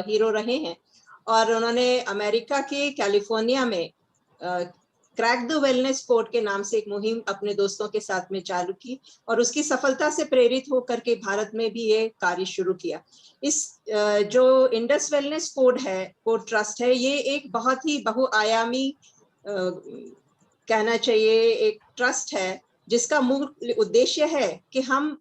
Hero रहे हैं और उन्होंने अमेरिका के कैलिफोर्निया में क्रैक द वेलनेस कोड के नाम से एक मुहिम अपने दोस्तों के साथ में चालू की और उसकी सफलता से प्रेरित होकर के भारत में भी ये कार्य शुरू किया। इस जो इंडस वेलनेस कोड ट्रस्ट है, ये एक बहुत ही बहुआयामी कहना चाहिए एक ट्रस्ट है, जिसका मूल उद्देश्य है कि हम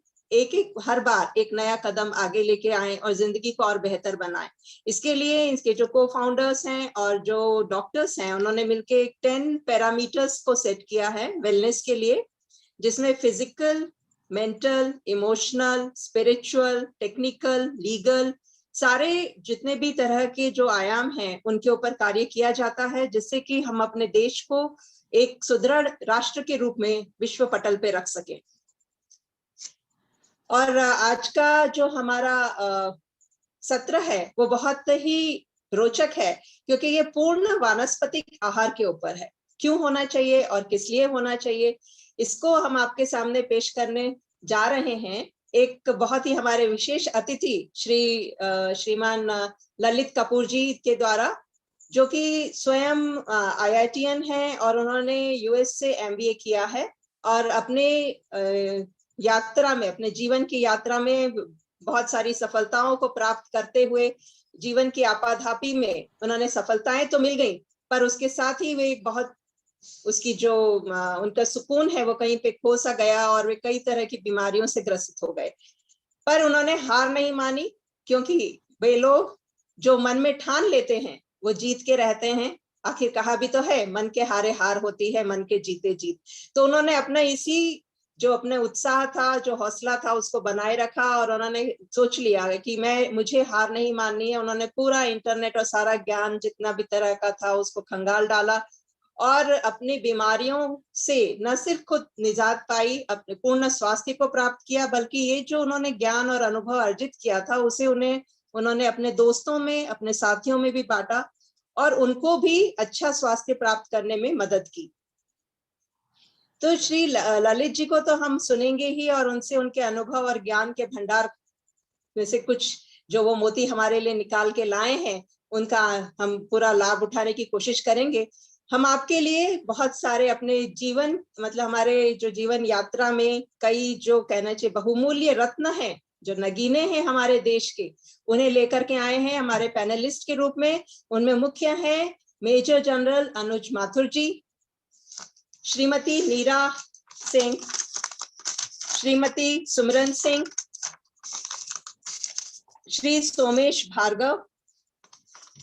हर बार एक नया कदम आगे लेके आए और जिंदगी को और बेहतर बनाएं। इसके लिए इसके जो को फाउंडर्स हैं और जो डॉक्टर्स हैं, उन्होंने मिलके 10 पैरामीटर्स को सेट किया है वेलनेस के लिए, जिसमें physical, mental, emotional, spiritual, technical, legal, सारे जितने भी तरह के जो आयाम हैं उनके ऊपर कार्य किया जाता है, जिससे कि हम अपने देश को एक सुदृढ़ राष्ट्र के रूप में विश्व पटल पे रख सके। और आज का जो हमारा सत्र है वो बहुत ही रोचक है, क्योंकि ये पूर्ण वानस्पतिक आहार के ऊपर है। क्यों होना चाहिए और किस लिए होना चाहिए, इसको हम आपके सामने पेश करने जा रहे हैं। एक बहुत ही हमारे विशेष अतिथि श्रीमान ललित कपूर जी के द्वारा, जो कि स्वयं IITian है और उन्होंने US से MBA किया है और अपने यात्रा में, अपने जीवन की यात्रा में बहुत सारी सफलताओं को प्राप्त करते हुए जीवन की आपाधापी में उन्होंने सफलताएं तो मिल गई, पर उसके साथ ही वे बहुत उसकी जो उनका सुकून है वो कहीं पे खो सा गया और वे कई तरह की बीमारियों से ग्रसित हो गए। पर उन्होंने हार नहीं मानी, क्योंकि वे लोग जो मन में ठान लेते हैं वो जीत के रहते हैं। आखिर कहा भी तो है, मन के हारे हार होती है, मन के जीते जीत। तो उन्होंने अपना इसी जो अपने उत्साह था, जो हौसला था, उसको बनाए रखा और उन्होंने सोच लिया कि मुझे हार नहीं माननी है। उन्होंने पूरा इंटरनेट और सारा ज्ञान जितना भी तरह का था उसको खंगाल डाला और अपनी बीमारियों से न सिर्फ खुद निजात पाई, अपने पूर्ण स्वास्थ्य को प्राप्त किया, बल्कि ये जो उन्होंने ज्ञान और अनुभव अर्जित किया था उसे उन्होंने अपने दोस्तों में, अपने साथियों में भी बांटा और उनको भी अच्छा स्वास्थ्य प्राप्त करने में मदद की। तो श्री ललित जी को तो हम सुनेंगे ही और उनसे उनके अनुभव और ज्ञान के भंडार में से कुछ जो वो मोती हमारे लिए निकाल के लाए हैं उनका हम पूरा लाभ उठाने की कोशिश करेंगे। हम आपके लिए बहुत सारे अपने जीवन, मतलब हमारे जो जीवन यात्रा में कई जो कहना चाहिए बहुमूल्य रत्न हैं, जो नगीने हैं हमारे देश के, उन्हें लेकर के आए हैं हमारे पैनलिस्ट के रूप में। उनमें मुख्य है मेजर जनरल अनुज माथुर जी, श्रीमती नीरा सिंह, श्रीमती सुमरन सिंह, श्री सोमेश भार्गव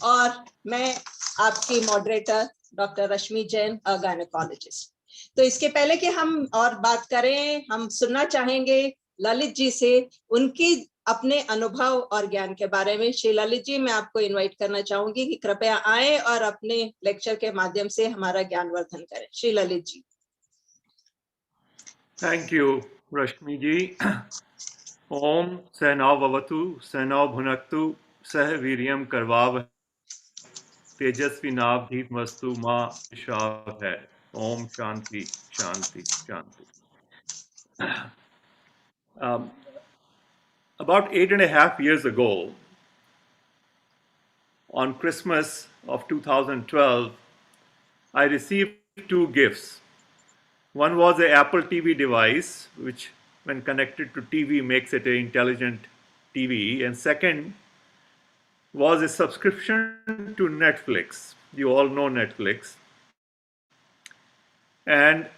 और मैं आपकी मॉडरेटर डॉक्टर रश्मि जैन, गायनेकोलॉजिस्ट। तो इसके पहले कि हम और बात करें, हम सुनना चाहेंगे ललित जी से उनकी अपने अनुभव और ज्ञान के बारे में। श्री ललित जी, मैं आपको इनवाइट करना चाहूंगी कि कृपया आए और अपने लेक्चर के माध्यम से हमारा ज्ञानवर्धन करें। श्री ललित जी। थैंक यू रश्मि जी। ओम सहनौ भवतु सहनौ भुनक्तु सह वीर्यं करवावहै तेजस्विनावधीतमस्तु मा विद्विषावहै। ओम शांति शांति शांति। About 8.5 years ago, on Christmas of 2012, I received two gifts. One was an Apple TV device, which when connected to TV makes it an intelligent TV. And second was a subscription to Netflix. You all know Netflix. And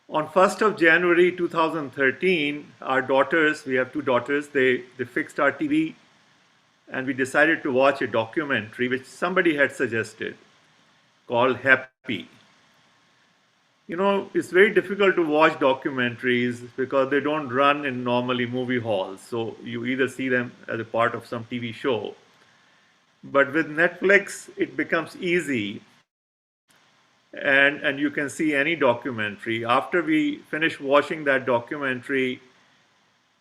on 1st of January 2013, our daughters, we have two daughters, they fixed our TV and we decided to watch a documentary which somebody had suggested called Happy. You know, it's very difficult to watch documentaries because they don't run in normally movie halls. So you either see them as a part of some TV show. But with Netflix, it becomes easy and you can see any documentary. After we finished watching that documentary,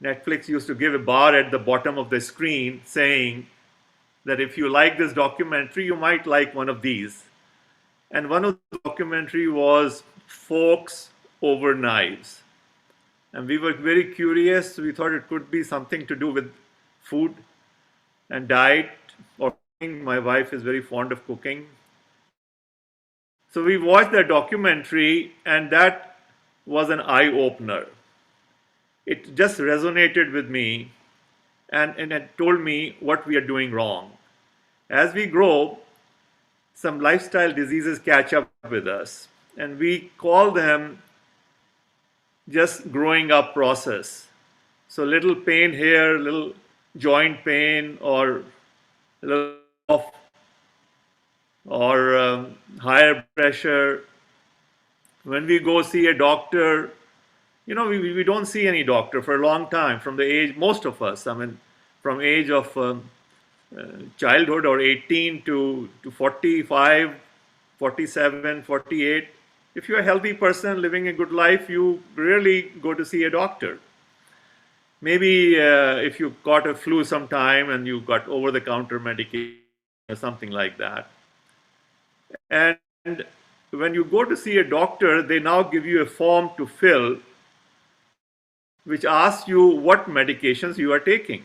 Netflix used to give a bar at the bottom of the screen saying that if you like this documentary, you might like one of these. And one of the documentary was Forks Over Knives. And we were very curious. We thought it could be something to do with food. and diet or cooking. My wife is very fond of cooking. So we watched that documentary, and that was an eye opener. It just resonated with me, and it told me what we are doing wrong. As we grow, some lifestyle diseases catch up with us, and we call them just growing up process. So little pain here, little joint pain, or a little cough, or higher pressure. When we go see a doctor, we don't see any doctor for a long time from the age, most of us, I mean, from age of childhood or 18 to 45, 47, 48. If you're a healthy person living a good life, you rarely go to see a doctor. Maybe if you caught a flu sometime and you got over-the-counter medication or something like that. And when you go to see a doctor, they now give you a form to fill which asks you what medications you are taking.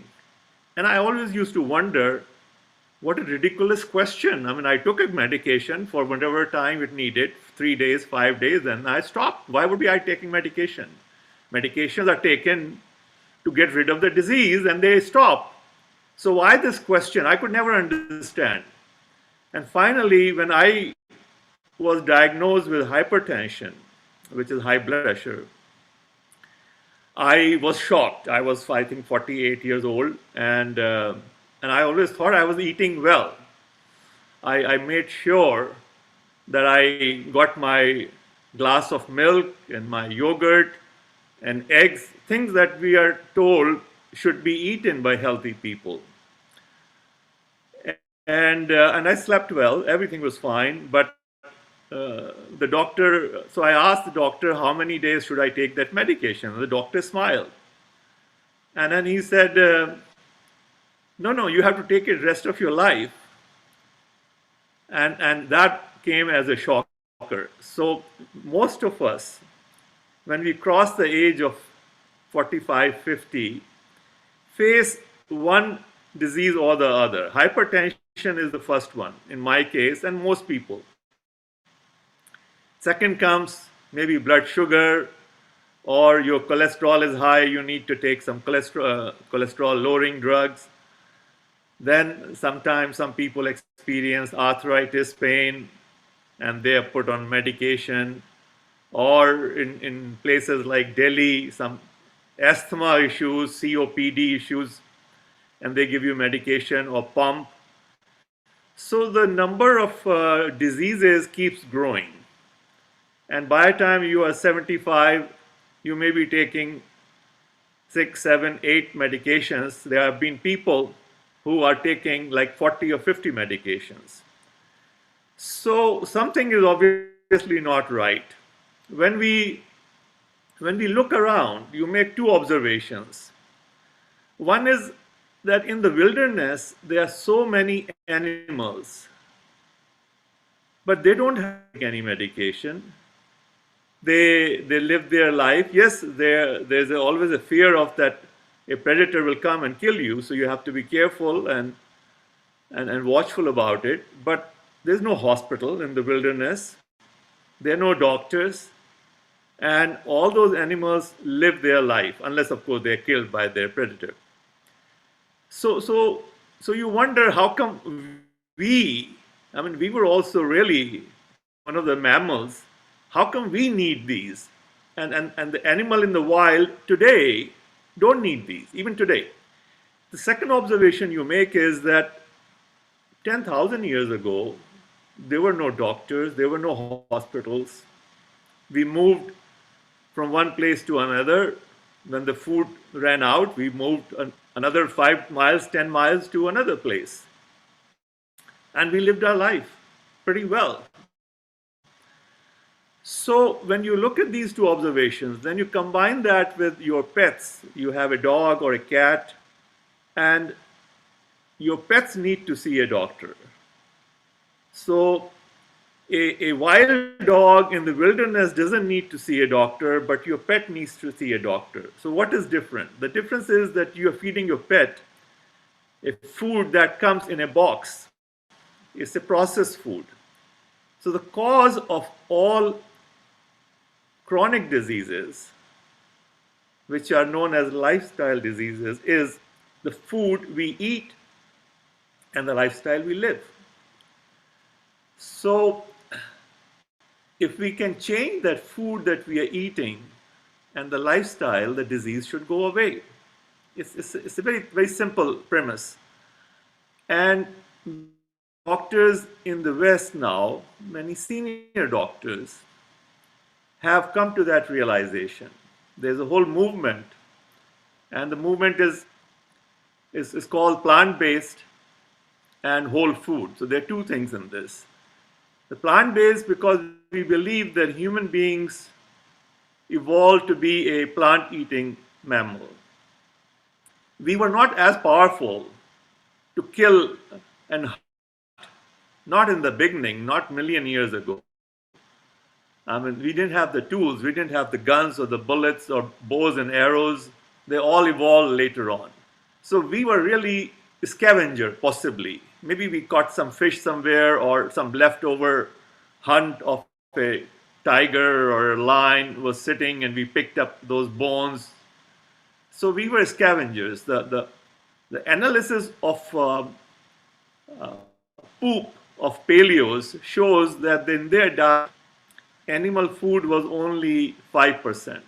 And I always used to wonder, what a ridiculous question. I mean, I took a medication for whatever time it needed, 3 days, 5 days, and I stopped. Why would I be taking medication? Medications are taken to get rid of the disease, and they stop. So why this question? I could never understand. And finally, when I was diagnosed with hypertension, which is high blood pressure, I was shocked. I was, I think, 48 years old, and I always thought I was eating well. I made sure that I got my glass of milk and my yogurt and eggs, things that we are told should be eaten by healthy people. And I slept well. Everything was fine, but the doctor, so I asked the doctor, how many days should I take that medication? The doctor smiled. And then he said, no, you have to take it the rest of your life. And that came as a shocker. So most of us, when we cross the age of 45, 50, face one disease or the other. Hypertension is the first one, in my case, and most people. Second comes maybe blood sugar, or your cholesterol is high, you need to take some cholesterol lowering drugs. Then sometimes some people experience arthritis pain and they are put on medication. Or in places like Delhi, some asthma issues, COPD issues, and they give you medication or pump. So the number of diseases keeps growing. And by the time you are 75, you may be taking 6, 7, 8 medications. There have been people who are taking like 40 or 50 medications. So something is obviously not right. When we look around, you make two observations. One is that in the wilderness, there are so many animals, but they don't have any medication. They live their life. Yes, there's always a fear of that a predator will come and kill you, so you have to be careful and watchful about it. But there's no hospital in the wilderness. There are no doctors. And all those animals live their life, unless, of course, they're killed by their predator. So you wonder, how come we were also really one of the mammals. How come we need these? And the animal in the wild today don't need these, even today. The second observation you make is that 10,000 years ago, there were no doctors, there were no hospitals. We moved from one place to another. When the food ran out, we moved another 5 miles, 10 miles to another place. And we lived our life pretty well. So when you look at these two observations, then you combine that with your pets. You have a dog or a cat, and your pets need to see a doctor. So a wild dog in the wilderness doesn't need to see a doctor, but your pet needs to see a doctor. So what is different? The difference is that you are feeding your pet a food that comes in a box. It's a processed food. So the cause of all chronic diseases, which are known as lifestyle diseases, is the food we eat and the lifestyle we live. So if we can change that food that we are eating and the lifestyle, the disease should go away. It's a very, very simple premise. And doctors in the West now, many senior doctors, have come to that realization. There's a whole movement, and the movement is called plant-based and whole food. So there are two things in this. The plant-based, because we believe that human beings evolved to be a plant-eating mammal. We were not as powerful to kill and hunt, not in the beginning, not million years ago. I mean, we didn't have the tools, we didn't have the guns or the bullets or bows and arrows. They all evolved later on. So we were really a scavenger, possibly. Maybe we caught some fish somewhere or some leftover hunt of a tiger or a lion was sitting and we picked up those bones. So we were scavengers. The analysis of poop of paleos shows that in their diet, animal food was only 5%.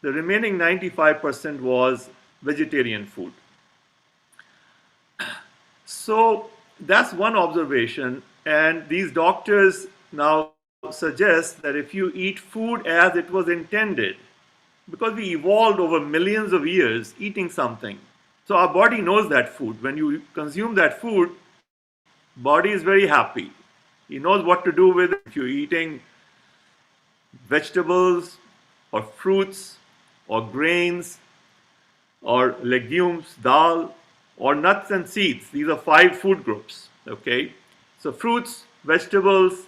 The remaining 95% was vegetarian food. So that's one observation. And these doctors now suggest that if you eat food as it was intended, because we evolved over millions of years eating something. So our body knows that food. When you consume that food, body is very happy. He knows what to do with it. If you're eating vegetables or fruits or grains or legumes, dal, or nuts and seeds. These are 5 food groups, okay? So fruits, vegetables,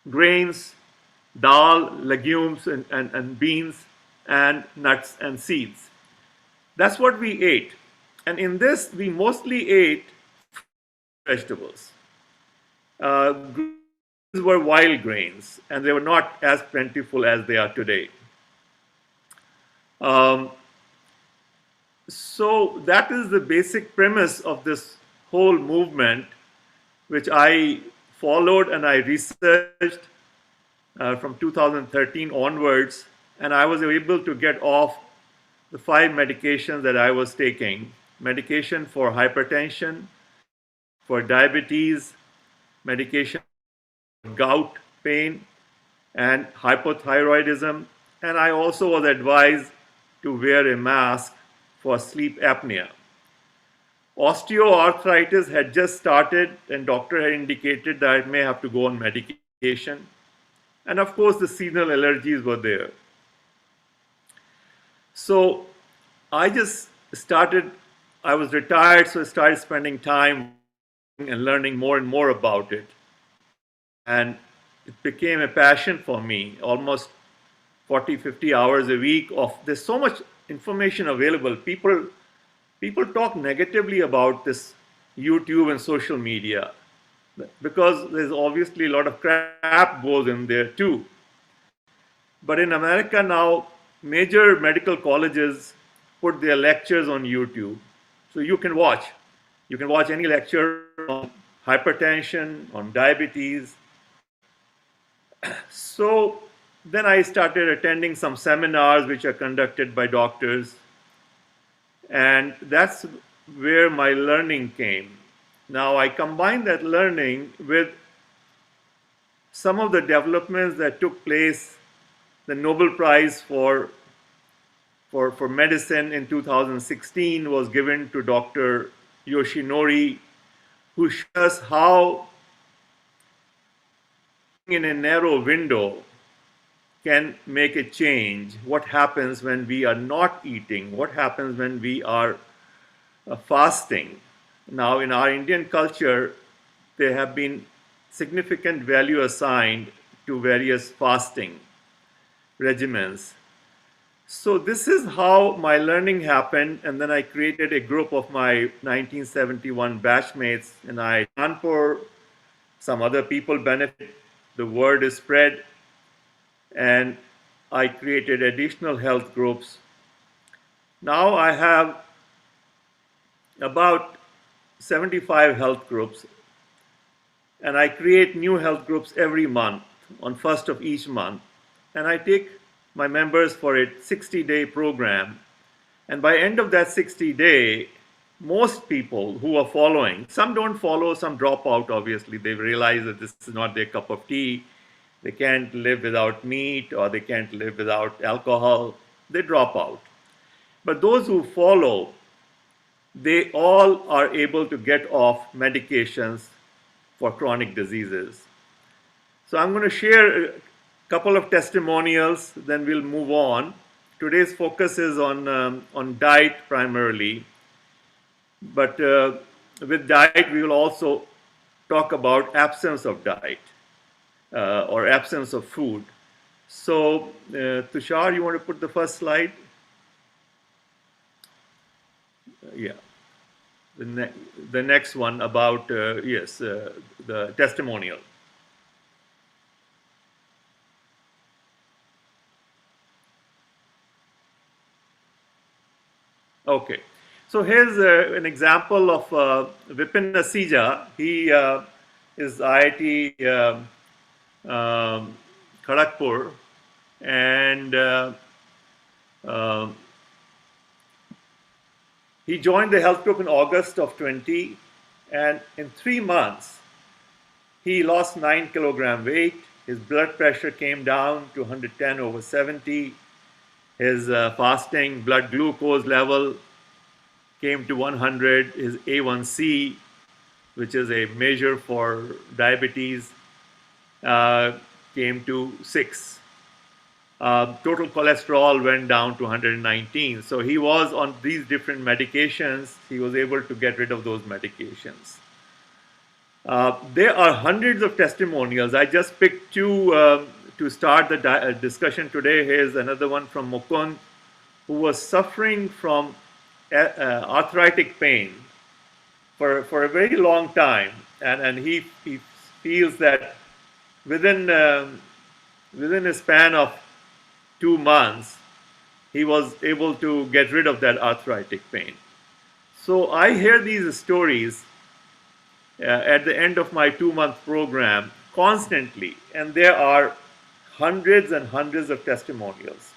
grains, dal, legumes, and beans, and nuts and seeds. That's what we ate. And in this, we mostly ate vegetables. These were wild grains, and they were not as plentiful as they are today. So that is the basic premise of this whole movement, which I followed and I researched from 2013 onwards, and I was able to get off the 5 medications that I was taking. Medication for hypertension, for diabetes, medication for gout pain, and hypothyroidism. And I also was advised to wear a mask for sleep apnea. Osteoarthritis had just started, and doctor had indicated that I may have to go on medication. And of course, the seasonal allergies were there. So I just started, I was retired, so I started spending time and learning more and more about it. And it became a passion for me, almost 40, 50 hours a week of, there's so much information available. People talk negatively about this YouTube and social media because there's obviously a lot of crap goes in there too. But in America now, major medical colleges put their lectures on YouTube. So you can watch. You can watch any lecture on hypertension, on diabetes. So then I started attending some seminars which are conducted by doctors. And that's where my learning came. Now I combine that learning with some of the developments that took place. The Nobel Prize for medicine in 2016 was given to Dr. Yoshinori, who shows us how in a narrow window can make a change. What happens when we are not eating? What happens when we are fasting? Now, in our Indian culture, there have been significant value assigned to various fasting regimens. So this is how my learning happened, and then I created a group of my 1971 batchmates in IIT Kanpur. Some other people benefit, the word is spread, and I created additional health groups. Now I have about 75 health groups, and I create new health groups every month on first of each month, and I take my members for a 60-day program. And by end of that 60-day, most people who are following, some don't follow, some drop out, obviously. They realize that this is not their cup of tea. They can't live without meat, or they can't live without alcohol. They drop out. But those who follow, they all are able to get off medications for chronic diseases. So I'm going to share a couple of testimonials, then we'll move on. Today's focus is on diet primarily, but with diet we will also talk about absence of diet or absence of food. So Tushar, you want to put the first slide? Yeah. The next one about, the testimonial. Okay, so here's an example of Vipin Asija. He is IIT Kharagpur, and he joined the health group in August of 20, and in 3 months, he lost 9 kilogram weight. His blood pressure came down to 110/70. His fasting blood glucose level came to 100. His A1C, which is a measure for diabetes, came to 6. Total cholesterol went down to 119. So he was on these different medications. He was able to get rid of those medications. There are hundreds of testimonials. I just picked 2 to start the discussion today. Here's another one from Mukund, who was suffering from arthritic pain for a very long time, and he feels that within a span of 2 months, he was able to get rid of that arthritic pain. So I hear these stories at the end of my 2-month program constantly, and there are hundreds and hundreds of testimonials.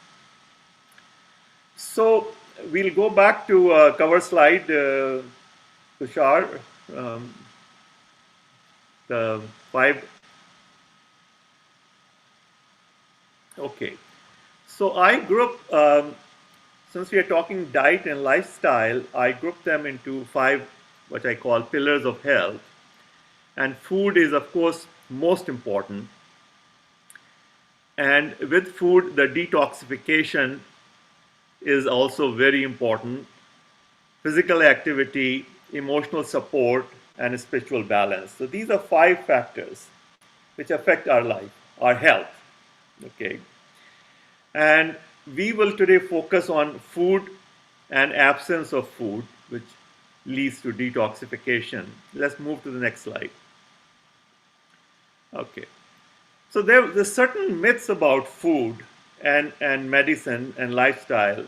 So we'll go back to cover slide, Tushar, the 5. Okay, so I group, since we are talking diet and lifestyle, I group them into 5, what I call pillars of health. And food is, of course, most important. And with food, the detoxification is also very important. Physical activity, emotional support, and spiritual balance. So these are 5 factors which affect our life, our health. Okay. And we will today focus on food and absence of food, which leads to detoxification. Let's move to the next slide. Okay. So there's certain myths about food and medicine and lifestyle,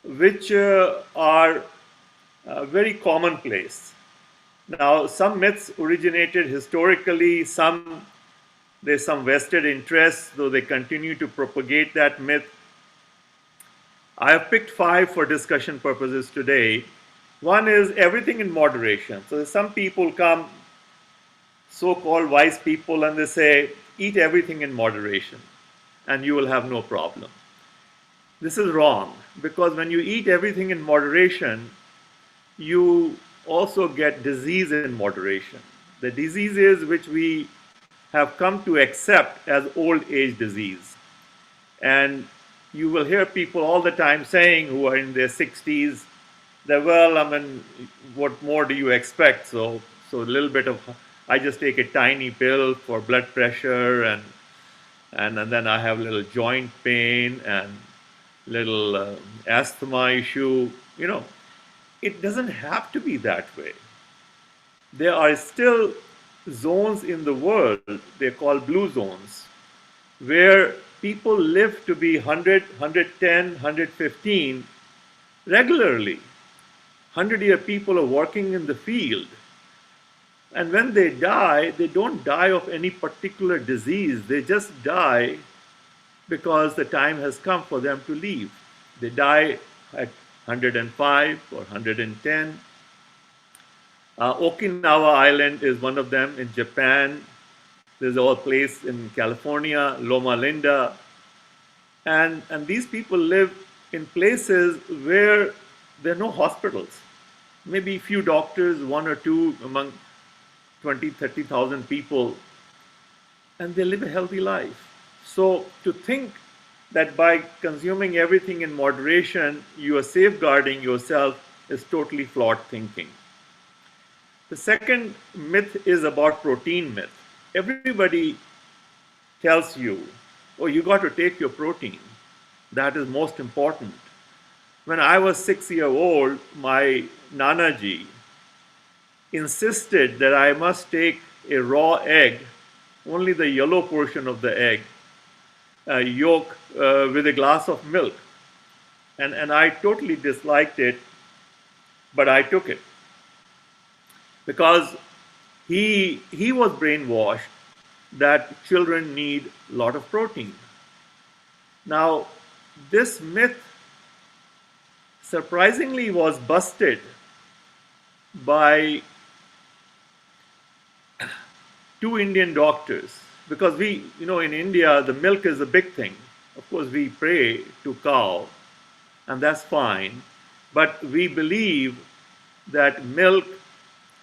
which are very commonplace. Now, some myths originated historically, there's some vested interests, though they continue to propagate that myth. I have picked 5 for discussion purposes today. One is everything in moderation. So some people come, so-called wise people, and they say, eat everything in moderation, and you will have no problem. This is wrong, because when you eat everything in moderation, you also get disease in moderation. The diseases which we have come to accept as old age disease. And you will hear people all the time saying, who are in their 60s, that, well, I mean, what more do you expect? So a little bit of, I just take a tiny pill for blood pressure, and then I have a little joint pain, little asthma issue. It doesn't have to be that way. There are still zones in the world, they're called blue zones, where people live to be 100, 110, 115 regularly. 100-year people are working in the field. And when they die, they don't die of any particular disease. They just die because the time has come for them to leave. They die at 105 or 110. Okinawa Island is one of them in Japan. There's a place in California, Loma Linda. And these people live in places where there are no hospitals. Maybe a few doctors, one or two among 20, 30,000 people, and they live a healthy life. So to think that by consuming everything in moderation, you are safeguarding yourself is totally flawed thinking. The second myth is about protein myth. Everybody tells you, oh, you got to take your protein. That is most important. When I was 6 years old, my Nanaji insisted that I must take a raw egg, only the yellow portion of the egg, yolk with a glass of milk. And I totally disliked it, but I took it. Because he was brainwashed that children need a lot of protein. Now, this myth surprisingly was busted by two Indian doctors, because in India, the milk is a big thing. Of course, we pray to cow, and that's fine. But we believe that milk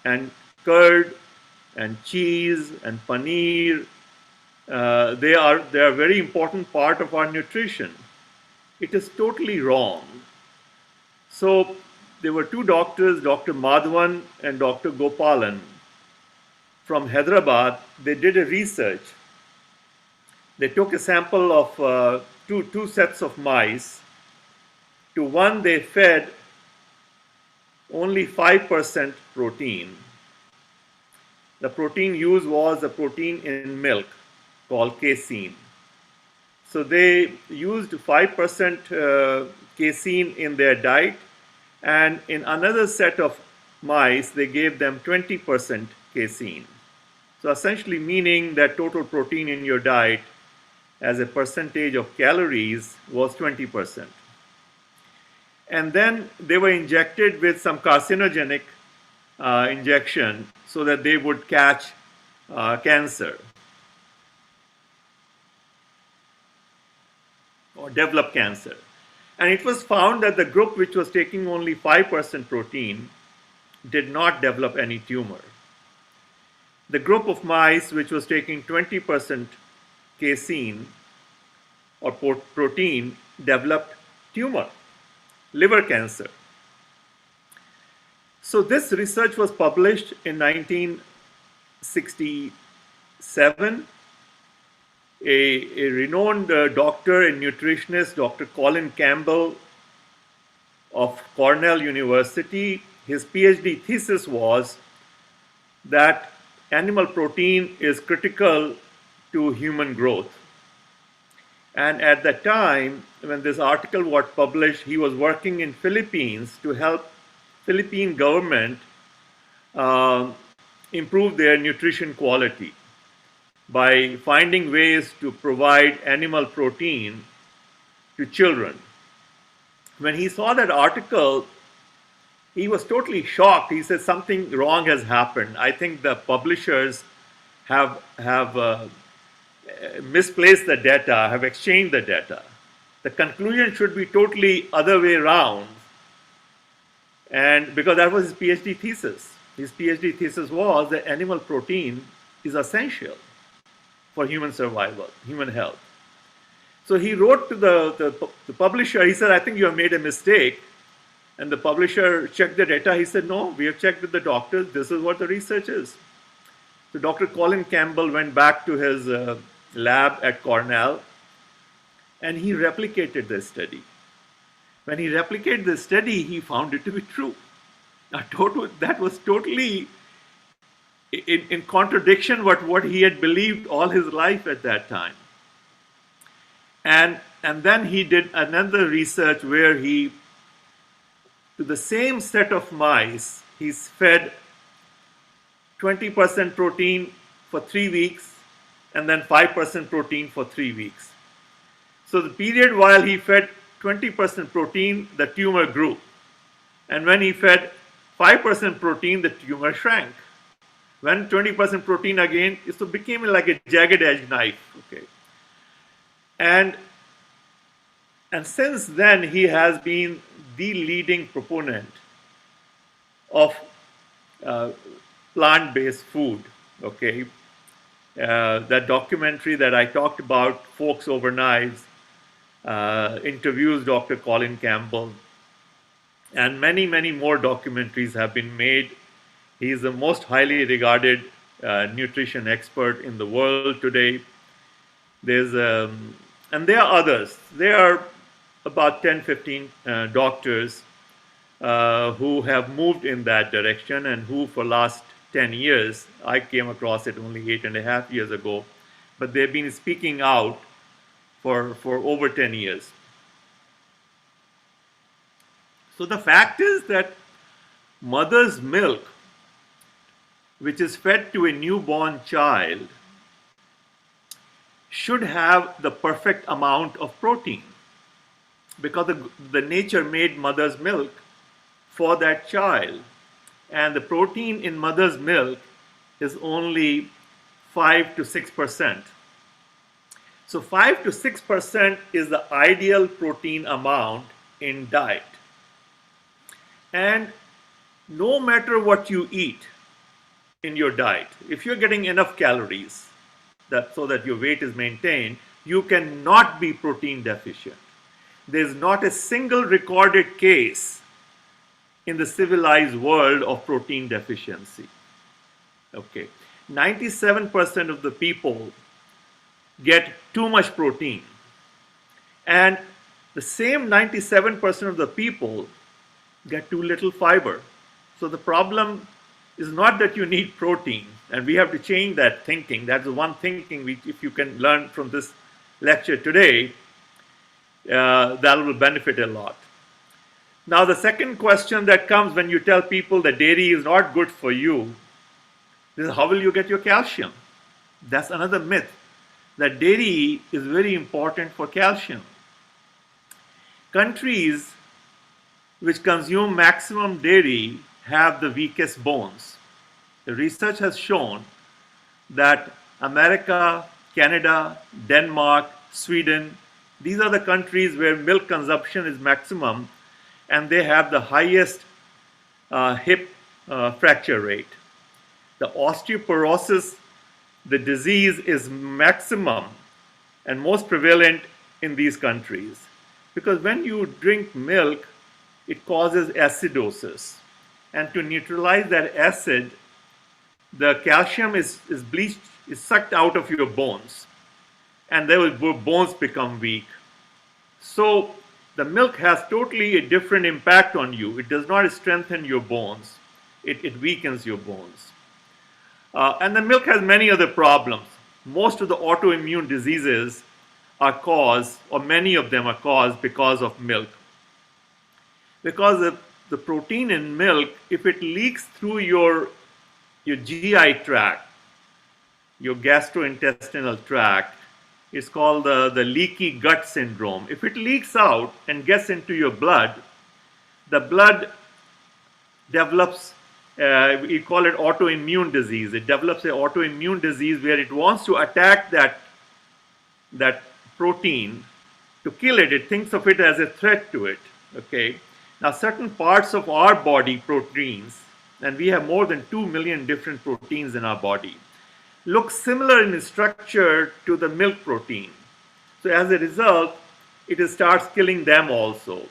and curd and cheese and paneer, they are a very important part of our nutrition. It is totally wrong. So there were two doctors, Dr. Madhavan and Dr. Gopalan from Hyderabad. They did a research. They took a sample of two sets of mice. To one, they fed only 5% protein. The protein used was a protein in milk called casein. So they used 5% casein in their diet, and in another set of mice, they gave them 20% casein. So essentially meaning that total protein in your diet as a percentage of calories was 20%. And then they were injected with some carcinogenic injection so that they would catch cancer or develop cancer. And it was found that the group which was taking only 5% protein did not develop any tumor. The group of mice which was taking 20% casein or protein developed tumor, liver cancer. So this research was published in 1967. A renowned doctor and nutritionist, Dr. Colin Campbell of Cornell University, his PhD thesis was that animal protein is critical to human growth. And at the time when this article was published, he was working in Philippines to help Philippine government improve their nutrition quality by finding ways to provide animal protein to children. When he saw that article, he was totally shocked. He said something wrong has happened. I think the publishers have misplaced the data, have exchanged the data. The conclusion should be totally other way around. And because that was his PhD thesis. His PhD thesis was that animal protein is essential for human survival, human health. So he wrote to the publisher. He said, I think you have made a mistake. And the publisher checked the data. He said, no, we have checked with the doctors. This is what the research is. So Dr. Colin Campbell went back to his lab at Cornell, and he replicated the study. when he replicated the study, he found it to be true. That was totally in contradiction with what he had believed all his life at that time. And then he did another research where he, to the same set of mice, he's fed 20% protein for 3 weeks and then 5% protein for 3 weeks. So the period while he fed 20% protein, the tumor grew. And when he fed 5% protein, the tumor shrank. When 20% protein again, it became like a jagged edge knife. Okay. And since then, he has been the leading proponent of plant-based food. Okay. That documentary that I talked about, Forks Over Knives, interviews Dr. Colin Campbell, and many, many more documentaries have been made. He is the most highly regarded nutrition expert in the world today. And there are others. There are about 10, 15 doctors who have moved in that direction, and who for last 10 years, I came across it only 8.5 years ago, but they've been speaking out for over 10 years. So the fact is that mother's milk, which is fed to a newborn child, should have the perfect amount of protein, because the nature made mother's milk for that child, and the protein in mother's milk is only 5 to 6%. So 5 to 6% is the ideal protein amount in diet. And no matter what you eat in your diet, if you're getting enough calories so that your weight is maintained, you cannot be protein deficient. There's not a single recorded case in the civilized world of protein deficiency. Okay, 97% of the people get too much protein, and the same 97% of the people get too little fiber. So the problem is not that you need protein, and we have to change that thinking. That's the one thinking if you can learn from this lecture today, that will benefit a lot. Now, the second question that comes when you tell people that dairy is not good for you is, how will you get your calcium? That's another myth, that dairy is very important for calcium. Countries which consume maximum dairy have the weakest bones. The research has shown that America, Canada, Denmark, Sweden, these are the countries where milk consumption is maximum, and they have the highest hip fracture rate. The osteoporosis, the disease, is maximum and most prevalent in these countries, because when you drink milk, it causes acidosis, and to neutralize that acid, the calcium is bleached, is sucked out of your bones, and those bones become weak. So the milk has totally a different impact on you. It does not strengthen your bones, it weakens your bones. And the milk has many other problems. Most of the autoimmune diseases are caused, or many of them are caused, because of milk. Because the protein in milk, if it leaks through your GI tract, your gastrointestinal tract, it's called the leaky gut syndrome. If it leaks out and gets into your blood, the blood develops, we call it autoimmune disease. It develops an autoimmune disease where it wants to attack that protein to kill it. It thinks of it as a threat to it. Okay. Now, certain parts of our body, proteins, and we have more than 2 million different proteins in our body, look similar in structure to the milk protein. So as a result, it starts killing them also.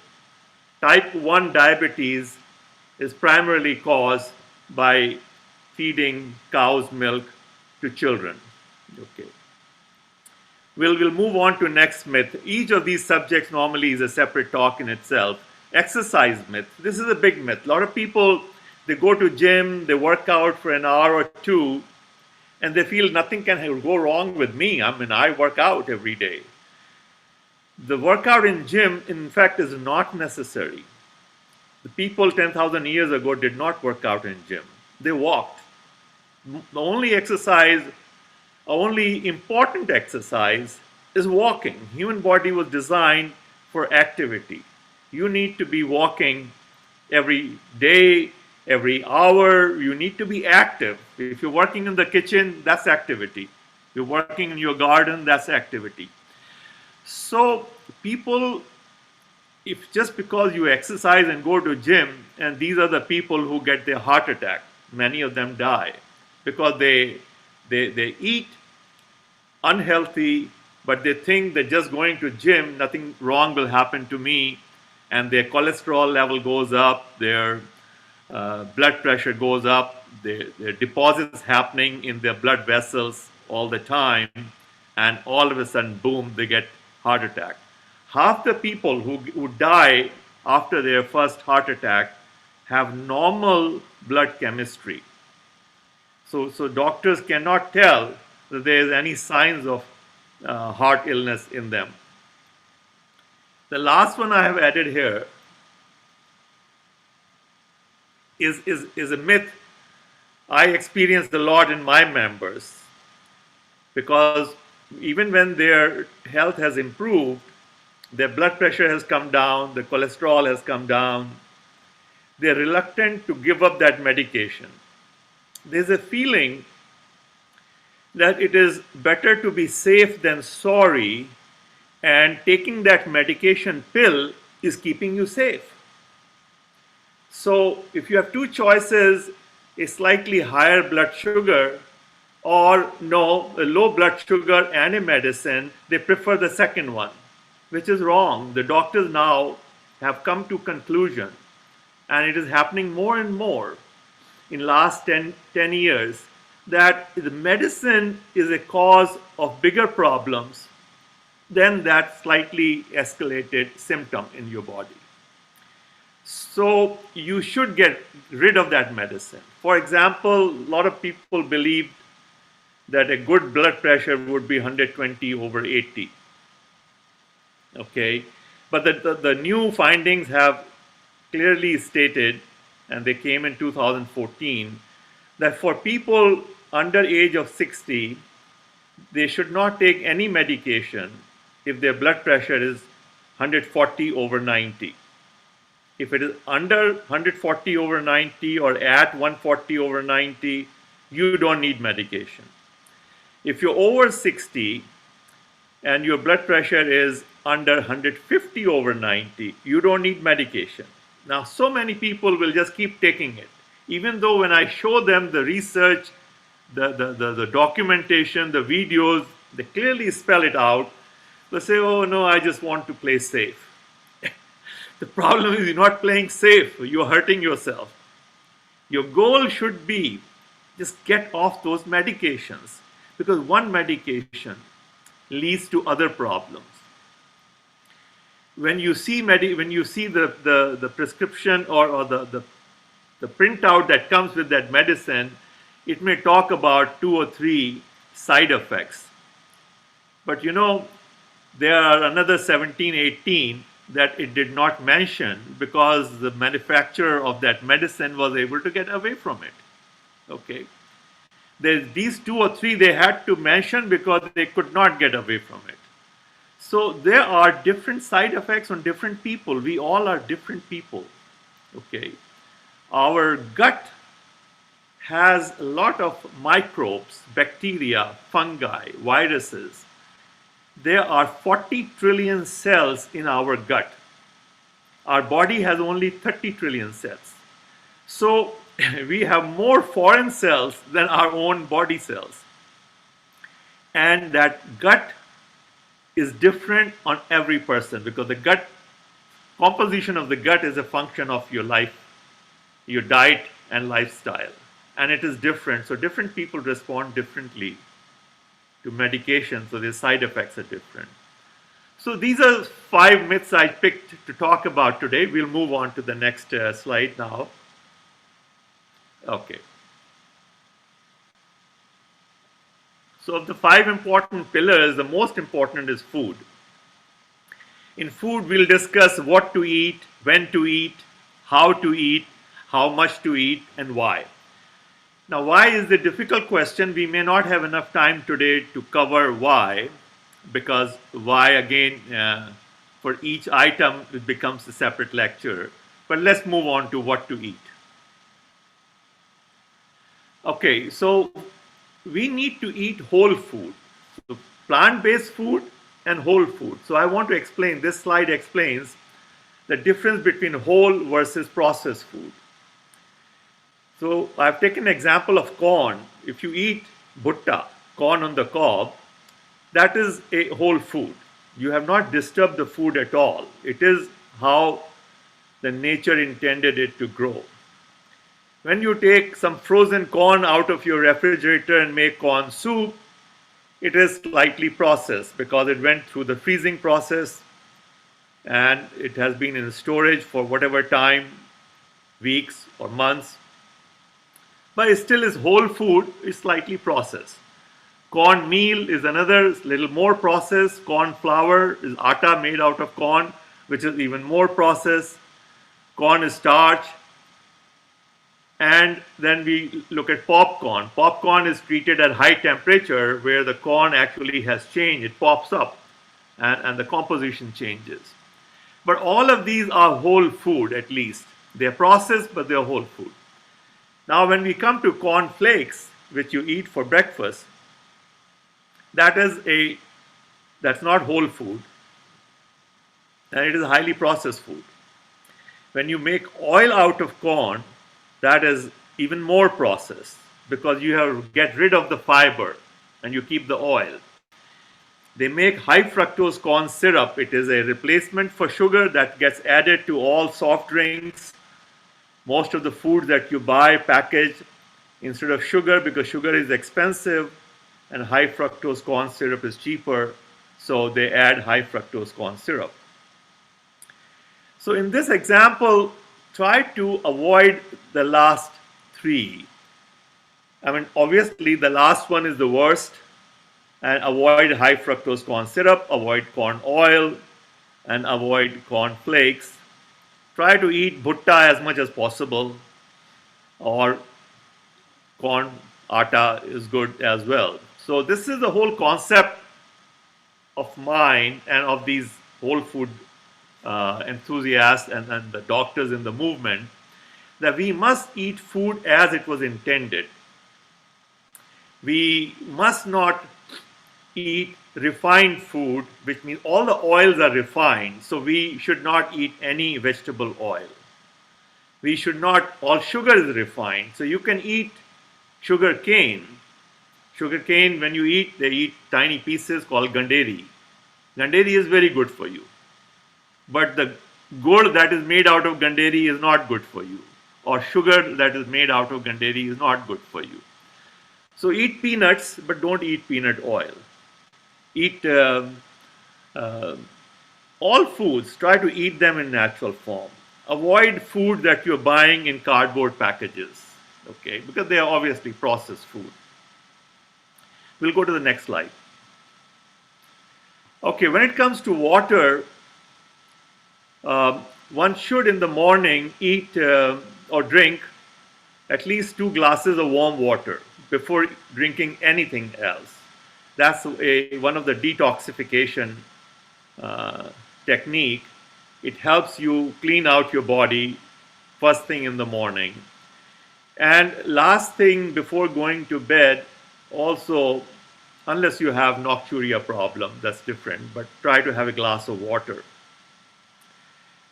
Type 1 diabetes is primarily caused by feeding cow's milk to children. Okay. We'll move on to next myth. Each of these subjects normally is a separate talk in itself. exercise myth. This is a big myth. A lot of people, they go to gym, they work out for an hour or two, and they feel nothing can go wrong with me. I mean, I work out every day. The workout in gym, in fact, is not necessary. The people 10,000 years ago did not work out in gym. They walked. The only exercise, only important exercise is walking. Human body was designed for activity. You need to be walking every day, every hour. You need to be active. If you're working in the kitchen, that's activity. You're working in your garden, that's activity. So people, if just because you exercise and go to gym, and these are the people who get their heart attack, many of them die because they eat unhealthy, but they think that just going to gym, nothing wrong will happen to me, and their cholesterol level goes up, their blood pressure goes up, their deposits happening in their blood vessels all the time, and all of a sudden, boom, they get heart attack. Half the people who die after their first heart attack have normal blood chemistry. So doctors cannot tell that there is any signs of heart illness in them. The last one I have added here is a myth I experienced a lot in my members, because even when their health has improved, their blood pressure has come down, the cholesterol has come down, they're reluctant to give up that medication. There's a feeling that it is better to be safe than sorry, and taking that medication pill is keeping you safe. So if you have two choices, a slightly higher blood sugar or no, a low blood sugar and a medicine, they prefer the second one, which is wrong. The doctors now have come to conclusion, and it is happening more and more in last 10 years, that the medicine is a cause of bigger problems than that slightly escalated symptom in your body. So you should get rid of that medicine. For example, a lot of people believe that a good blood pressure would be 120/80. Okay, but the new findings have clearly stated, and they came in 2014, that for people under age of 60, they should not take any medication if their blood pressure is 140/90. If it is under 140/90 or at 140/90, you don't need medication. If you're over 60 and your blood pressure is under 150/90, you don't need medication. Now, so many people will just keep taking it, even though when I show them the research, the documentation, the videos, they clearly spell it out. They say, oh no, I just want to play safe. The problem is you're not playing safe, you're hurting yourself. Your goal should be just get off those medications, because one medication leads to other problems. When you see the prescription or the printout that comes with that medicine, it may talk about 2 or 3 side effects. But you know, there are another 17, 18 that it did not mention, because the manufacturer of that medicine was able to get away from it. Okay. These 2 or 3 they had to mention because they could not get away from it. So there are different side effects on different people. We all are different people. Okay. Our gut has a lot of microbes, bacteria, fungi, viruses. There are 40 trillion cells in our gut. Our body has only 30 trillion cells. So we have more foreign cells than our own body cells. And that gut is different on every person, because the gut composition of the gut is a function of your life, your diet and lifestyle. And it is different. So different people respond differently to medication, so their side effects are different. So these are 5 myths I picked to talk about today. We'll move on to the next slide now. Okay. So of the 5 important pillars, the most important is food. In food, we'll discuss what to eat, when to eat, how much to eat, and why. Now, why is the difficult question? We may not have enough time today to cover why, because why, again, for each item, it becomes a separate lecture. But let's move on to what to eat. Okay, so we need to eat whole food. So plant-based food and whole food. So I want to explain, this slide explains the difference between whole versus processed food. So I've taken an example of corn. If you eat bhutta, corn on the cob, that is a whole food. You have not disturbed the food at all. It is how the nature intended it to grow. When you take some frozen corn out of your refrigerator and make corn soup, it is slightly processed because it went through the freezing process and it has been in storage for whatever time, weeks or months. But it still is whole food, it's slightly processed. Corn meal is another little more processed. Corn flour is atta made out of corn, which is even more processed. Corn is starch. And then we look at popcorn. Popcorn is treated at high temperature where the corn actually has changed. It pops up and the composition changes. But all of these are whole food at least. They're processed, but they're whole food. Now when we come to corn flakes, which you eat for breakfast, that's not whole food. And it is highly processed food. When you make oil out of corn, that is even more processed because you have to get rid of the fiber and you keep the oil. They make high fructose corn syrup. It is a replacement for sugar that gets added to all soft drinks. Most of the food that you buy packaged instead of sugar, because sugar is expensive and high fructose corn syrup is cheaper, so they add high fructose corn syrup. So in this example, try to avoid the last 3. I mean, obviously the last one is the worst, and avoid high fructose corn syrup, avoid corn oil, and avoid corn flakes. Try to eat bhutta as much as possible, or corn atta is good as well. So this is the whole concept of mine and of these whole food enthusiasts and the doctors in the movement, that we must eat food as it was intended. We must not eat refined food, which means all the oils are refined. So we should not eat any vegetable oil. We should not, all sugar is refined. So you can eat sugar cane. Sugar cane, when you eat, they eat tiny pieces called ganderi. Ganderi is very good for you. But the gur that is made out of ganderi is not good for you. Or sugar that is made out of ganderi is not good for you. So eat peanuts, but don't eat peanut oil. Eat all foods, try to eat them in natural form. Avoid food that you're buying in cardboard packages, okay, because they are obviously processed food. We'll go to the next slide. Okay, when it comes to water, one should in the morning eat or drink at least 2 glasses of warm water before drinking anything else. That's one of the detoxification technique. It helps you clean out your body first thing in the morning. And last thing before going to bed, also, unless you have nocturia problem, that's different, but try to have a glass of water.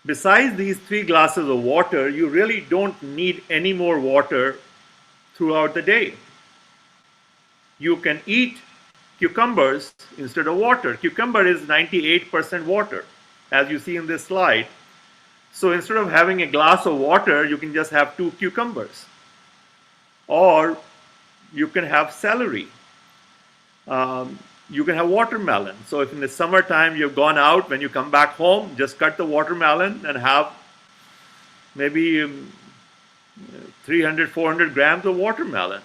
Besides these 3 glasses of water, you really don't need any more water throughout the day. You can eat cucumbers instead of water. Cucumber is 98% water, as you see in this slide. So instead of having a glass of water, you can just have 2 cucumbers. Or you can have celery. you can have watermelon. So if in the summertime you've gone out, when you come back home, just cut the watermelon and have maybe 300, 400 grams of watermelon.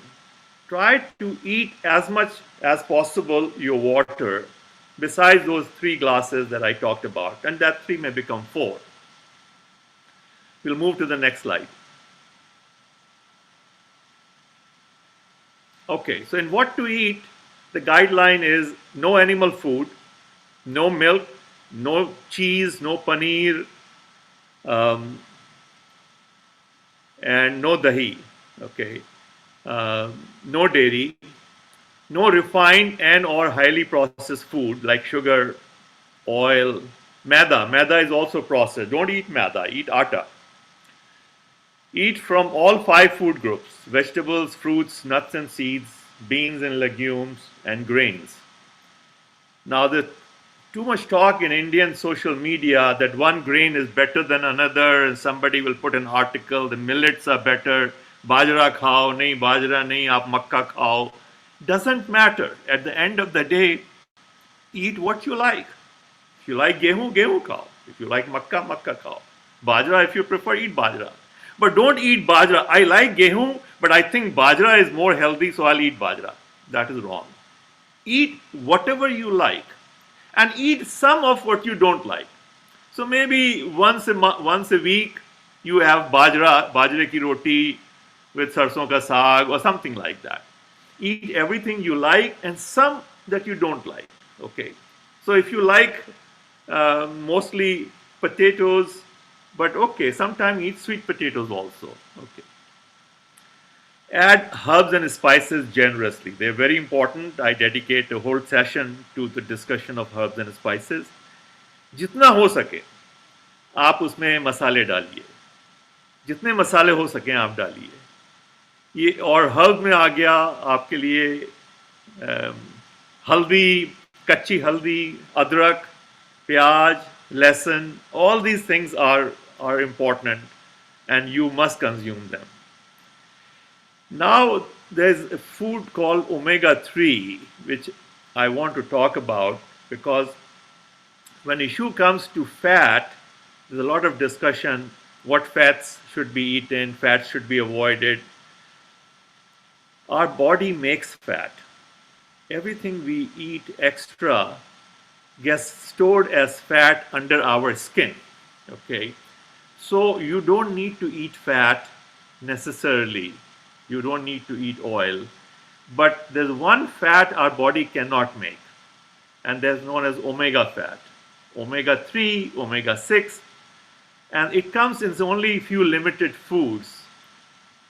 Try to eat as much as possible your water besides those 3 glasses that I talked about, and that 3 may become 4. We'll move to the next slide. Okay, so in what to eat, the guideline is no animal food, no milk, no cheese, no paneer, and no dahi. Okay, no dairy, no refined and or highly processed food like sugar, oil, maida. Maida is also processed. Don't eat maida, eat atta. Eat from all 5 food groups: vegetables, fruits, nuts and seeds, beans and legumes, and grains. Now, there's too much talk in Indian social media that one grain is better than another, and somebody will put an article, the millets are better, bajra khao, nahi bajra nahi, aap makka khao. Doesn't matter. At the end of the day, eat what you like. If you like gehu, gehu khao. If you like makka, makka khao. Bajra, if you prefer, eat bajra. But don't eat bajra. I like gehu, but I think bajra is more healthy, so I'll eat bajra. That is wrong. Eat whatever you like, and eat some of what you don't like. So maybe once a week you have bajre ki roti with sarson ka saag or something like that. Eat everything you like and some that you don't like. Okay. So if you like mostly potatoes, but okay, sometimes eat sweet potatoes also. Okay. Add herbs and spices generously. They're very important. I dedicate a whole session to the discussion of herbs and spices. जितना हो सके आप उसमें मसाले डालिए, जितने मसाले हो सके आप डालिए. ये और हर्ब में आ गया आपके लिए हल्दी, कच्ची हल्दी, अदरक, प्याज, लहसुन. All these things are important and you must consume them. Now, there's a food called omega-3, which I want to talk about, because when issue comes to fat, there's a lot of discussion what fats should be eaten, fats should be avoided. Our body makes fat. Everything we eat extra gets stored as fat under our skin. Okay, so you don't need to eat fat necessarily. You don't need to eat oil. But there's one fat our body cannot make, and that's known as omega fat. Omega-3, omega-6, and it comes in only few limited foods.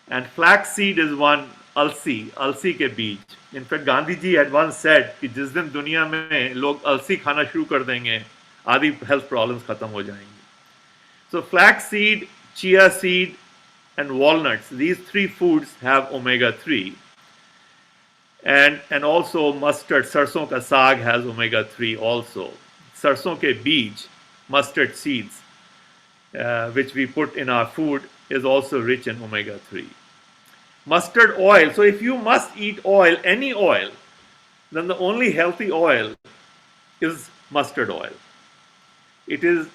And flaxseed is one, अलसी के बीज. In fact, Gandhi ji had once said कि जिस दिन दुनिया में लोग अलसी खाना शुरू कर देंगे, आदि health problems खत्म हो जाएंगे. So flaxseed, chia seed, and walnuts, these 3 foods have omega-3. And also mustard, sarson ka saag has omega-3 also. Sarson ke beej, mustard seeds, which we put in our food, is also rich in omega-3. Mustard oil. So if you must eat oil, any oil, then the only healthy oil is mustard oil. It is,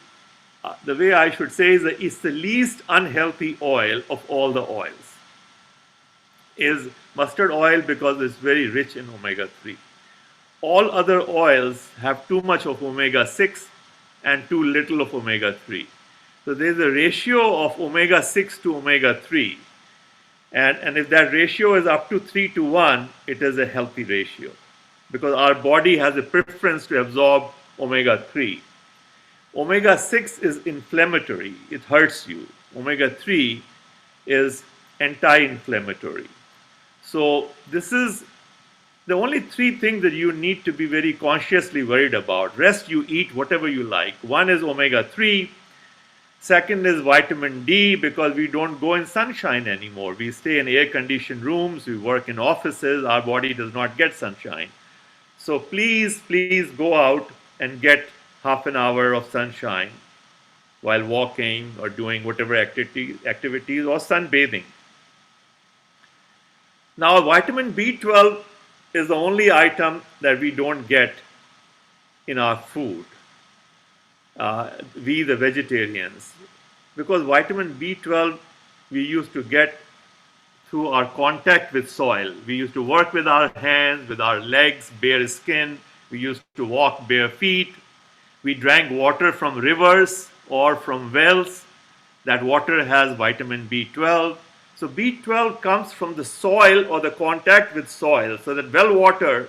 the way I should say is that it's the least unhealthy oil of all the oils. Is mustard oil because it's very rich in omega-3. All other oils have too much of omega-6 and too little of omega-3. So there's a ratio of omega-6 to omega-3. And if that ratio is up to 3:1, it is a healthy ratio, because our body has a preference to absorb omega-3. Omega-6 is inflammatory. It hurts you. Omega-3 is anti-inflammatory. So this is the only 3 things that you need to be very consciously worried about. Rest you eat whatever you like. One is omega-3. Second is vitamin D, because we don't go in sunshine anymore. We stay in air-conditioned rooms. We work in offices. Our body does not get sunshine. So please go out and get half an hour of sunshine while walking or doing whatever activities or sunbathing. Now, vitamin B12 is the only item that we don't get in our food, we the vegetarians, because vitamin B12 we used to get through our contact with soil. We used to work with our hands, with our legs, bare skin. We used to walk bare feet. We drank water from rivers or from wells. That water has vitamin B12. So B12 comes from the soil or the contact with soil. So that well water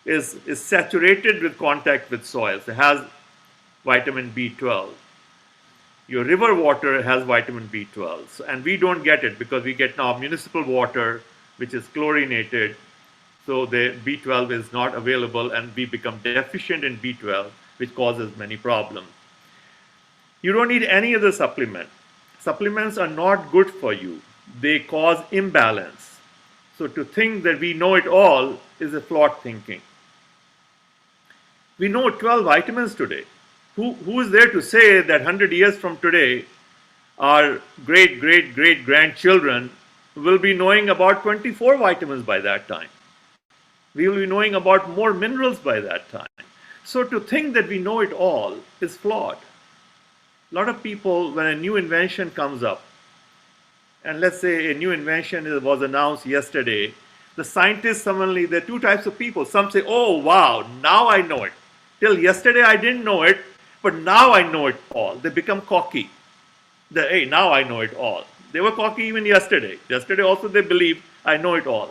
is saturated with contact with soil. So it has vitamin B12. Your river water has vitamin B12. So, and we don't get it because we get now municipal water, which is chlorinated. So the B12 is not available and we become deficient in B12, which causes many problems. You don't need any other supplement. Supplements are not good for you. They cause imbalance. So to think that we know it all is a flawed thinking. We know 12 vitamins today. Who is there to say that 100 years from today, our great-great-great-grandchildren will be knowing about 24 vitamins by that time? We will be knowing about more minerals by that time. So to think that we know it all is flawed. A lot of people, when a new invention comes up, and let's say a new invention was announced yesterday, the scientists suddenly, there are two types of people. Some say, oh wow, now I know it. Till yesterday I didn't know it, but now I know it all. They become cocky. Hey, now I know it all. They were cocky even yesterday. Yesterday also they believed, I know it all.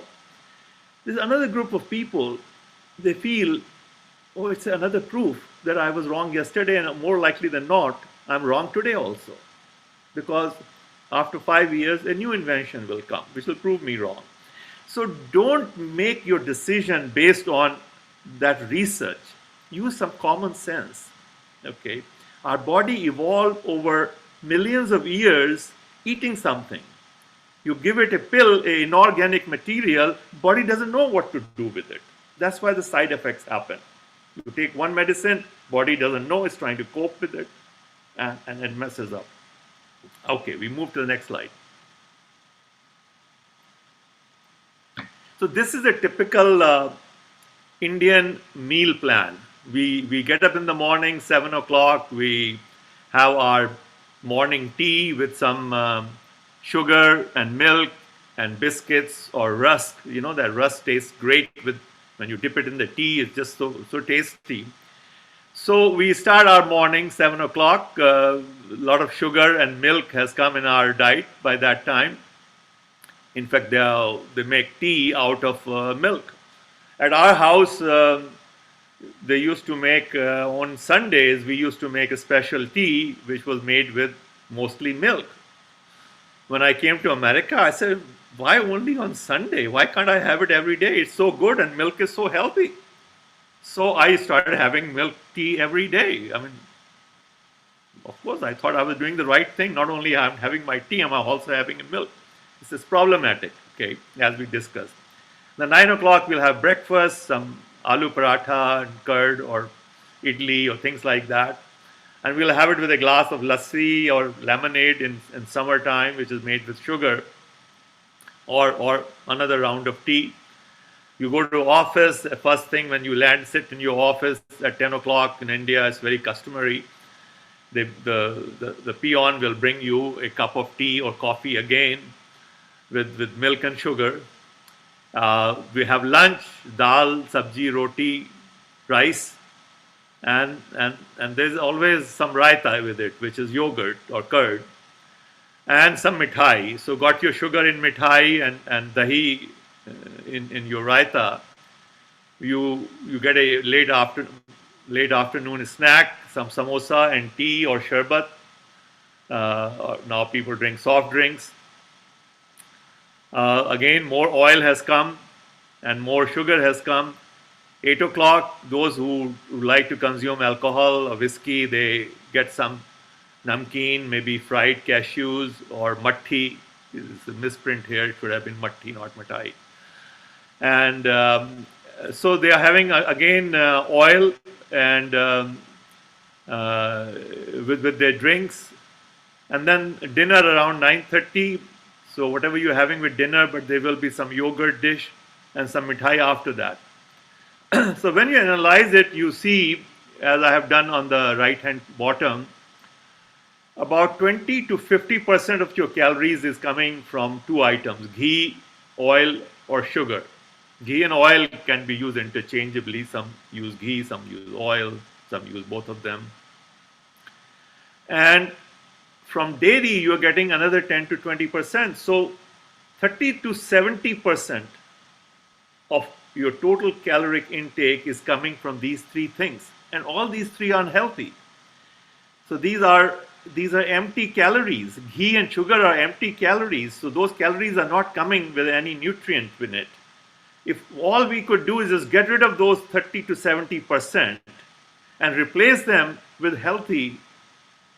There's another group of people, they feel, oh, it's another proof that I was wrong yesterday, and more likely than not, I'm wrong today also. Because after 5 years, a new invention will come, which will prove me wrong. So don't make your decision based on that research. Use some common sense. Okay? Our body evolved over millions of years eating something. You give it a pill, an inorganic material, body doesn't know what to do with it. That's why the side effects happen. You take one medicine, body doesn't know, it's trying to cope with it, and it messes up. Okay, we move to the next slide. So this is a typical Indian meal plan. We get up in the morning, 7 o'clock, we have our morning tea with some sugar and milk and biscuits or rusk. You know that rusk tastes great when you dip it in the tea, it's just so tasty. So we start our morning, 7 o'clock. A lot of sugar and milk has come in our diet by that time. In fact, they make tea out of milk. At our house, they used to make, on Sundays, we used to make a special tea which was made with mostly milk. When I came to America, I said, why only on Sunday? Why can't I have it every day? It's so good and milk is so healthy. So I started having milk tea every day. I mean, of course, I thought I was doing the right thing. Not only I'm having my tea, I'm also having milk. This is problematic, okay, as we discussed. Then 9 o'clock, we'll have breakfast, some aloo paratha and curd or idli or things like that. And we'll have it with a glass of lassi or lemonade in summertime, which is made with sugar, or another round of tea. You go to office, the first thing when you land, sit in your office at 10 o'clock in India, it's very customary. The peon will bring you a cup of tea or coffee again with milk and sugar. We have lunch, dal, sabji, roti, rice, and there's always some raita with it, which is yogurt or curd, and some mithai. So got your sugar in mithai and dahi in your raita. You get a late afternoon snack, some samosa and tea or sharbat. Now people drink soft drinks. Again, more oil has come and more sugar has come. 8 o'clock, those who like to consume alcohol or whiskey, they get some namkeen, maybe fried cashews or matti. It's a misprint here. It should have been matti, not mithai. And so they are having again oil and with their drinks, and then dinner around 9:30. So whatever you're having with dinner, but there will be some yogurt dish and some mithai after that. So when you analyze it, you see, as I have done on the right hand bottom, about 20 to 50% of your calories is coming from two items: ghee, oil, or sugar. Ghee and oil can be used interchangeably. Some use ghee, some use oil, some use both of them. And from dairy, you're getting another 10 to 20%. So 30 to 70% of your total caloric intake is coming from these three things. And all these three are unhealthy. So these are empty calories. Ghee and sugar are empty calories. So those calories are not coming with any nutrient in it. If all we could do is just get rid of those 30 to 70% and replace them with healthy,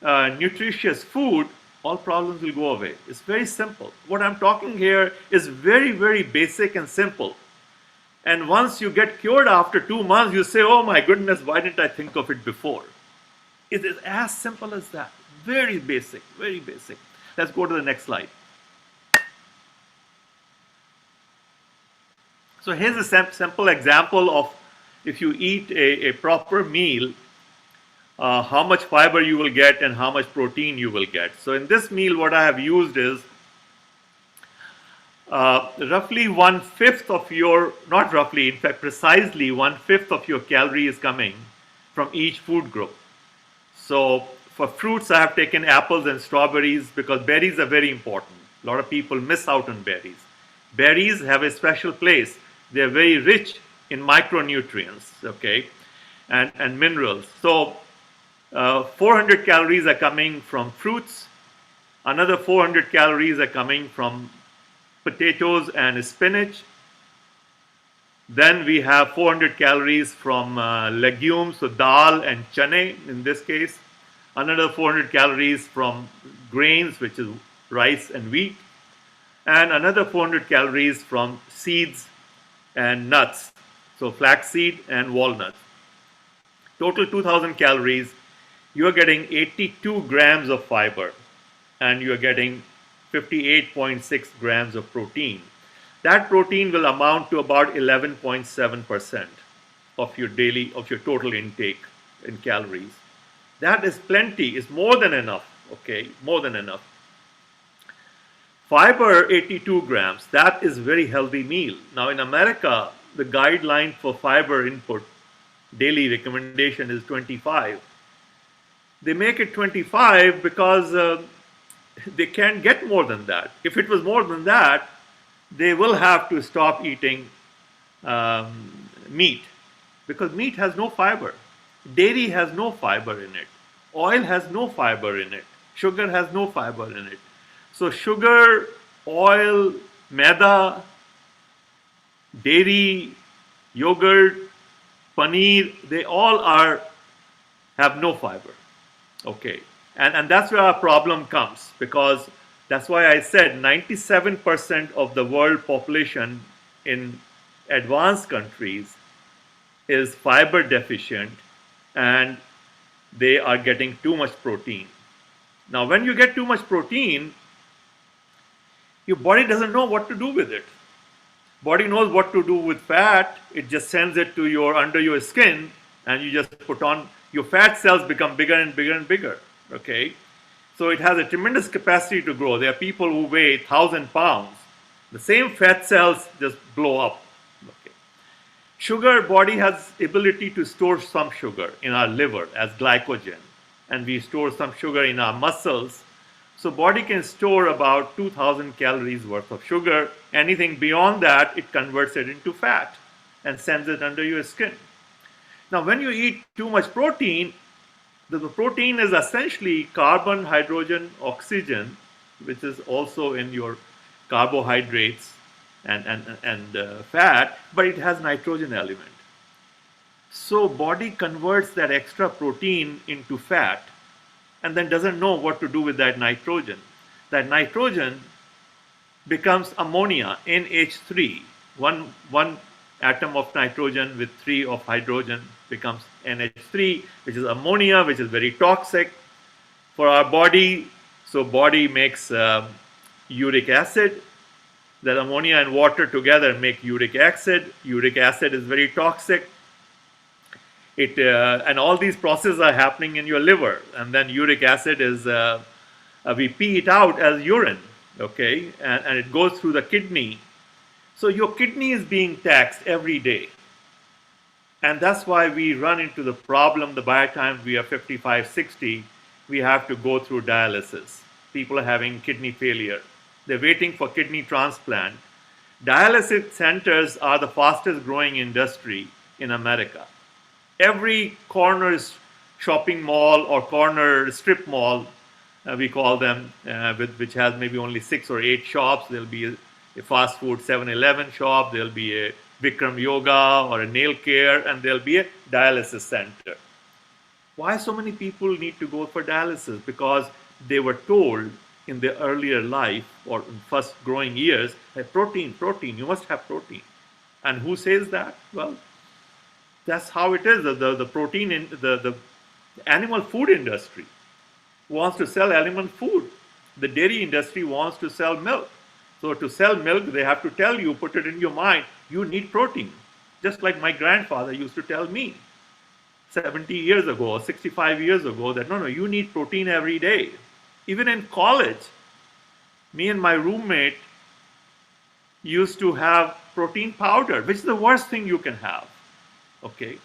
nutritious food, all problems will go away. It's very simple. What I'm talking here is very, very basic and simple. And once you get cured after 2 months, you say, oh my goodness, why didn't I think of it before? It is as simple as that. Very basic, very basic. Let's go to the next slide. So here's a simple example of if you eat a proper meal, how much fiber you will get and how much protein you will get. So in this meal, what I have used is roughly 1/5 of your, not roughly, in fact precisely 1/5 of your calorie is coming from each food group. So for fruits, I have taken apples and strawberries because berries are very important. A lot of people miss out on berries. Berries have a special place. They're very rich in micronutrients, okay, and minerals. So 400 calories are coming from fruits. Another 400 calories are coming from potatoes and spinach. Then we have 400 calories from legumes, so dal and chane in this case. Another 400 calories from grains, which is rice and wheat. And another 400 calories from seeds and nuts, so flaxseed and walnuts. Total 2000 calories. You are getting 82 grams of fiber and you are getting 58.6 grams of protein. That protein will amount to about 11.7% of your total intake in calories. That is plenty, is more than enough, okay, more than enough. Fiber, 82 grams, that is very healthy meal. Now in America, the guideline for fiber input, daily recommendation is 25. They make it 25 because they can't get more than that. If it was more than that, they will have to stop eating meat because meat has no fiber. Dairy has no fiber in it. Oil has no fiber in it. Sugar has no fiber in it. So sugar, oil, maida, dairy, yogurt, paneer, they all have no fiber. Okay. And that's where our problem comes, because that's why I said 97% of the world population in advanced countries is fiber deficient and they are getting too much protein. Now, when you get too much protein, your body doesn't know what to do with it. Body knows what to do with fat. It just sends it to under your skin, and you just put on, your fat cells become bigger and bigger and bigger. Okay, so it has a tremendous capacity to grow. There are people who weigh 1,000 pounds. The same fat cells just blow up. Okay. Sugar, body has ability to store some sugar in our liver as glycogen, and we store some sugar in our muscles. So body can store about 2,000 calories worth of sugar. Anything beyond that, it converts it into fat and sends it under your skin. Now, when you eat too much protein, the protein is essentially carbon, hydrogen, oxygen, which is also in your carbohydrates and fat, but it has nitrogen element. So body converts that extra protein into fat and then doesn't know what to do with that nitrogen. That nitrogen becomes ammonia, NH3. One atom of nitrogen with 3 of hydrogen becomes NH3, which is ammonia, which is very toxic for our body. So body makes uric acid. That ammonia and water together make uric acid. Uric acid is very toxic. And all these processes are happening in your liver, and then uric acid is we pee it out as urine, okay, and it goes through the kidney. So your kidney is being taxed every day. And that's why we run into the problem that by the time we are 55, 60, we have to go through dialysis. People are having kidney failure. They're waiting for kidney transplant. Dialysis centers are the fastest growing industry in America. Every corner shopping mall or corner strip mall, we call them, which has maybe only 6 or 8 shops. There'll be a fast food 7-Eleven shop, there'll be a Bikram Yoga or a nail care, and there'll be a dialysis center. Why so many people need to go for dialysis? Because they were told in their earlier life or in first growing years that protein, you must have protein. And who says that? Well, that's how it is. The protein in the animal food industry wants to sell animal food. The dairy industry wants to sell milk. So to sell milk, they have to tell you, put it in your mind, you need protein. Just like my grandfather used to tell me 70 years ago or 65 years ago that, no, you need protein every day. Even in college, me and my roommate used to have protein powder, which is the worst thing you can have. Okay.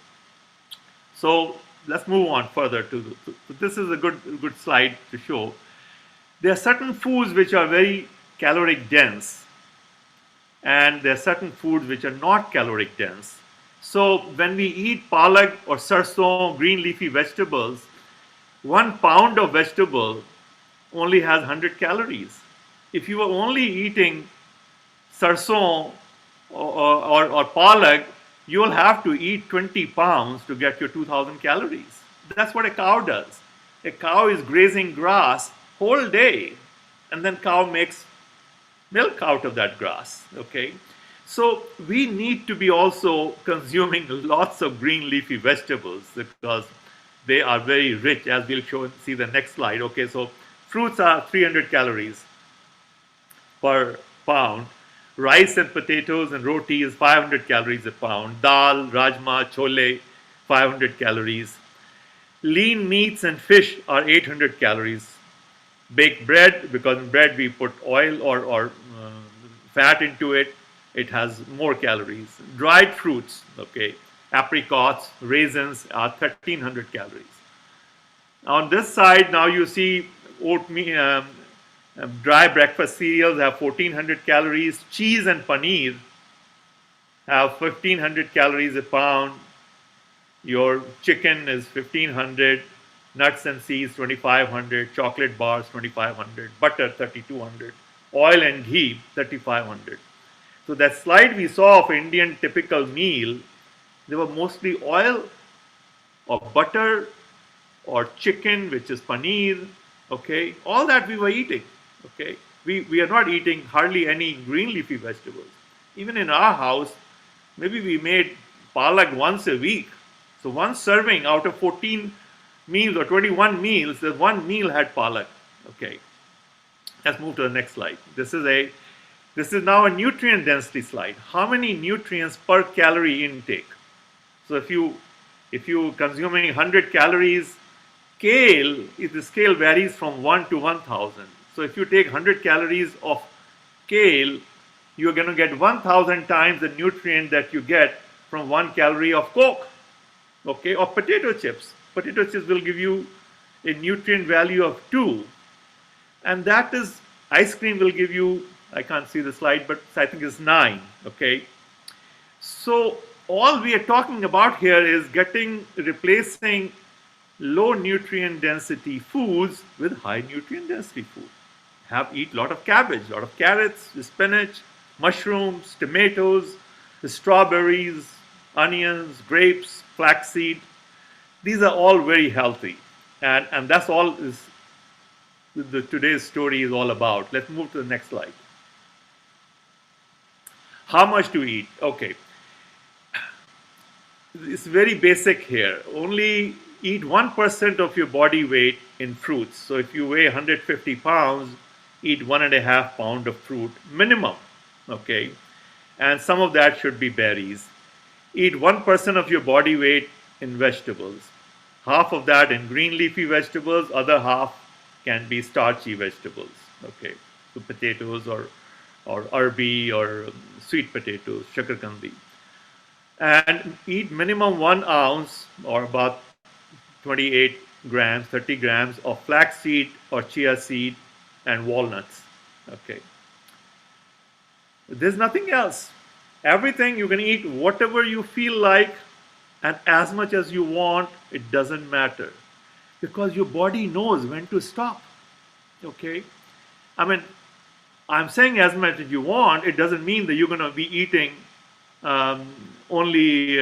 So let's move on further this is a good slide to show. There are certain foods which are very caloric dense, and there are certain foods which are not caloric dense. So when we eat palak or sarson, green leafy vegetables, 1 pound of vegetable only has 100 calories. If you are only eating sarson or palak, you will have to eat 20 pounds to get your 2000 calories. That's what a cow does. A cow is grazing grass whole day, and then cow makes milk out of that grass, okay? So we need to be also consuming lots of green leafy vegetables because they are very rich, as we'll see the next slide. Okay, so fruits are 300 calories per pound. Rice and potatoes and roti is 500 calories a pound. Dal, rajma, chole, 500 calories. Lean meats and fish are 800 calories. Baked bread, because in bread we put oil or fat into it, it has more calories. Dried fruits, okay, apricots, raisins are 1300 calories. On this side, now you see oatmeal, dry breakfast cereals have 1400 calories. Cheese and paneer have 1500 calories a pound. Your chicken is 1500. Nuts and seeds 2500, chocolate bars 2500, butter 3200, oil and ghee 3500. So that slide we saw of Indian typical meal, they were mostly oil or butter or chicken, which is paneer, okay, all that we were eating, okay. We are not eating hardly any green leafy vegetables. Even in our house, maybe we made palak once a week. So one serving out of 14 meals or 21 meals, the one meal had palak. Okay, let's move to the next slide. This is now a nutrient density slide. How many nutrients per calorie intake? So if you consuming 100 calories, the scale varies from 1 to 1000. So if you take 100 calories of kale, you're going to get 1000 times the nutrient that you get from 1 calorie of Coke, okay, or potato chips. Potato chips will give you a nutrient value of 2. And that is, ice cream will give you, I can't see the slide, but I think it's 9, okay. So all we are talking about here is replacing low nutrient density foods with high nutrient density food. Eat a lot of cabbage, a lot of carrots, spinach, mushrooms, tomatoes, strawberries, onions, grapes, flaxseed. These are all very healthy, and that's all today's story is all about. Let's move to the next slide. How much to eat? Okay, it's very basic here. Only eat 1% of your body weight in fruits. So if you weigh 150 pounds, eat 1.5 pound of fruit minimum, okay, and some of that should be berries. Eat 1% of your body weight in vegetables. Half of that in green leafy vegetables, other half can be starchy vegetables. Okay, so potatoes or arbi or sweet potatoes, shakarkandi. And eat minimum 1 ounce or about 28 grams, 30 grams of flaxseed or chia seed and walnuts. Okay. There's nothing else. Everything you can eat whatever you feel like and as much as you want, it doesn't matter because your body knows when to stop. Okay. I mean, I'm saying as much as you want, it doesn't mean that you're going to be eating um, only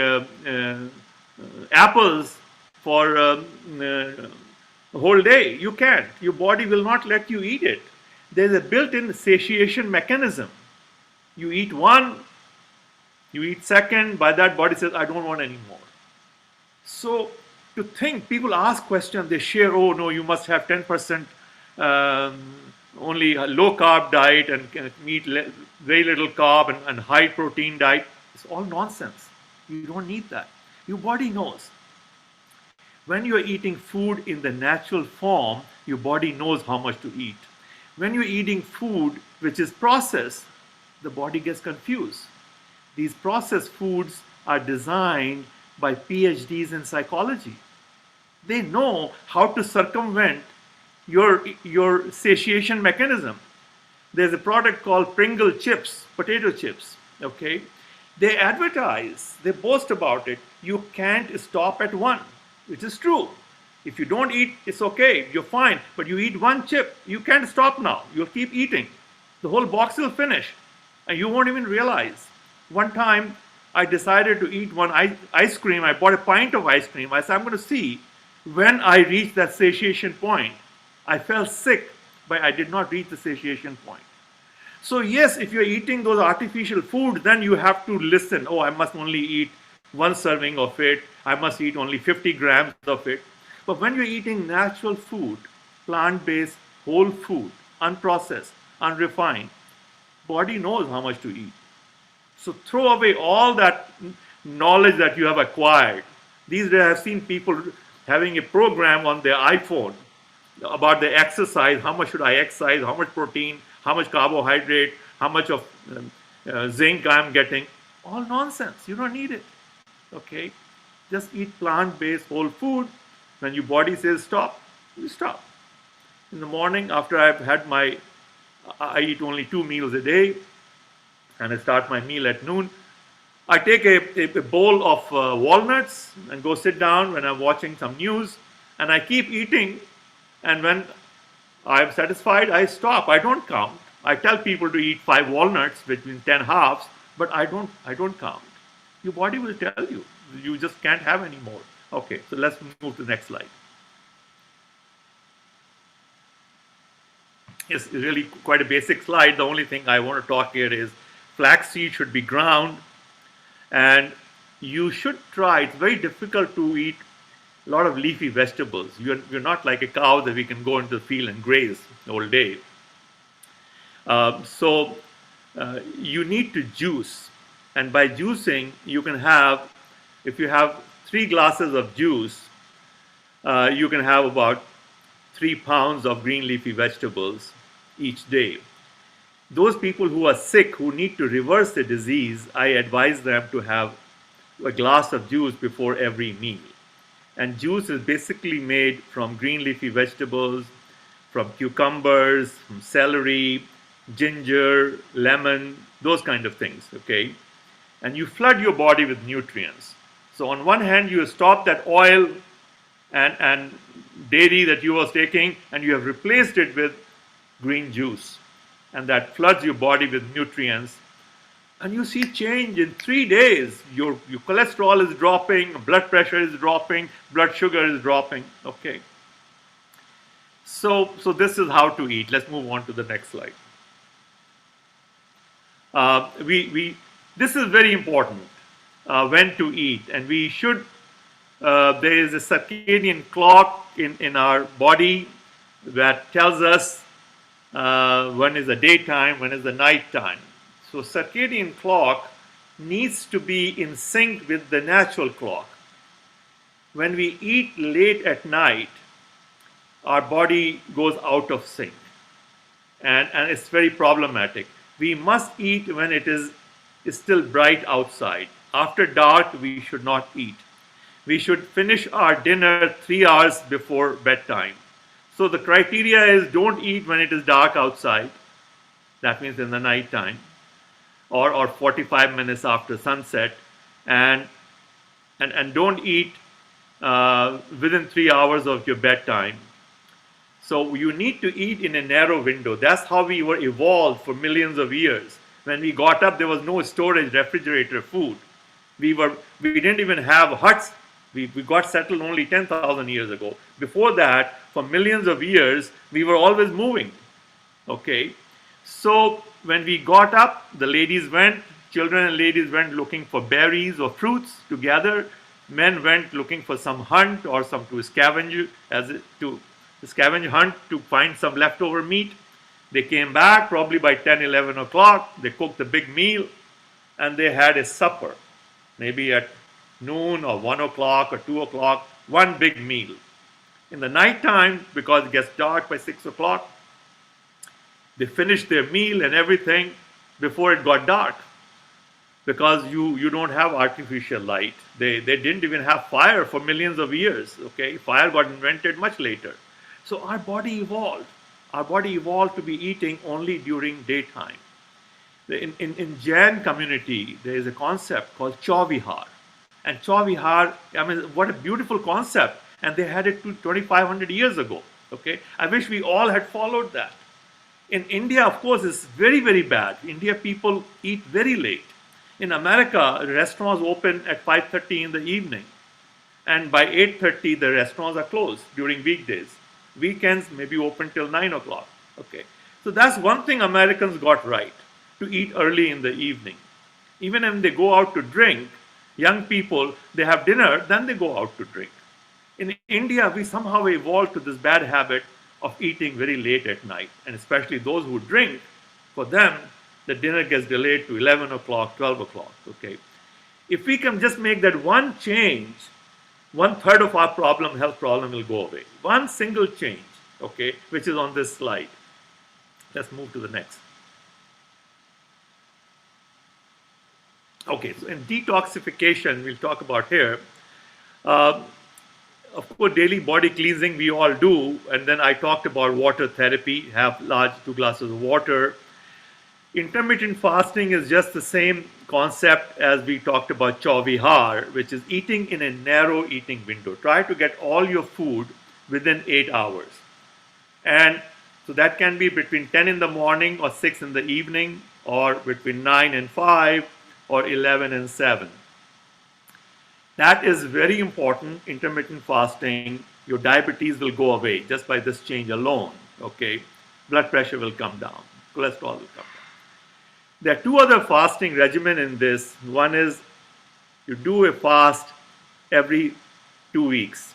apples for a whole day. You can't. Your body will not let you eat it. There's a built-in satiation mechanism. You eat one, you eat second, by that body says, I don't want any more. So to think, people ask questions, they share, oh no, you must have 10% only a low carb diet and eat very little carb and high protein diet. It's all nonsense. You don't need that. Your body knows. When you're eating food in the natural form, your body knows how much to eat. When you're eating food which is processed, the body gets confused. These processed foods are designed by PhDs in psychology. They know how to circumvent your satiation mechanism. There's a product called Pringle chips, potato chips, okay? They advertise, they boast about it. You can't stop at one, which is true. If you don't eat, it's okay, you're fine. But you eat one chip, you can't stop now. You'll keep eating. The whole box will finish, and you won't even realize. One time, I decided to eat one ice cream. I bought a pint of ice cream. I said, I'm going to see when I reach that satiation point. I felt sick, but I did not reach the satiation point. So yes, if you're eating those artificial foods, then you have to listen. Oh, I must only eat one serving of it. I must eat only 50 grams of it. But when you're eating natural food, plant-based, whole food, unprocessed, unrefined, body knows how much to eat. So throw away all that knowledge that you have acquired. These days I've seen people having a program on their iPhone about the exercise, how much should I exercise, how much protein, how much carbohydrate, how much of zinc I'm getting. All nonsense. You don't need it. Okay? Just eat plant-based whole food. When your body says stop, you stop. In the morning, after I've had I eat only 2 meals a day, and I start my meal at noon. I take a bowl of walnuts and go sit down when I'm watching some news, and I keep eating. And when I'm satisfied, I stop. I don't count. I tell people to eat 5 walnuts between 10 halves, but I don't count. Your body will tell you. You just can't have any more. Okay, so let's move to the next slide. It's really quite a basic slide. The only thing I want to talk here is flaxseed should be ground, and you should try. It's very difficult to eat a lot of leafy vegetables. You're not like a cow that we can go into the field and graze all day. So you need to juice, and by juicing, you can have, if you have 3 glasses of juice, you can have about 3 pounds of green leafy vegetables each day. Those people who are sick, who need to reverse the disease, I advise them to have a glass of juice before every meal. And juice is basically made from green leafy vegetables, from cucumbers, from celery, ginger, lemon, those kind of things, okay? And you flood your body with nutrients. So on one hand, you stop that oil and dairy that you was taking, and you have replaced it with green juice. And that floods your body with nutrients. And you see change in 3 days. Your cholesterol is dropping, blood pressure is dropping, blood sugar is dropping. Okay. So this is how to eat. Let's move on to the next slide. This is very important, when to eat. And we should, there is a circadian clock in our body that tells us when is the daytime, when is the nighttime. So circadian clock needs to be in sync with the natural clock. when we eat late at night, our body goes out of sync, and it's very problematic. We must eat when it is still bright outside. After dark, we should not eat. We should finish our dinner 3 hours before bedtime. So the criteria is don't eat when it is dark outside. That means in the night time, or 45 minutes after sunset, and don't eat within 3 hours of your bedtime. So you need to eat in a narrow window. That's how we were evolved for millions of years. When we got up, there was no storage, refrigerator, food. We didn't even have huts. We got settled only 10,000 years ago. Before that, for millions of years, we were always moving. Okay, so when we got up, the children and ladies went looking for berries or fruits to gather. Men went looking for some hunt or some to scavenge hunt to find some leftover meat. They came back probably by 10, 11 o'clock. They cooked a big meal and they had a supper, maybe at noon or 1 o'clock or 2 o'clock, one big meal. In the night time, because it gets dark by 6 o'clock, they finished their meal and everything before it got dark, because you don't have artificial light. They didn't even have fire for millions of years. Okay, fire got invented much later. So our body evolved. Our body evolved to be eating only during daytime. In Jain community, there is a concept called Chauvihar. And Chauvihar, I mean, what a beautiful concept. And they had it 2,500 years ago. Okay, I wish we all had followed that. In India, of course, it's very, very bad. India people eat very late. In America, restaurants open at 5:30 in the evening. And by 8:30, the restaurants are closed during weekdays. Weekends maybe open till 9 o'clock. Okay, so that's one thing Americans got right, to eat early in the evening. Even when they go out to drink, young people, they have dinner, then they go out to drink. In India, we somehow evolved to this bad habit of eating very late at night. And especially those who drink, for them, the dinner gets delayed to 11 o'clock, 12 o'clock. Okay, if we can just make that one change, 1/3 of our health problem will go away. One single change, okay, which is on this slide. Let's move to the next. Okay, so in detoxification, we'll talk about here. Of course, daily body cleansing we all do, and then I talked about water therapy, have large 2 glasses of water. Intermittent fasting is just the same concept as we talked about Chauvihar, which is eating in a narrow eating window. Try to get all your food within 8 hours. And so that can be between 10 in the morning or 6 in the evening, or between 9 and 5 or 11 and 7. That is very important. Intermittent fasting, your diabetes will go away just by this change alone. Okay, blood pressure will come down, cholesterol will come down. There are 2 other fasting regimen in this. One is you do a fast every 2 weeks.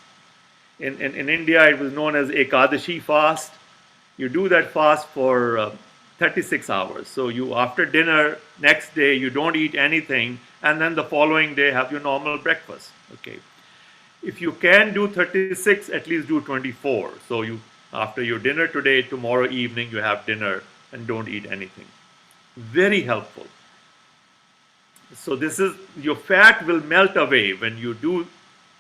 In India, it was known as Ekadashi fast. You do that fast for 36 hours. So you, after dinner, next day, you don't eat anything, and then the following day have your normal breakfast. Okay. If you can do 36, at least do 24. So you, after your dinner today, tomorrow evening, you have dinner and don't eat anything. Very helpful. So this is, your fat will melt away when you do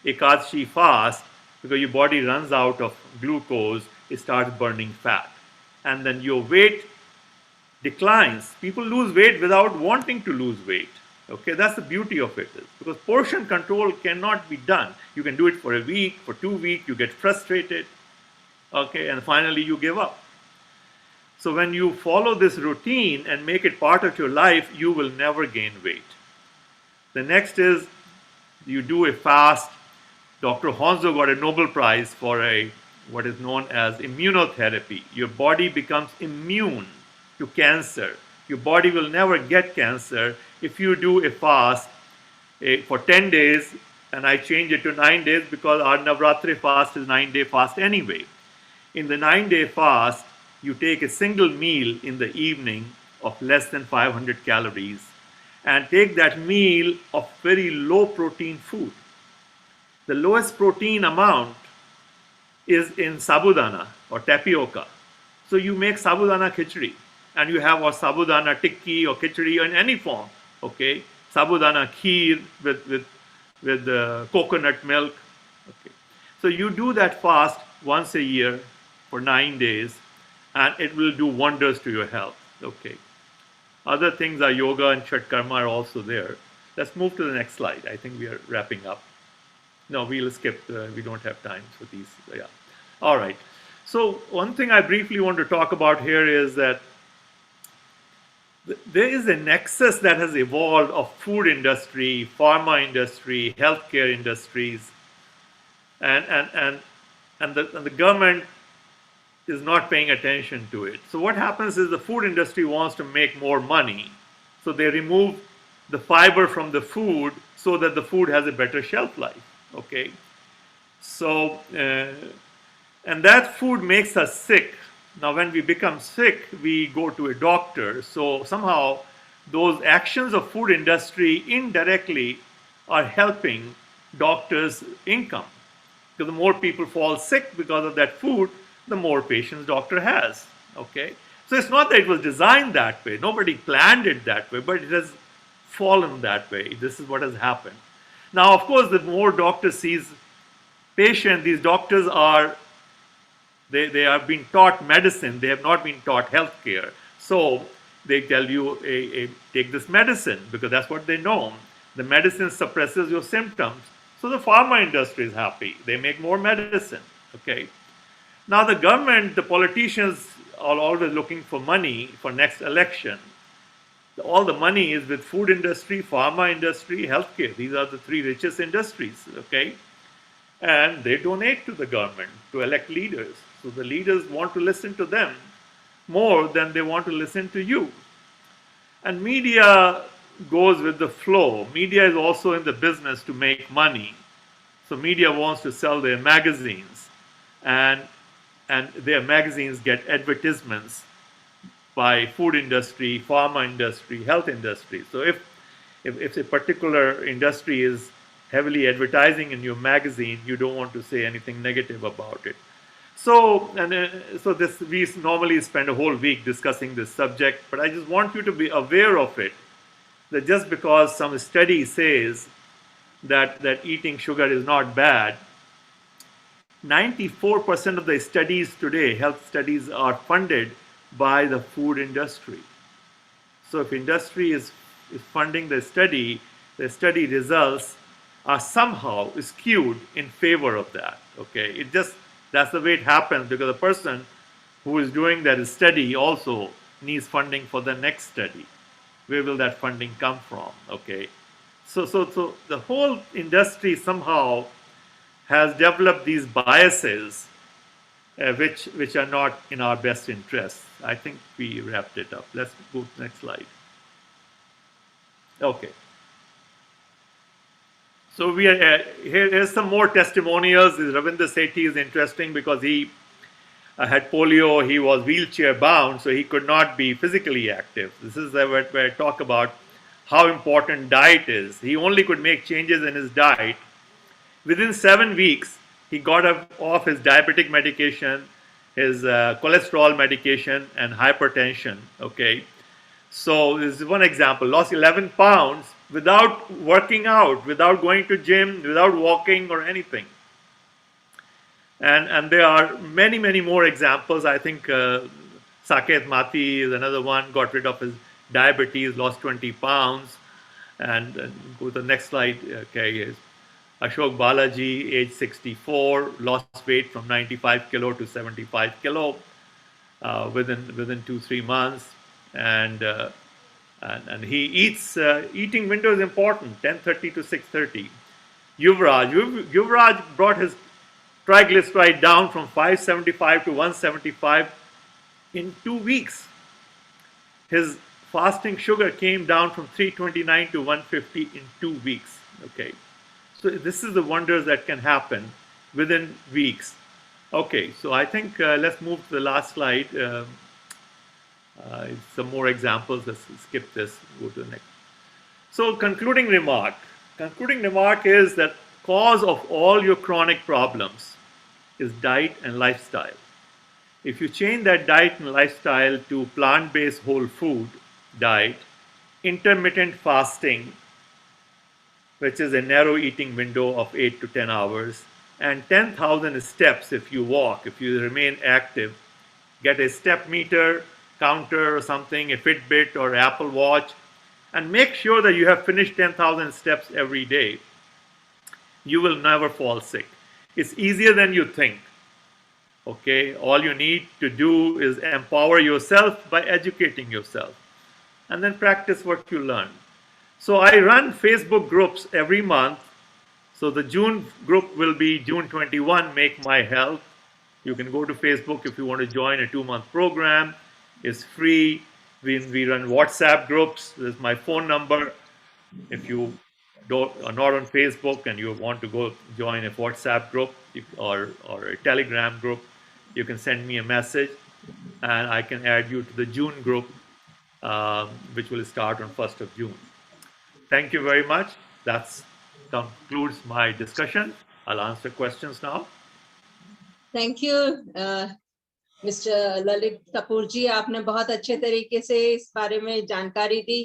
Ekadashi fast, because your body runs out of glucose, it starts burning fat. And then your weight declines. People lose weight without wanting to lose weight. Okay, that's the beauty of it, because portion control cannot be done. You can do it for a week, for 2 weeks, you get frustrated, okay, and finally you give up. So when you follow this routine and make it part of your life, you will never gain weight. The next is you do a fast. Dr. Honzo got a Nobel Prize for what is known as immunotherapy. Your body becomes immune to cancer. Your body will never get cancer if you do a fast for 10 days, and I change it to 9 days because our Navratri fast is 9-day fast anyway. In the 9-day fast, you take a single meal in the evening of less than 500 calories and take that meal of very low protein food. the lowest protein amount is in sabudana or tapioca. So you make sabudana khichdi, and you have or sabudana tikki or khichdi in any form. Okay, sabudana kheer with coconut milk. Okay, so you do that fast once a year for 9 days, and it will do wonders to your health. Okay, other things are yoga and Shatkarma are also there. Let's move to the next slide. I think we are wrapping up. No, we'll skip. We don't have time for these. Yeah. All right. So one thing I briefly want to talk about here is that there is a nexus that has evolved of food industry, pharma industry, healthcare industries, and the government is not paying attention to it. So what happens is the food industry wants to make more money, so they remove the fiber from the food so that the food has a better shelf life. Okay, so and that food makes us sick. Now, when we become sick, we go to a doctor. So somehow, those actions of food industry indirectly are helping doctors' income. Because the more people fall sick because of that food, the more patients doctor has. Okay, so it's not that it was designed that way. Nobody planned it that way, but it has fallen that way. This is what has happened. Now, of course, the more doctor sees patient, these doctors are they have been taught medicine. They have not been taught healthcare. So they tell you, take this medicine because that's what they know. The medicine suppresses your symptoms. So the pharma industry is happy. They make more medicine. Okay. Now the government, the politicians are always looking for money for next election. All the money is with food industry, pharma industry, healthcare. These are the three richest industries. Okay. And they donate to the government to elect leaders. So the leaders want to listen to them more than they want to listen to you. And media goes with the flow. Media is also in the business to make money. So media wants to sell their magazines, and their magazines get advertisements by food industry, pharma industry, health industry. So if a particular industry is heavily advertising in your magazine, you don't want to say anything negative about it. So we normally spend a whole week discussing this subject, but I just want you to be aware of it. That just because some study says that eating sugar is not bad, 94% of the studies today, health studies, are funded by the food industry. So if industry is funding the study results are somehow skewed in favor of that. Okay, that's the way it happens, because the person who is doing that study also needs funding for the next study. Where will that funding come from? Okay, so the whole industry somehow has developed these biases, which are not in our best interest. I think we wrapped it up. Let's go to the next slide. Okay. So we are here's some more testimonials. Ravinder Sethi is interesting because he had polio. He was wheelchair bound, so he could not be physically active. This is where I talk about how important diet is. He only could make changes in his diet. Within 7 weeks, he got off his diabetic medication, his cholesterol medication, and hypertension. Okay, so this is one example. Lost 11 pounds without working out, without going to gym, without walking or anything. And there are many more examples. I think Saket Mati is another one, got rid of his diabetes, lost 20 pounds. And go to the next slide. Okay, Ashok Balaji, age 64, lost weight from 95 kilo to 75 kilo within 2-3 months. And he eats, eating window is important, 10:30 to 6:30. Yuvraj brought his triglyceride down from 575 to 175 in 2 weeks. His fasting sugar came down from 329 to 150 in 2 weeks. Okay, so this is the wonders that can happen within weeks. Okay, so I think let's move to the last slide. Some more examples. Let's skip this. Go to the next. So concluding remark is that cause of all your chronic problems is diet and lifestyle. If you change that diet and lifestyle to plant-based whole food diet, intermittent fasting, which is a narrow eating window of 8 to 10 hours, and 10,000 steps if you walk, if you remain active, get a step meter, counter or something, a Fitbit or Apple Watch, and make sure that you have finished 10,000 steps every day. You will never fall sick. It's easier than you think. Okay, all you need to do is empower yourself by educating yourself and then practice what you learn. So I run Facebook groups every month. So the June group will be June 21, Make My Health. You can go to Facebook if you want to join a 2-month program. It's free. We run WhatsApp groups. There's my phone number. If you are not on Facebook and you want to go join a WhatsApp group or a Telegram group, you can send me a message and I can add you to the June group, which will start on 1st of June. Thank you very much. That concludes my discussion. I'll answer questions now. Thank you, Mr. Lalit Kapoor ji. आपने बहुत अच्छे तरीके से इस बारे में जानकारी दी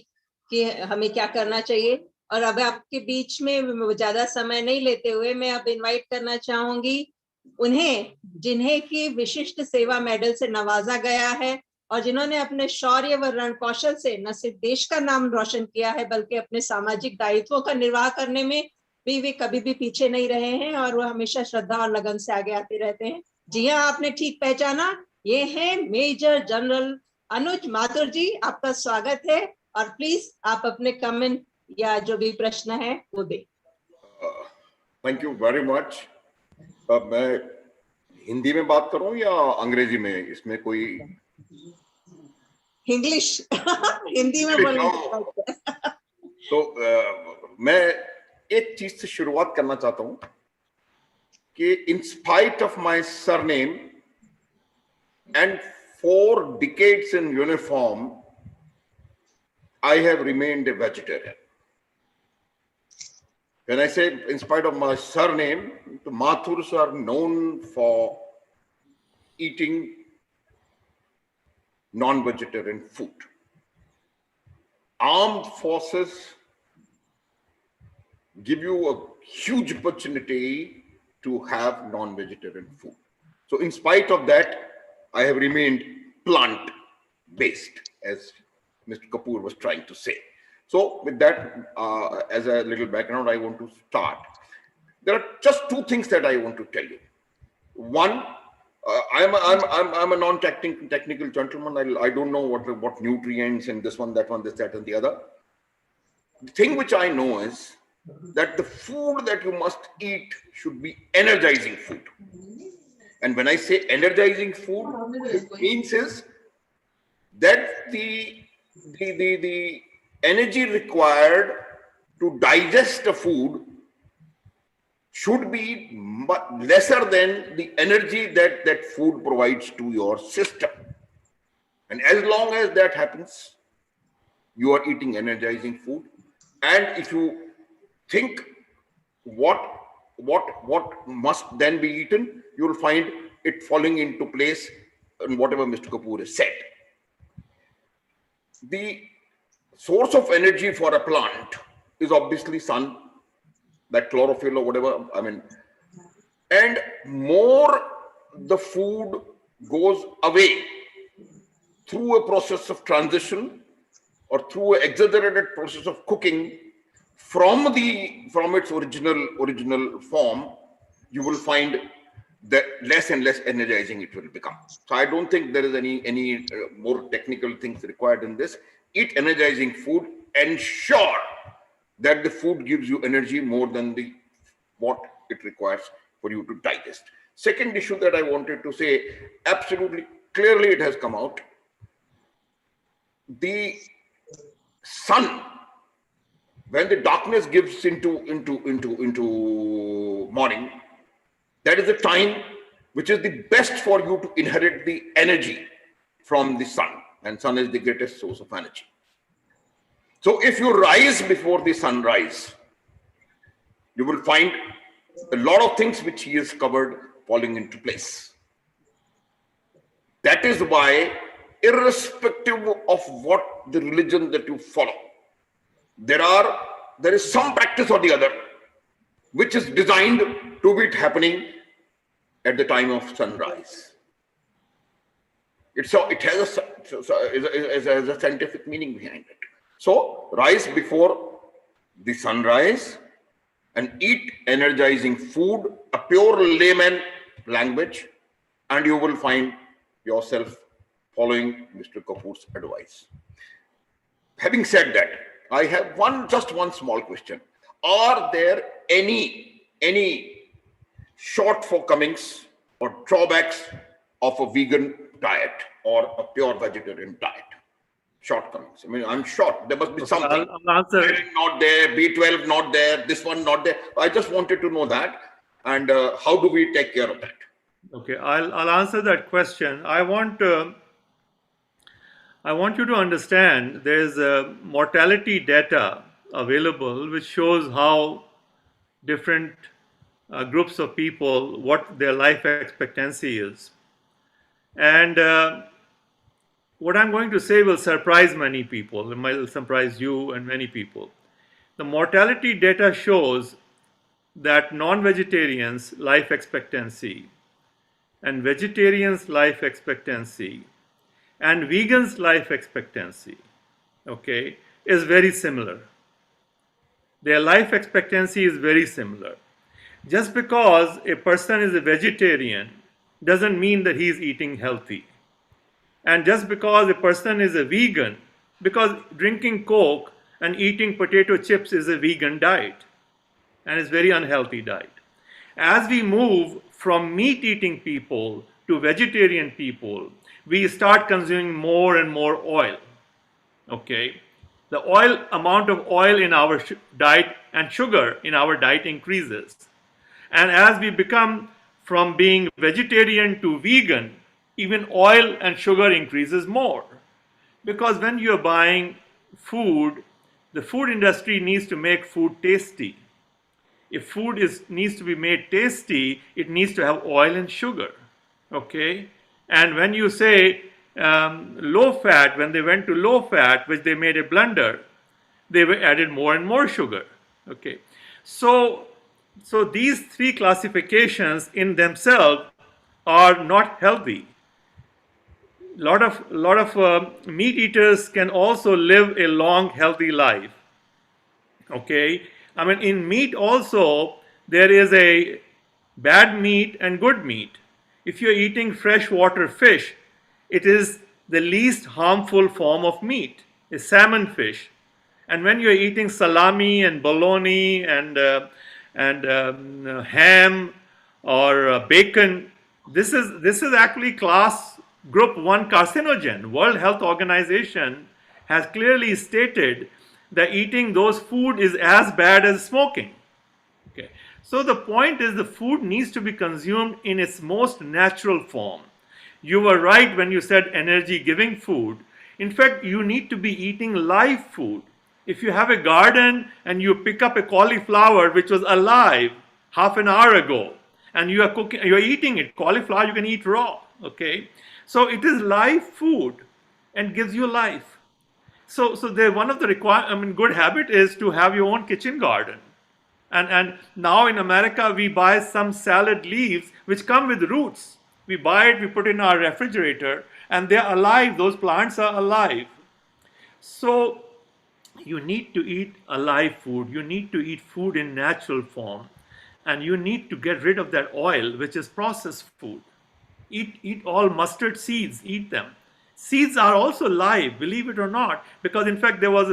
कि हमें क्या करना चाहिए। और अब आपके बीच में ज्यादा समय नहीं लेते हुए मैं अब इनवाइट करना चाहूंगी उन्हें जिन्हें की विशिष्ट सेवा मेडल से नवाजा गया है और जिन्होंने अपने शौर्य व रणकौशल से न सिर्फ देश का नाम रोशन किया है बल्कि अपने सामाजिक दायित्वों का निर्वाह करने में भी वे कभी भी पीछे नहीं रहे हैं और वो हमेशा श्रद्धा और लगन से आगे आते रहते हैं। जी हाँ, आपने ठीक पहचाना, ये है मेजर जनरल अनुज माथुर जी। आपका स्वागत है और प्लीज आप अपने कमेंट या जो भी प्रश्न है वो दें। Thank you very much. मैं हिंदी में बात करूं या अंग्रेजी में? इसमें कोई इंग्लिश हिंदी में बोलेंगे। तो मैं एक चीज से शुरुआत करना चाहता हूं कि in spite of my surname and 4 decades in uniform, I have remained a vegetarian. When I say in spite of my surname, the Mathurs are known for eating non-vegetarian food. Armed forces give you a huge opportunity to have non-vegetarian food. So in spite of that, I have remained plant-based, as Mr. Kapoor was trying to say. So with that, as a little background, I want to start. There are just 2 things that I want to tell you. One, I'm a non-technical gentleman. I don't know what nutrients and this one, that one, this, that, and the other. The thing which I know is that the food that you must eat should be energizing food. And when I say energizing food, what it means is that the energy required to digest the food should be lesser than the energy that food provides to your system. And as long as that happens, you are eating energizing food. And if you think what must then be eaten, you will find it falling into place in whatever Mr. Kapoor has said. The source of energy for a plant is obviously sun, that chlorophyll or whatever, I mean, and more the food goes away through a process of transition or through an exaggerated process of cooking from its original form, you will find that less and less energizing it will become. So I don't think there is any more technical things required in this. Eat energizing food, ensure that the food gives you energy more than what it requires for you to digest. Second issue that I wanted to say, absolutely clearly it has come out. The sun, when the darkness gives into morning, that is the time which is the best for you to inherit the energy from the sun, and sun is the greatest source of energy. So if you rise before the sunrise, you will find a lot of things which he has covered falling into place. That is why, irrespective of what the religion that you follow, there is some practice or the other which is designed to be happening at the time of sunrise. It has a scientific meaning behind it. So rise before the sunrise and eat energizing food, a pure layman language, and you will find yourself following Mr. Kapoor's advice. Having said that, I have just one small question. Are there any shortcomings or drawbacks of a vegan diet or a pure vegetarian diet? Shortcomings. I mean, I'm sure there must be something. I'll answer. Iron not there, B12 not there, this one not there. I just wanted to know that, and how do we take care of that? Okay, I'll answer that question. I want you to understand there's a mortality data available which shows how different groups of people, what their life expectancy is. And what I'm going to say will surprise many people. It might surprise you and many people. The mortality data shows that non-vegetarians' life expectancy and vegetarians' life expectancy and vegans' life expectancy, okay, is very similar. Their life expectancy is very similar. Just because a person is a vegetarian doesn't mean that he is eating healthy. And just because a person is a vegan, because drinking Coke and eating potato chips is a vegan diet and it's a very unhealthy diet. As we move from meat-eating people to vegetarian people, we start consuming more and more oil. Okay, the amount of oil in our diet and sugar in our diet increases, and as we become from being vegetarian to vegan, even oil and sugar increases more, because when you are buying food, the food industry needs to make food tasty. If food needs to be made tasty, it needs to have oil and sugar. Okay, and when you say low fat, when they went to low fat, which they made a blunder, they added more and more sugar. Okay, so these three classifications in themselves are not healthy. Lot of meat eaters can also live a long, healthy life. Okay, I mean, in meat also there is a bad meat and good meat. If you're eating freshwater fish, it is the least harmful form of meat, a salmon fish. And when you're eating salami and bologna and ham or bacon, this is actually class group 1 carcinogen. World Health Organization has clearly stated that eating those food is as bad as smoking. Okay. So the point is, the food needs to be consumed in its most natural form. You were right when you said energy-giving food. In fact, you need to be eating live food. If you have a garden and you pick up a cauliflower which was alive half an hour ago, and you are eating it, cauliflower you can eat raw. Okay, so it is live food and gives you life. So one of the good habit is to have your own kitchen garden. And now in America, we buy some salad leaves which come with roots. We buy it, we put it in our refrigerator, and they're alive. Those plants are alive. So you need to eat alive food. You need to eat food in natural form. And you need to get rid of that oil, which is processed food. Eat all mustard seeds, eat them. Seeds are also live, believe it or not, because in fact there was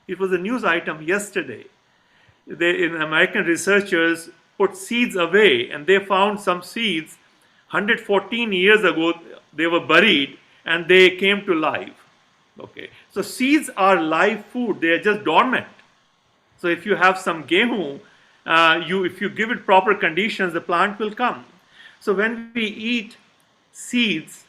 it was a news item yesterday. American researchers put seeds away and they found some seeds 114 years ago, they were buried and they came to life. Okay, so seeds are live food, they are just dormant. So if you have some gehu, if you give it proper conditions, the plant will come. So when we eat seeds,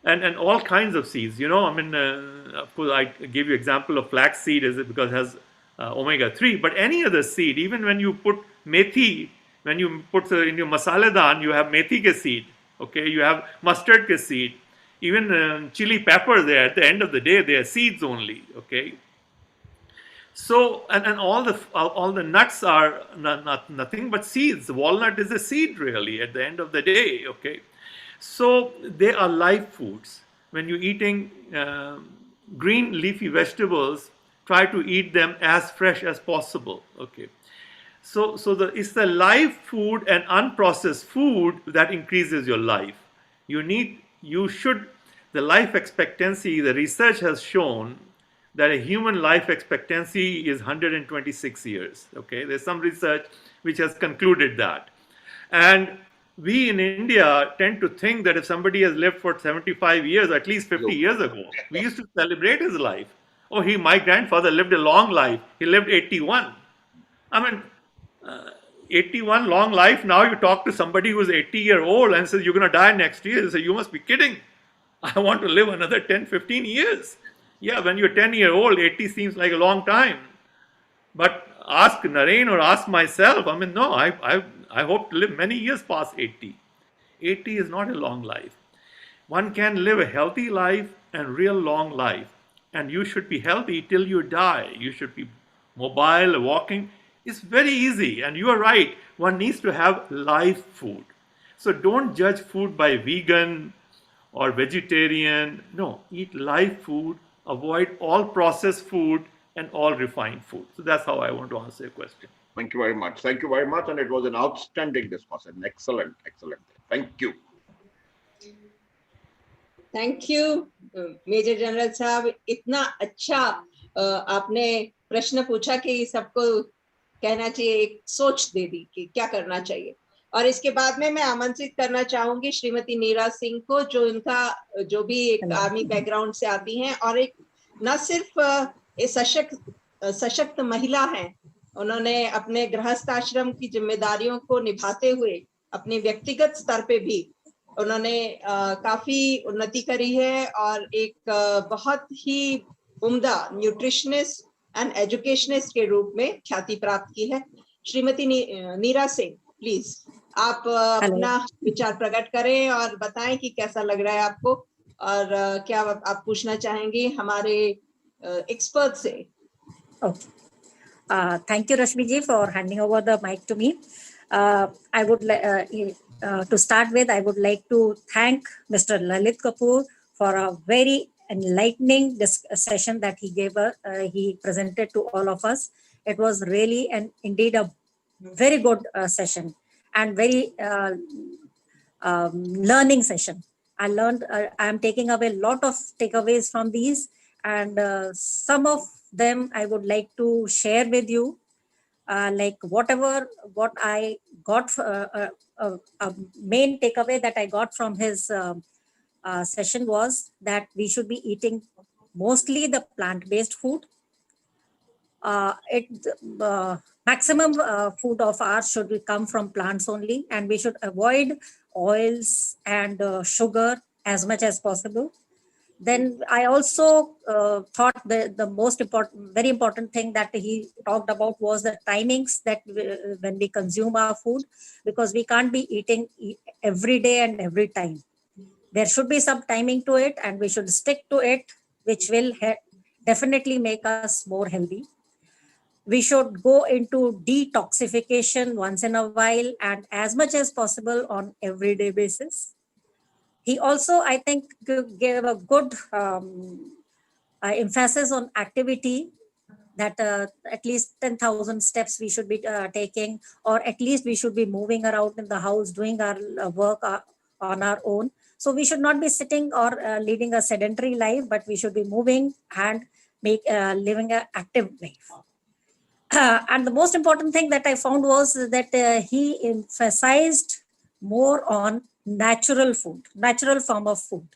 and all kinds of seeds, of course I gave you example of flax seed because it has omega-3, but any other seed, even when you put methi When you put in your masala dan, you have methi ke seed. Okay, you have mustard ke seed. Even chili pepper there, at the end of the day, they are seeds only. Okay. So, and all the nuts are nothing but seeds. Walnut is a seed really at the end of the day. Okay. So they are live foods. When you're eating green leafy vegetables, try to eat them as fresh as possible. Okay. It's the live food and unprocessed food that increases your life. You should, the life expectancy, the research has shown that a human life expectancy is 126 years. Okay, there's some research which has concluded that. And we in India tend to think that if somebody has lived for 75 years, at least 50 years ago, we used to celebrate his life. Oh, my grandfather lived a long life. He lived 81. I mean, 81 long life. Now you talk to somebody who's 80-year-old and says, you're going to die next year. They say, you must be kidding. I want to live another 10, 15 years. Yeah, when you're 10-year-old, 80 seems like a long time. But ask Naren or ask myself. I mean, no, I hope to live many years past 80. 80 is not a long life. One can live a healthy life and real long life. And you should be healthy till you die. You should be mobile, walking. It's very easy. And you are right. One needs to have live food. So don't judge food by vegan or vegetarian. No, eat live food. Avoid all processed food and all refined food. So that's how I want to answer your question. Thank you very much. Thank you very much. And it was an outstanding discussion. Excellent, excellent. Thank you. Thank you major general साहब, इतना अच्छा आपने प्रश्न पूछा कि सबको कहना चाहिए, एक सोच दे दी कि क्या करना चाहिए। और इसके बाद में मैं आमंत्रित करना चाहूंगी श्रीमती नीरा सिंह को, जो उनका जो भी एक आर्मी बैकग्राउंड से आती हैं और एक न सिर्फ सशक्त महिला हैं, उन्होंने अपने गृहस्थ आश्रम की जिम्मेदारियों को निभाते हुए अपने व्यक्तिगत स्तर पे भी उन्होंने काफी उन्नति करी है और एक बहुत ही उम्दा न्यूट्रिशनिस्ट एंड एजुकेशनिस्ट के रूप में ख्याति प्राप्त की है। श्रीमती नीरा सिंह, प्लीज आप अपना विचार प्रकट करें और बताएं कि कैसा लग रहा है आपको और क्या आप पूछना चाहेंगे हमारे एक्सपर्ट से। Thank you, Rashmi ji, for handing over the mic to me. I would to start with, I would like to thank Mr. Lalit Kapoor for a very enlightening session that he gave us. He presented to all of us. It was really and indeed a very good session and very learning session. I learned. I am taking away a lot of takeaways from these, and some of them I would like to share with you. Like what I got, a main takeaway that I got from his session was that we should be eating mostly the plant-based food. Maximum food of ours should come from plants only, and we should avoid oils and sugar as much as possible. Then I also thought the most important, very important thing that he talked about was the timings that when we consume our food, because we can't be eating every day and every time. There should be some timing to it, and we should stick to it, which will definitely make us more healthy. We should go into detoxification once in a while and as much as possible on everyday basis. He also, I think, gave a good emphasis on activity, that at least 10,000 steps we should be taking, or at least we should be moving around in the house, doing our work on our own. So we should not be sitting or leading a sedentary life, but we should be moving and living an active life. And the most important thing that I found was that he emphasized more on natural food, natural form of food.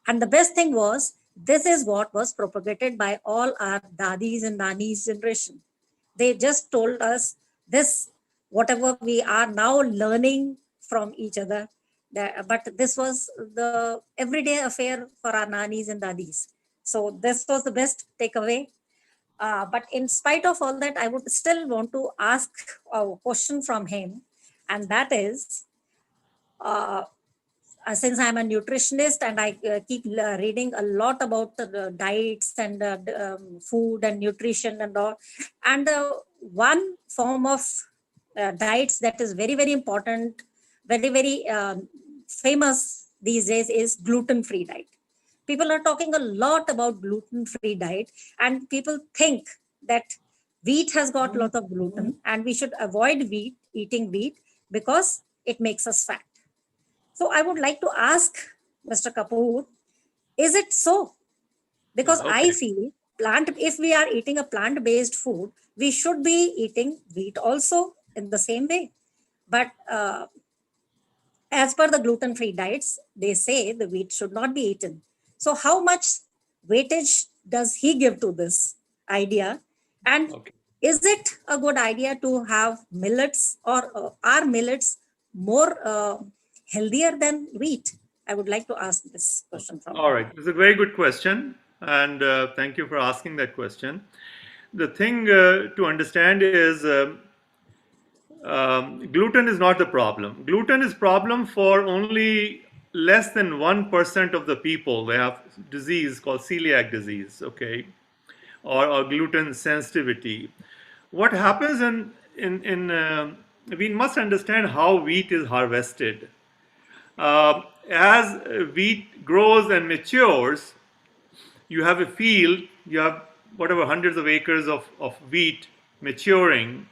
And the best thing was, this is what was propagated by all our dadis and nanis generation. They just told us this, whatever we are now learning from each other. But this was the everyday affair for our nanis and dadis. So this was the best takeaway. But in spite of all that, I would still want to ask a question from him. and that is, since I'm a nutritionist and I keep reading a lot about diets and food and nutrition and all, and one form of diets that is very, very important, very, very famous these days is gluten-free diet. People are talking a lot about gluten-free diet, and people think that wheat has got a lot of gluten and we should avoid eating wheat because it makes us fat. So I would like to ask Mr. Kapoor, is it so? Because I feel if we are eating a plant-based food, we should be eating wheat also in the same way. But as per the gluten-free diets, they say the wheat should not be eaten. So how much weightage does he give to this idea? And is it a good idea to have millets, or are millets more healthier than wheat? I would like to ask this question from you. All right, it's a very good question, and thank you for asking that question. The thing to understand is gluten is not the problem. Gluten is problem for only less than 1% of the people. They have disease called celiac disease, okay, or gluten sensitivity. What happens we must understand how wheat is harvested. As wheat grows and matures, you have a field, you have whatever hundreds of acres of wheat maturing.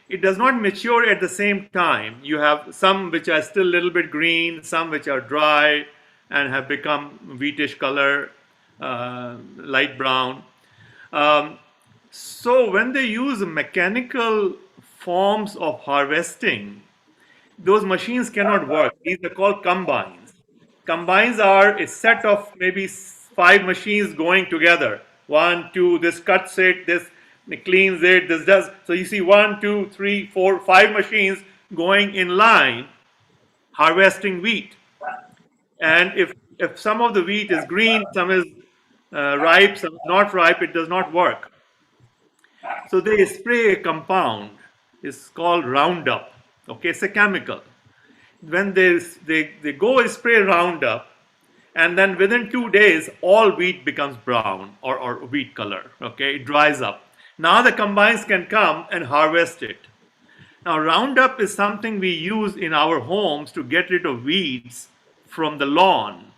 It does not mature at the same time. You have some which are still a little bit green, some which are dry and have become wheatish color, light brown. So when they use mechanical forms of harvesting, those machines cannot work. These are called combines. Combines are a set of maybe 5 machines going together. 1, 2, this cuts it, this cleans it, this does. So you see 1, 2, 3, 4, 5 machines going in line harvesting wheat. And if some of the wheat is green, some is ripe, some is not ripe, it does not work. So they spray a compound. It's called Roundup. Okay, it's a chemical. When they go spray Roundup, and then within 2 days, all wheat becomes brown or wheat color. Okay, it dries up. Now the combines can come and harvest it. Now Roundup is something we use in our homes to get rid of weeds from the lawn.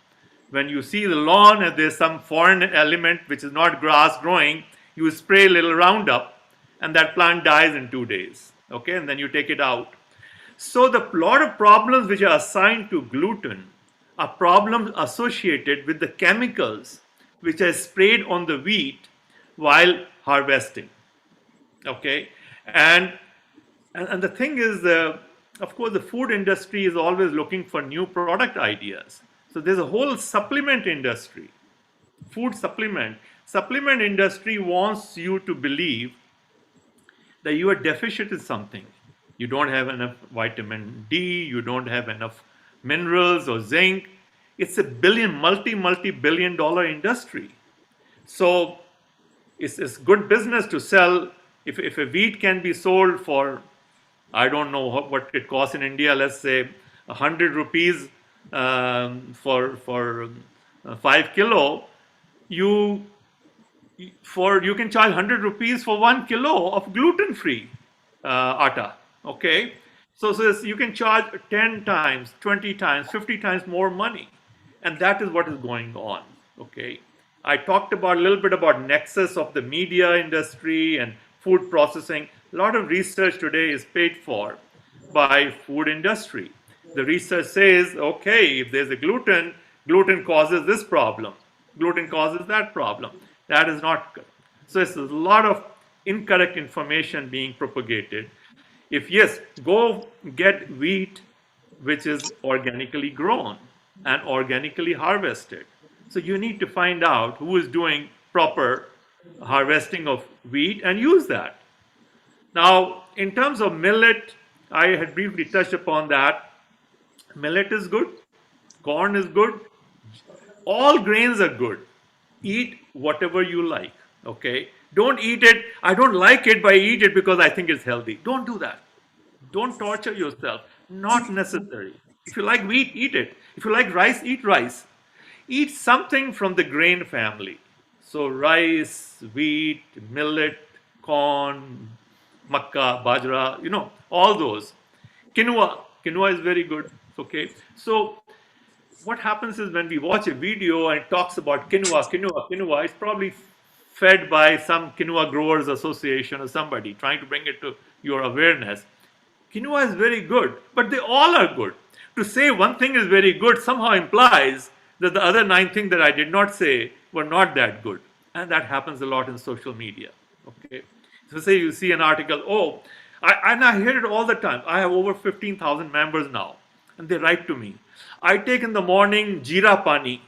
When you see the lawn and there's some foreign element which is not grass growing, you spray a little Roundup and that plant dies in 2 days. Okay, and then you take it out. So the lot of problems which are assigned to gluten are problems associated with the chemicals which are sprayed on the wheat while harvesting. Okay, and the thing is, of course, the food industry is always looking for new product ideas. So there's a whole supplement industry, food supplement. Supplement industry wants you to believe that you are deficient in something. You don't have enough vitamin D, you don't have enough minerals or zinc. It's a multi-billion dollar industry. So it's good business to sell. If a wheat can be sold for, I don't know what it costs in India, let's say 100 rupees for 5 kilo, you can charge 100 rupees for 1 kilo of gluten-free atta. Okay, so you can charge 10 times, 20 times, 50 times more money, and that is what is going on. Okay, I talked about a little bit about nexus of the media industry and food processing. A lot of research today is paid for by food industry. The research says, okay, if there's a gluten causes this problem, gluten causes that problem. That is not good. So it's a lot of incorrect information being propagated. If yes, go get wheat which is organically grown and organically harvested. So you need to find out who is doing proper harvesting of wheat and use that. Now, in terms of millet, I had briefly touched upon that. Millet is good, corn is good, all grains are good. Eat whatever you like, okay? Don't eat it, I don't like it, but I eat it because I think it's healthy. Don't do that. Don't torture yourself. Not necessary. If you like wheat, eat it. If you like rice, eat rice. Eat something from the grain family. So rice, wheat, millet, corn, makka, bajra, all those. Quinoa is very good. Okay. So what happens is when we watch a video and it talks about quinoa, it's probably fed by some quinoa growers association or somebody trying to bring it to your awareness. Quinoa is very good, but they all are good. To say one thing is very good somehow implies that the other 9 things that I did not say were not that good. And that happens a lot in social media. Okay. So say you see an article, and I hear it all the time. I have over 15,000 members now, and they write to me. I take in the morning jeera pani.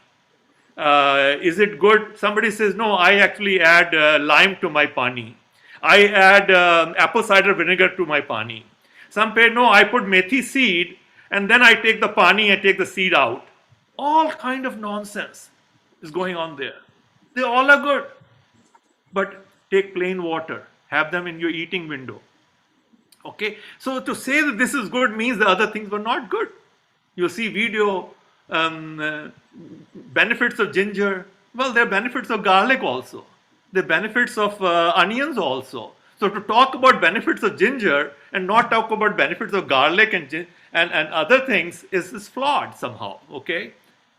Is it good? Somebody says, no, I actually add lime to my pani. I add apple cider vinegar to my pani. Some say, no, I put methi seed and then I take the pani and take the seed out. All kind of nonsense is going on there. They all are good. But take plain water. Have them in your eating window. Okay? So to say that this is good means the other things were not good. You see video benefits of ginger. Well, there are benefits of garlic also. There are benefits of onions also. So to talk about benefits of ginger and not talk about benefits of garlic and other things is flawed somehow. Okay,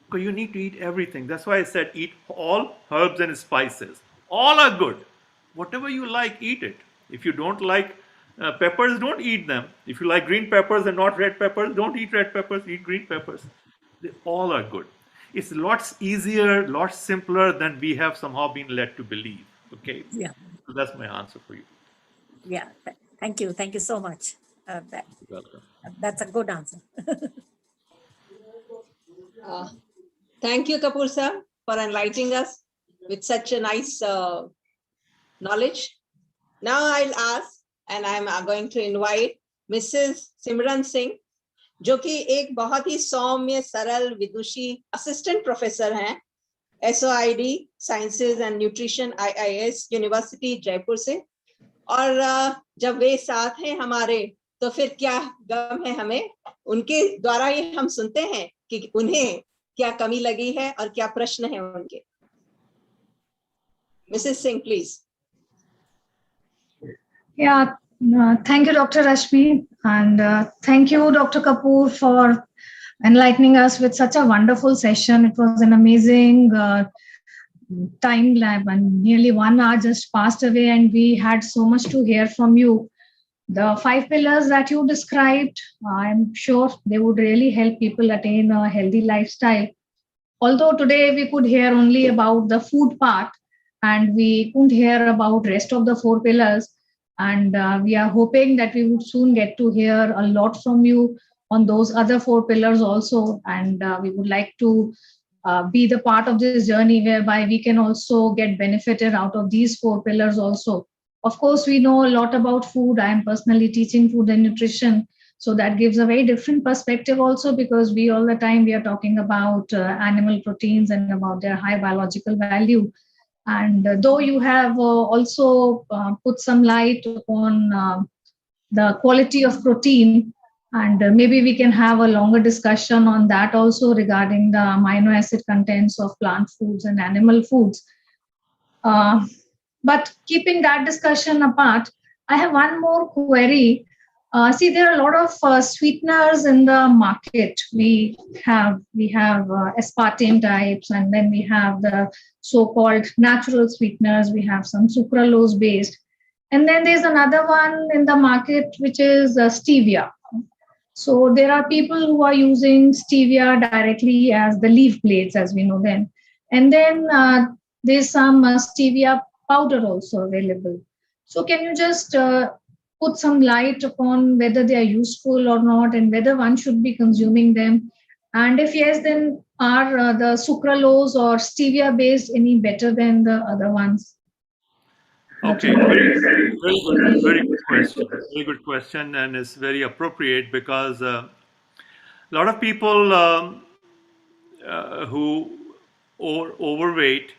because you need to eat everything. That's why I said eat all herbs and spices. All are good. Whatever you like, eat it. If you don't like peppers, don't eat them. If you like green peppers and not red peppers, don't eat red peppers, eat green peppers. They all are good. It's lots easier, lots simpler than we have somehow been led to believe. Okay? Yeah. So that's my answer for you. Yeah. Thank you. Thank you so much. You're welcome. That's a good answer. Thank you, Kapoor sir, for enlightening us with such a nice knowledge. Now I'll ask, and I'm going to invite Mrs. Simran Singh, जो कि एक बहुत ही सौम्य सरल विदुषी assistant professor हैं SOID sciences and nutrition IIS university Jaipur से, और जब वे साथ हैं हमारे तो फिर क्या गम है हमें, उनके द्वारा ही हम सुनते हैं कि उन्हें क्या कमी लगी है और क्या प्रश्न है उनके. Mrs. Singh, please. Yeah, thank you, Dr. Rashmi, and thank you, Dr. Kapoor, for enlightening us with such a wonderful session. It was an amazing time lab, and nearly 1 hour just passed away, and we had so much to hear from you. The 5 pillars that you described, I'm sure they would really help people attain a healthy lifestyle. Although today we could hear only about the food part, and we couldn't hear about rest of the 4 pillars. And we are hoping that we would soon get to hear a lot from you on those other 4 pillars also. And we would like to be the part of this journey whereby we can also get benefited out of these 4 pillars also. Of course, we know a lot about food. I am personally teaching food and nutrition. So that gives a very different perspective also, because we all the time we are talking about animal proteins and about their high biological value. And though you have also put some light on the quality of protein, and maybe we can have a longer discussion on that also regarding the amino acid contents of plant foods and animal foods. But keeping that discussion apart, I have one more query. See, there are a lot of sweeteners in the market. We have aspartame types, and then we have the so-called natural sweeteners. We have some sucralose based, and then there's another one in the market which is stevia. So there are people who are using stevia directly as the leaf blades, as we know them, and then there's some stevia powder also available. So can you just put some light upon whether they are useful or not, and whether one should be consuming them? And if yes, then are the sucralose or stevia based any better than the other ones? Okay, very good question. Very good question, and it's very appropriate because a lot of people who are overweight,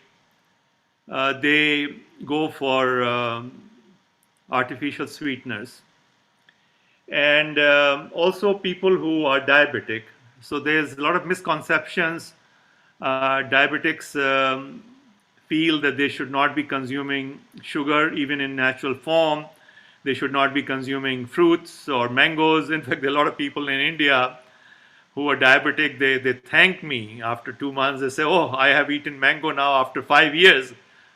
they go for artificial sweeteners. and also people who are diabetic. So there's a lot of misconceptions. Diabetics feel that they should not be consuming sugar even in natural form. They should not be consuming fruits or mangoes. In fact, there are a lot of people in India who are diabetic. They thank me after 2 months. They say, oh, I have eaten mango now after 5 years.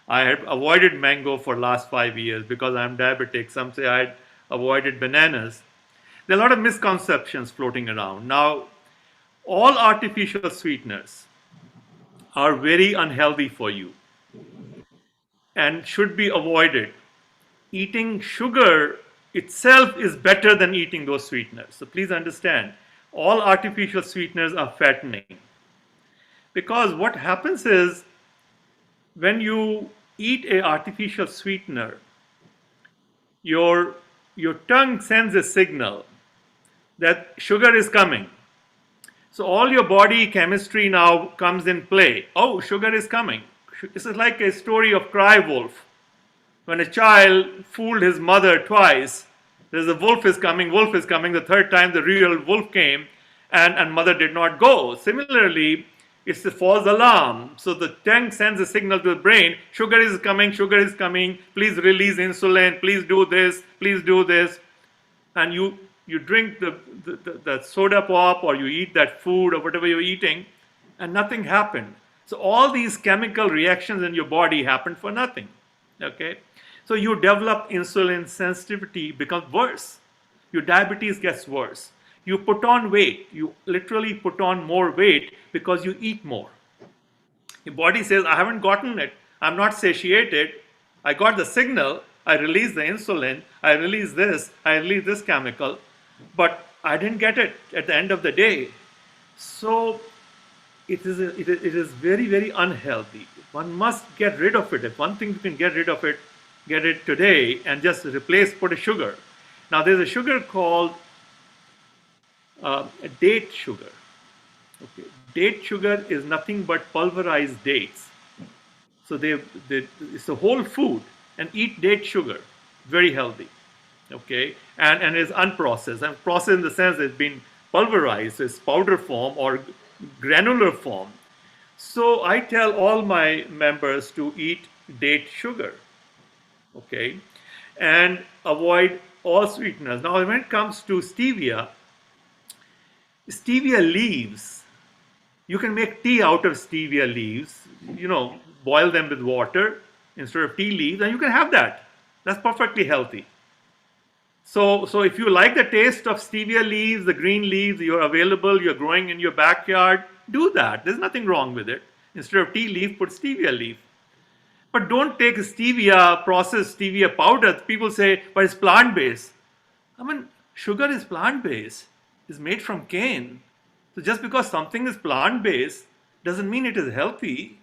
I had avoided mango for last 5 years because I'm diabetic. Some say I had avoided bananas. There are a lot of misconceptions floating around. Now, all artificial sweeteners are very unhealthy for you and should be avoided. Eating sugar itself is better than eating those sweeteners. So please understand, all artificial sweeteners are fattening. Because what happens is, when you eat a artificial sweetener, your tongue sends a signal that sugar is coming. So all your body chemistry now comes in play. Oh, sugar is coming. This is like a story of cry wolf. When a child fooled his mother twice, there's a wolf is coming, the third time the real wolf came, and mother did not go. Similarly, it's the false alarm. So the tongue sends a signal to the brain, sugar is coming, please release insulin, please do this. And you drink the soda pop, or you eat that food or whatever you're eating, and nothing happened. So all these chemical reactions in your body happened for nothing. Okay? So you develop insulin sensitivity, becomes worse. Your diabetes gets worse. You put on weight. You literally put on more weight because you eat more. Your body says, I haven't gotten it. I'm not satiated. I got the signal. I release the insulin. I release this chemical. But I didn't get it at the end of the day. So it is very, very unhealthy. One must get rid of it. If one thing you can get rid of it, get it today and just put a sugar. Now there's a sugar called date sugar. Okay. Date sugar is nothing but pulverized dates. So it's a whole food, and eat date sugar, very healthy. Okay, and is unprocessed. And processed in the sense it's been pulverized, it's powder form or granular form. So I tell all my members to eat date sugar. Okay, and avoid all sweeteners. Now when it comes to stevia leaves, you can make tea out of stevia leaves, boil them with water instead of tea leaves, and you can have that. That's perfectly healthy. So if you like the taste of stevia leaves, the green leaves, you're available, you're growing in your backyard, do that. There's nothing wrong with it. Instead of tea leaf, put stevia leaf. But don't take stevia, processed stevia powder. People say, but it's plant-based. I mean, sugar is plant-based. It's made from cane. So just because something is plant-based doesn't mean it is healthy.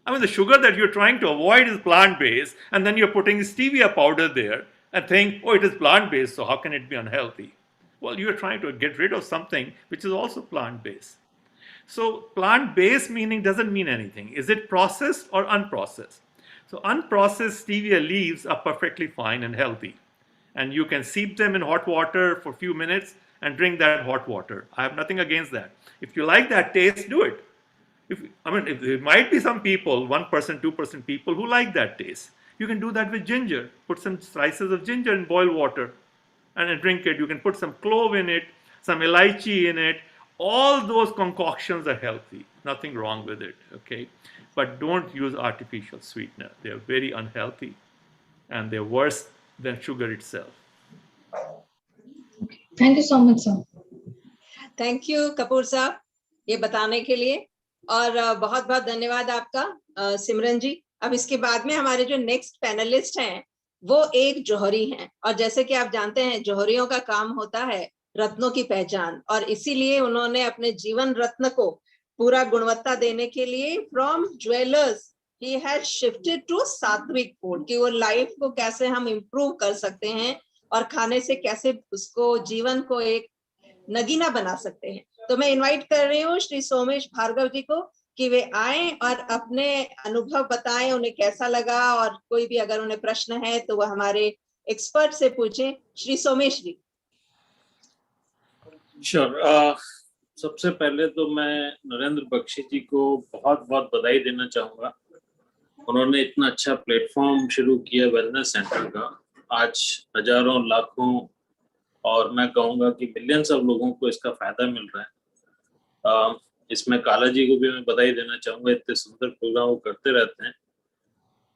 I mean, the sugar that you're trying to avoid is plant-based, and then you're putting stevia powder there and think, oh, it is plant-based, so how can it be unhealthy? Well, you're trying to get rid of something which is also plant-based. So plant-based meaning doesn't mean anything. Is it processed or unprocessed? So unprocessed stevia leaves are perfectly fine and healthy. And you can steep them in hot water for a few minutes and drink that hot water. I have nothing against that. If you like that taste, do it. If there might be some people, 1%, 2% people who like that taste. You can do that with ginger. Put some slices of ginger in boiled water and drink it. You can put some clove in it, some elaichi in it. All those concoctions are healthy. Nothing wrong with it, okay? But don't use artificial sweetener. They're very unhealthy and they're worse than sugar itself. Thank you so much, sir. Thank you, Kapoor साहब, ये बताने के लिए, और बहुत बहुत धन्यवाद आपका सिमरन जी. अब इसके बाद में हमारे जो नेक्स्ट पैनलिस्ट हैं वो एक जौहरी हैं, और जैसे कि आप जानते हैं जौहरियों का काम होता है रत्नों की पहचान, और इसीलिए उन्होंने अपने जीवन रत्न को पूरा गुणवत्ता देने के लिए फ्रॉम ज्वेलर्स ही has shifted to sattvic food, कि वो लाइफ को कैसे हम इम्प्रूव कर सकते हैं और खाने से कैसे उसको जीवन को एक नगीना बना सकते हैं. तो मैं इनवाइट कर रही हूँ श्री सोमेश भार्गव जी को कि वे आए और अपने अनुभव बताएं, उन्हें कैसा लगा, और कोई भी अगर उन्हें प्रश्न है तो वह हमारे एक्सपर्ट से पूछें. श्री सोमेश जी. श्योर। सबसे पहले तो मैं नरेंद्र बख्शी जी को बहुत बहुत बधाई देना चाहूँगा। उन्होंने इतना अच्छा प्लेटफॉर्म शुरू किया वेलनेस सेंटर का। आज हजारों लाखों और मैं कहूँगा कि मिलियंस ऑफ लोगों को इसका फायदा मिल रहा है। इसमें काला जी को भी मैं बधाई देना चाहूँगा, इतने सुंदर प्रोग्राम वो करते रहते हैं।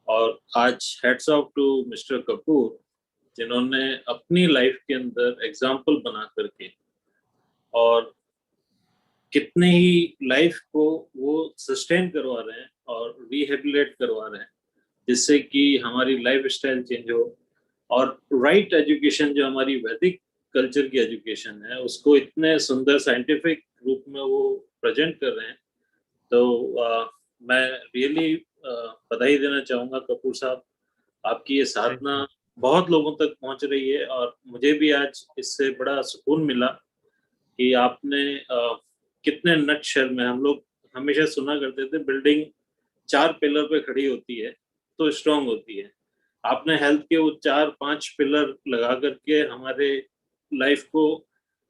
और आज heads off to mister Kapoor, जिन्होंने अपनी लाइफ के अंदर एग्जाम्पल बना करके और कितने ही लाइफ को वो सस्टेन करवा रहे हैं और रिहेबिलिटेट करवा रहे हैं, जिससे कि हमारी लाइफ स्टाइल चेंज हो। और राइट एजुकेशन, जो हमारी वैदिक कल्चर की एजुकेशन है, उसको इतने सुंदर साइंटिफिक रूप में वो प्रेजेंट कर रहे हैं। तो मैं रियली बधाई देना चाहूँगा कपूर साहब। आपकी ये साधना बहुत लोगों तक पहुंच रही है और मुझे भी आज इससे बड़ा सुकून मिला कि आपने कितने नटशेल में, हम लोग हमेशा सुना करते थे बिल्डिंग 4 पिलर पे खड़ी होती है तो स्ट्रांग होती है। आपने हेल्थ के वो 4-5 पिलर लगा करके हमारे लाइफ को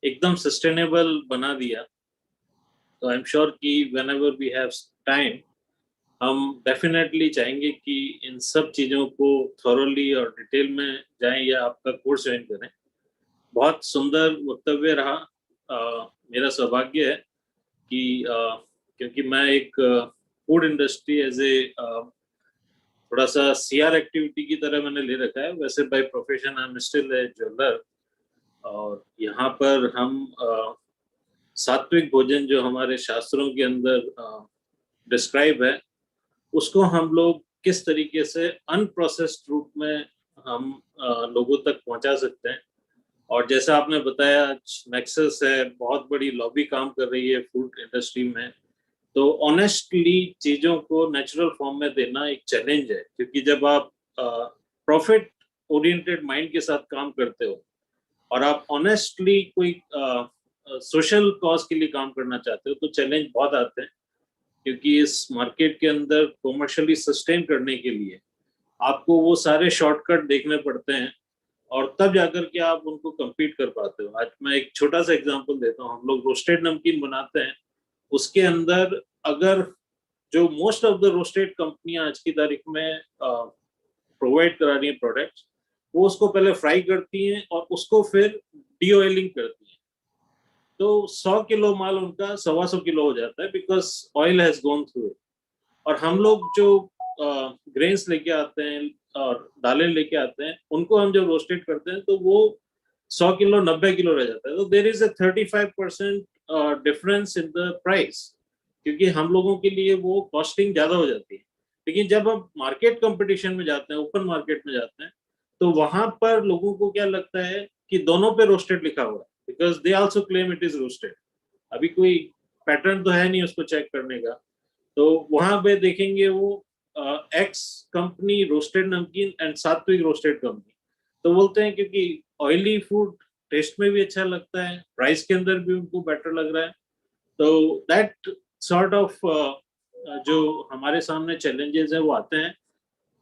एकदम सस्टेनेबल बना दिया। तो आई एम श्योर कि whenever we have time, हम डेफिनेटली चाहेंगे कि इन सब चीज़ों को थॉरोली और डिटेल में जाएं या आपका कोर्स ज्वाइन करें। बहुत सुंदर वक्तव्य रहा। मेरा सौभाग्य है कि क्योंकि मैं एक फूड इंडस्ट्री एज ए थोड़ा सा सीआर एक्टिविटी की तरह मैंने ले रखा है। वैसे by profession I am still a jeweller, और यहाँ पर हम सात्विक भोजन जो हमारे शास्त्रों के अंदर डिस्क्राइब है, उसको हम लोग किस तरीके से अनप्रोसेस्ड रूप में हम लोगों तक पहुंचा सकते हैं। और जैसा आपने बताया, नेक्सस है, बहुत बड़ी लॉबी काम कर रही है फूड इंडस्ट्री में। तो ऑनेस्टली चीज़ों को नेचुरल फॉर्म में देना एक चैलेंज है, क्योंकि जब आप प्रॉफिट ओरिएंटेड माइंड के साथ काम करते हो और आप ऑनेस्टली कोई सोशल कॉज के लिए काम करना चाहते हो, तो चैलेंज बहुत आते हैं। क्योंकि इस मार्केट के अंदर कॉमर्शियली सस्टेन करने के लिए आपको वो सारे शॉर्टकट देखने पड़ते हैं और तब जाकर के आप उनको compete कर पाते हो। आज मैं एक छोटा सा एग्जांपल देता हूँ। हम लोग रोस्टेड नमकीन बनाते हैं, उसके अंदर अगर जो मोस्ट ऑफ द रोस्टेड कंपनियां आज की तारीख में प्रोवाइड करा रही हैं प्रोडक्ट्स, वो उसको पहले फ्राई करती हैं और उसको फिर डी ऑयलिंग करती हैं। तो 100 किलो माल उनका 125 किलो हो जाता है, because oil has gone through it. और हम लोग जो ग्रेन्स लेके आते हैं और दालें लेके आते हैं, उनको हम जब रोस्टेड करते हैं तो वो 100 किलो 90 किलो रह जाता है। तो there is a 35% difference in the price, क्योंकि हम लोगों के लिए वो कॉस्टिंग ज्यादा हो जाती है। लेकिन जब हम मार्केट कंपटीशन में जाते हैं, ओपन मार्केट में जाते हैं, तो वहां पर लोगों को क्या लगता है कि दोनों पे रोस्टेड लिखा हुआ है, because they also claim it is roasted. अभी कोई पैटर्न तो है नहीं उसको चेक करने का। तो वहां पे देखेंगे वो एक्स कंपनी रोस्टेड नमकीन एंड सात्विक रोस्टेड कंपनी, तो बोलते हैं क्योंकि ऑयली फूड टेस्ट में भी अच्छा लगता है, प्राइस के अंदर भी उनको बेटर लग रहा है। तो दैट सॉर्ट ऑफ जो हमारे सामने चैलेंजेस है वो आते हैं।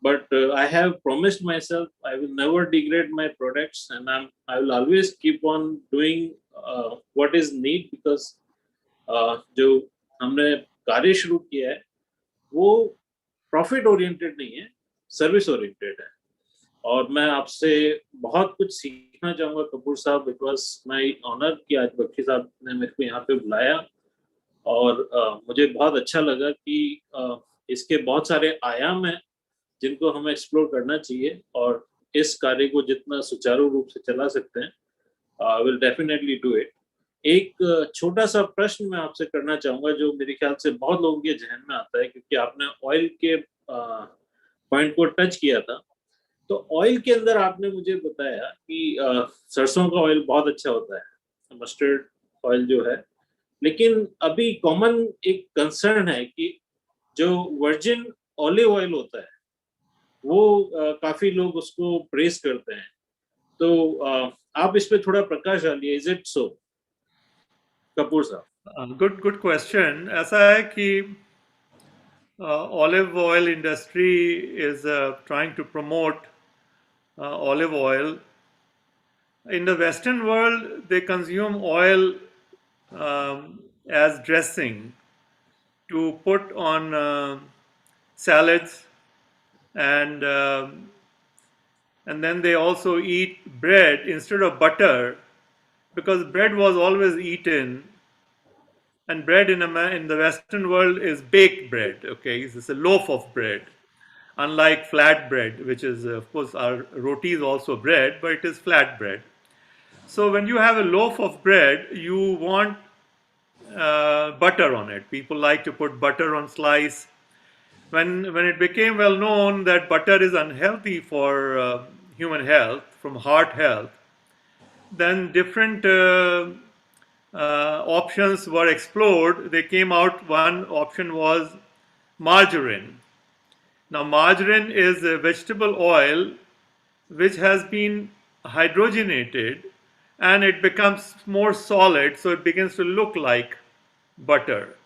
But I have promised myself I will never degrade my products, and I will always keep on doing what is need, because जो हमने कार्य शुरू किया है वो प्रॉफिट ओरिएंटेड नहीं है, सर्विस ओरिएंटेड है। और मैं आपसे बहुत कुछ सीखना चाहूँगा कपूर साहब, बिकॉज माई ऑनर कि आज बख्शी साहब ने मेरे को यहाँ पे बुलाया। और मुझे बहुत अच्छा लगा कि इसके बहुत सारे आयाम हैं जिनको हमें एक्सप्लोर करना चाहिए, और इस कार्य को जितना सुचारू रूप से चला सकते हैं, विल डेफिनेटली डू इट। एक छोटा सा प्रश्न मैं आपसे करना चाहूंगा, जो मेरे ख्याल से बहुत लोगों के जहन में आता है, क्योंकि आपने ऑयल के पॉइंट को टच किया था। तो ऑयल के अंदर आपने मुझे बताया कि सरसों का ऑयल बहुत अच्छा होता है, मस्टर्ड ऑयल जो है। लेकिन अभी कॉमन एक कंसर्न है कि जो वर्जिन ऑलिव ऑयल होता है वो काफी लोग उसको प्रेस करते हैं। तो आप इस पे थोड़ा प्रकाश डालिए। इज इट सो कपूर साहब? Good question. ऐसा है कि olive oil industry is trying to promote olive oil. In the Western world, they consume oil as dressing to put on salads, and then they also eat bread instead of butter, because bread was always eaten, and bread in the Western world is baked bread. Okay, it's a loaf of bread, unlike flat bread, which is of course our roti is also bread, but it is flat bread. So when you have a loaf of bread, you want butter on it. People like to put butter on slice. When it became well known that butter is unhealthy for human health, from heart health, then different options were explored. They came out. One option was margarine. Now, margarine is a vegetable oil which has been hydrogenated, and it becomes more solid, so it begins to look like butter.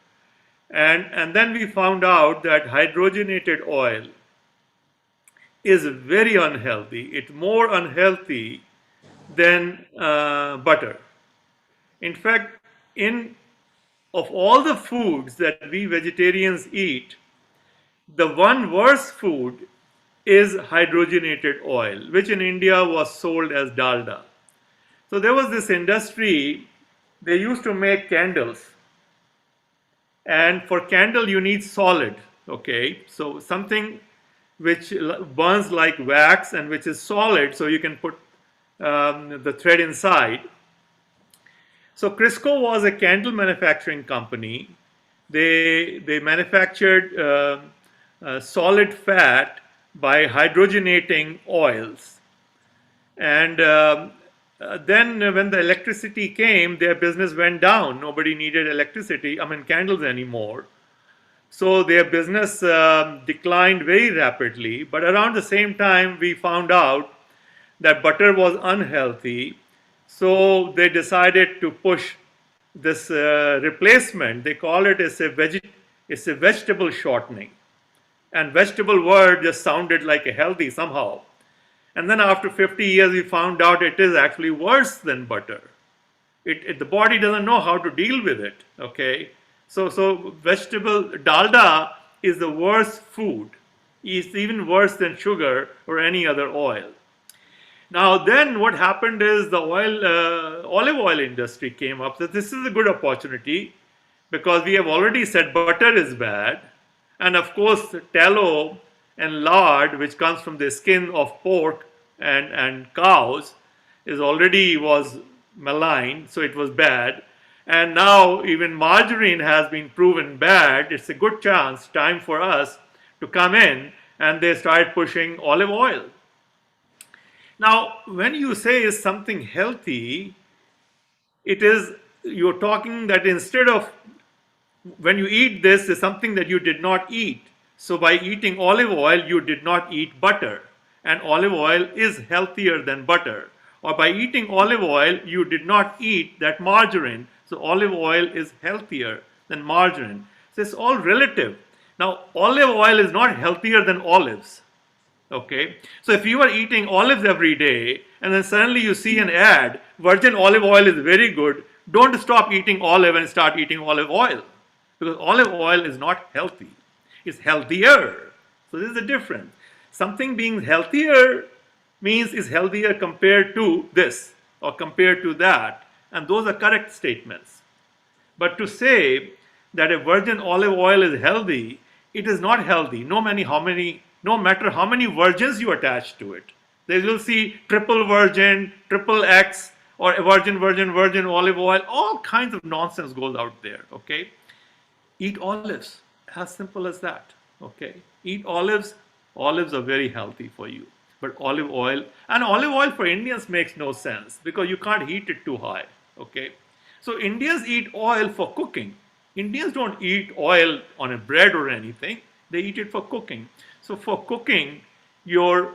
And then we found out that hydrogenated oil is very unhealthy. It's more unhealthy than butter. In fact, of all the foods that we vegetarians eat, the one worst food is hydrogenated oil, which in India was sold as dalda. So there was this industry, they used to make candles. And for candle, you need solid, okay? So something which burns like wax and which is solid, so you can put the thread inside. So Crisco was a candle manufacturing company. They manufactured solid fat by hydrogenating oils. And then when the electricity came, their business went down. Nobody needed candles anymore. So their business declined very rapidly. But around the same time, we found out that butter was unhealthy. So they decided to push this replacement. They call it it's a vegetable shortening. And vegetable word just sounded like a healthy somehow. And then after 50 years, we found out it is actually worse than butter. The body doesn't know how to deal with it, okay? So vegetable dalda is the worst food. It's even worse than sugar or any other oil. Now then what happened is the olive oil industry came up. So this is a good opportunity because we have already said butter is bad. And of course, tallow and lard, which comes from the skin of pork and cows, was maligned, so it was bad. And now even margarine has been proven bad. It's a good time for us to come in, and they started pushing olive oil. Now, when you say is something healthy, you're talking that instead of when you eat this is something that you did not eat. So by eating olive oil, you did not eat butter. And olive oil is healthier than butter. Or by eating olive oil, you did not eat that margarine. So olive oil is healthier than margarine. So it's all relative. Now, olive oil is not healthier than olives. Okay? So if you are eating olives every day, and then suddenly you see an ad, virgin olive oil is very good, don't stop eating olive and start eating olive oil. Because olive oil is not healthy. It's healthier. So this is the difference. Something being healthier means is healthier compared to this or compared to that. And those are correct statements. But to say that a virgin olive oil is healthy, it is not healthy. No matter how many virgins you attach to it. They will see triple virgin, triple X, or a virgin olive oil. All kinds of nonsense goes out there. Okay? Eat olives, as simple as that, okay? Eat olives. Olives are very healthy for you. But olive oil for Indians makes no sense because you can't heat it too high, okay? So Indians eat oil for cooking. Indians don't eat oil on a bread or anything. They eat it for cooking. So for cooking, your